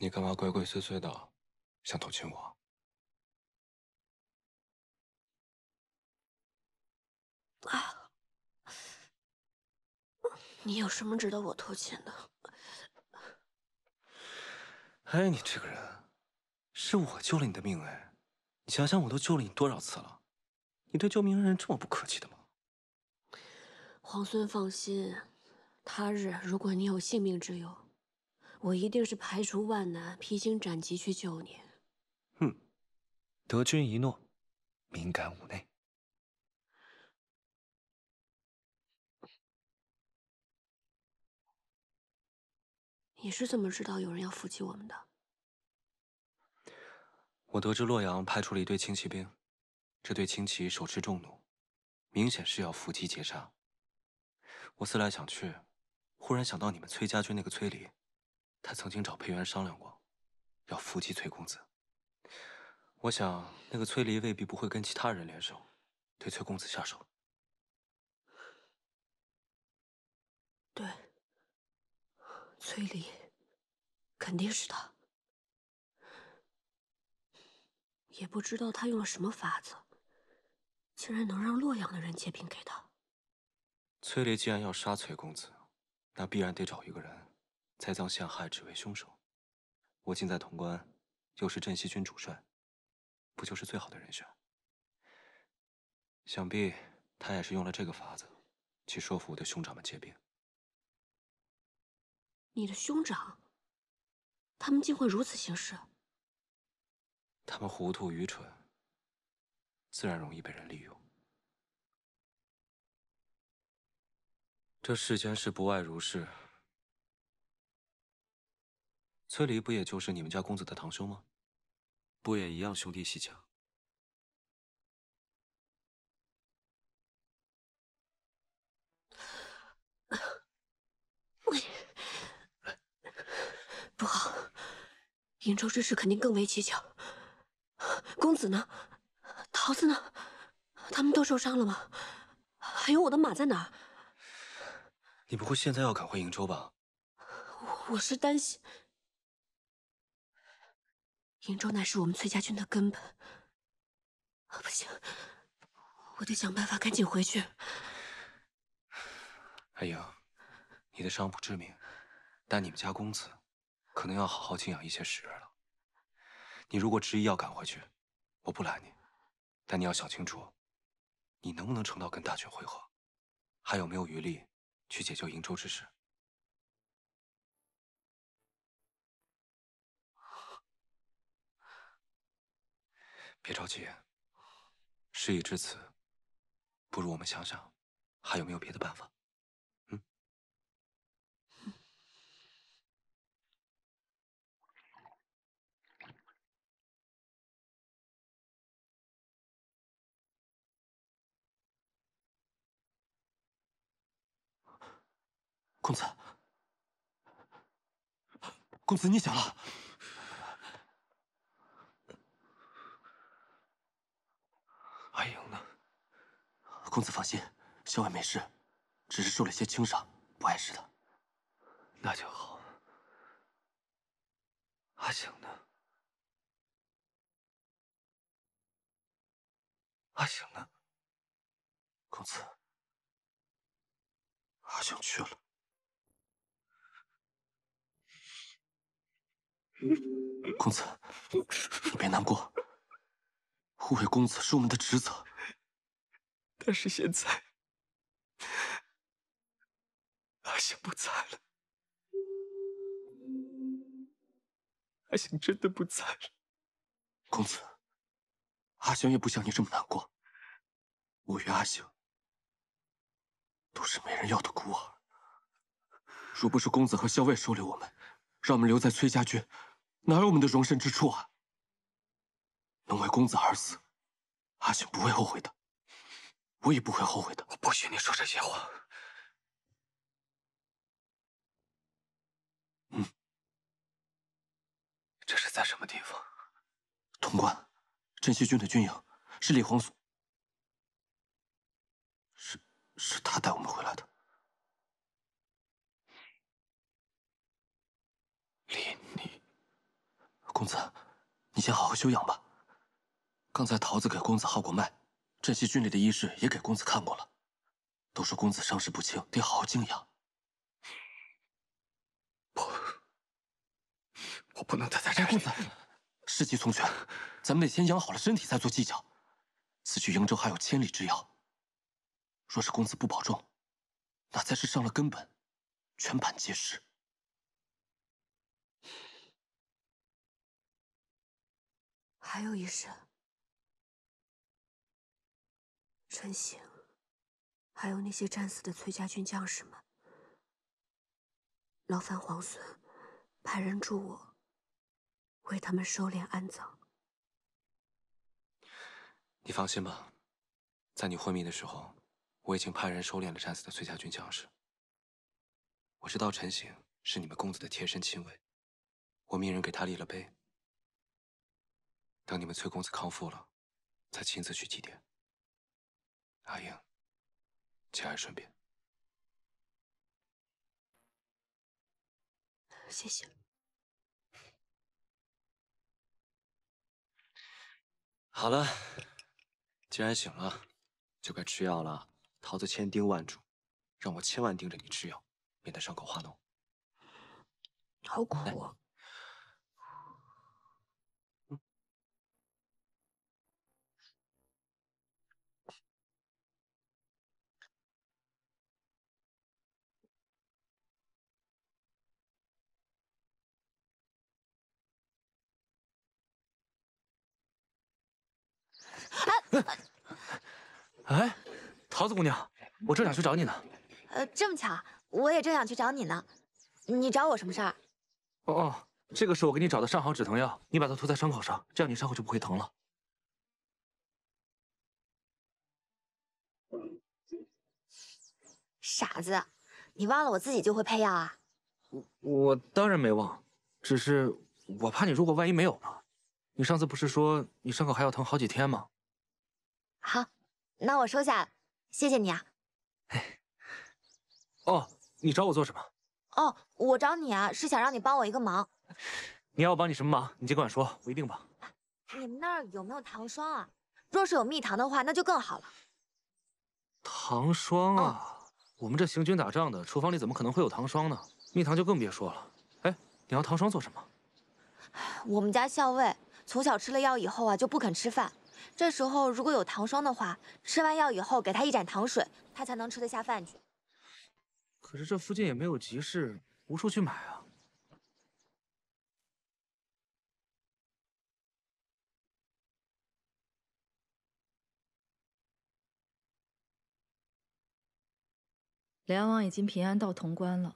你干嘛鬼鬼祟祟的，想偷亲我？啊，你有什么值得我偷亲的？哎，你这个人，是我救了你的命哎！你想想，我都救了你多少次了？你对救命恩人这么不客气的吗？皇孙放心，他日如果你有性命之忧，我一定是排除万难，披荆斩棘去救你。得君一诺，敏感五内。你是怎么知道有人要伏击我们的？我得知洛阳派出了一队轻骑兵，这队轻骑手持重弩，明显是要伏击截杀。我思来想去，忽然想到你们崔家军那个崔离，他曾经找裴元商量过，要伏击崔公子。我想那个崔离未必不会跟其他人联手，对崔公子下手。对，崔离，肯定是他。也不知道他用了什么法子，竟然能让洛阳的人借兵给他。崔离既然要杀崔公子，那必然得找一个人栽赃陷害，只为凶手。我近在潼关，又是镇西军主帅，不就是最好的人选？想必他也是用了这个法子，去说服我的兄长们借兵。你的兄长，他们竟会如此行事？他们糊涂愚蠢，自然容易被人利用。这世间事不外如是。崔离不也就是你们家公子的堂兄吗？不也一样兄弟戏强？不好，瀛州之事肯定更为蹊跷。公子呢？桃子呢？他们都受伤了吗？还有我的马在哪儿？你不会现在要赶回瀛州吧？我是担心，瀛州乃是我们崔家军的根本。不行，我得想办法赶紧回去。阿莹，你的伤不致命，但你们家公子可能要好好静养一些时日了。你如果执意要赶回去，我不拦你，但你要想清楚，你能不能撑到跟大军会合，还有没有余力去解救瀛州之事。别着急，事已至此，不如我们想想，还有没有别的办法？公子，公子，你想了？阿莹呢？公子放心，校尉没事，只是受了些轻伤，不碍事的。那就好。阿醒呢？阿醒呢？公子，阿醒去了。公子，你别难过，护卫公子是我们的职责。但是现在，阿醒不在了，阿醒真的不在了。公子，阿醒也不像你这么难过。我与阿醒都是没人要的孤儿，若不是公子和校尉收留我们，让我们留在崔家军，哪有我们的容身之处啊？能为公子而死，阿醒不会后悔的，我也不会后悔的。我不许你说这些话。这是在什么地方？潼关，镇西军的军营，是李皇祖。是他带我们回来的。李逆，公子，你先好好休养吧。刚才桃子给公子号过脉，镇西军里的医士也给公子看过了，都说公子伤势不轻，得好好静养。我不能待在这里。公子，事急从权，咱们得先养好了身体，再做计较。此去瀛州还有千里之遥，若是公子不保重，那才是伤了根本，全盘皆失。还有一事，陈醒，还有那些战死的崔家军将士们，劳烦皇孙派人助我为他们收敛安葬。你放心吧，在你昏迷的时候，我已经派人收敛了战死的崔家军将士。我知道陈醒是你们公子的贴身亲卫，我命人给他立了碑。等你们崔公子康复了，再亲自去祭奠。阿英，节哀顺变。谢谢。好了，既然醒了，就该吃药了。桃子千叮万嘱，让我千万盯着你吃药，免得伤口化脓。好苦啊！哎，桃子姑娘，我正想去找你呢。这么巧，我也正想去找你呢。你找我什么事儿？哦，这个是我给你找的上好止疼药，你把它涂在伤口上，这样你伤口就不会疼了。傻子，你忘了我自己就会配药啊？我当然没忘，只是我怕你如果万一没有呢？你上次不是说你伤口还要疼好几天吗？好，那我收下了，谢谢你啊。哦，你找我做什么？哦，我找你啊，是想让你帮我一个忙。你要我帮你什么忙？你尽管说，我一定帮。你们那儿有没有糖霜啊？若是有蜜糖的话，那就更好了。糖霜啊？我们这行军打仗的，厨房里怎么可能会有糖霜呢？蜜糖就更别说了。哎，你要糖霜做什么？我们家校尉从小吃了药以后啊，就不肯吃饭。这时候如果有糖霜的话，吃完药以后给他一盏糖水，他才能吃得下饭去。可是这附近也没有集市，无处去买啊。梁王已经平安到潼关了，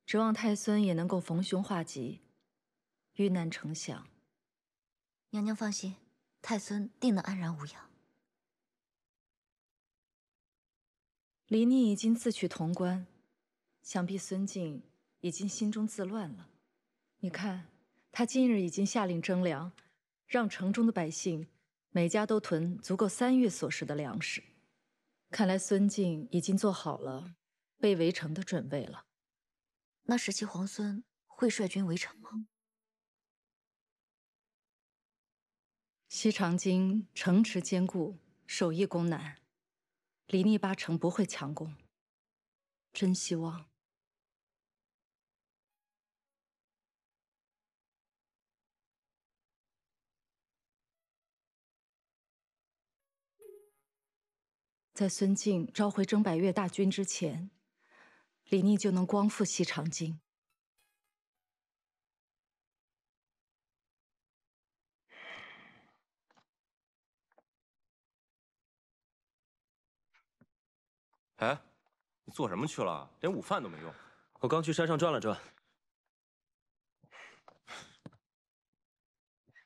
指望太孙也能够逢凶化吉，遇难成祥。娘娘放心，太孙定能安然无恙。李逆已经自取潼关，想必孙敬已经心中自乱了。你看，他今日已经下令征粮，让城中的百姓每家都囤足够3月所食的粮食。看来孙敬已经做好了被围城的准备了。那17皇孙会率军围城吗？西长京城池坚固，守易攻难，李逆8成不会强攻。真希望。在孙敬召回征百越大军之前，李逆就能光复西长京。哎，你做什么去了？连午饭都没用。我刚去山上转了转。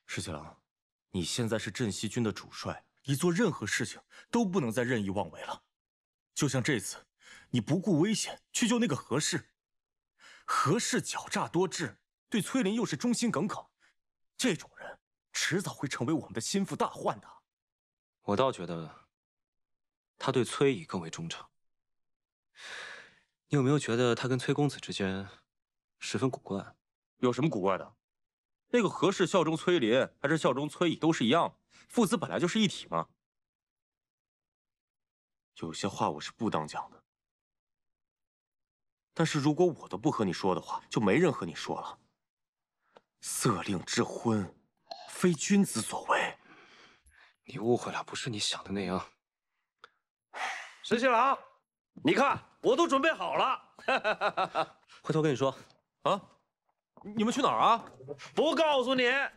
石七郎，你现在是镇西军的主帅，你做任何事情都不能再任意妄为了。就像这次，你不顾危险去救那个何氏，何氏狡诈多智，对崔林又是忠心耿耿，这种人迟早会成为我们的心腹大患的。我倒觉得，他对崔乙更为忠诚。你有没有觉得他跟崔公子之间十分古怪？有什么古怪的？那个何氏效忠崔林，还是效忠崔乙，都是一样，父子本来就是一体嘛。有些话我是不当讲的，但是如果我都不和你说的话，就没人和你说了。色令之婚，非君子所为。你误会了，不是你想的那样。石七郎，你看我都准备好了。回头跟你说。啊？你们去哪儿啊？不告诉你。啊？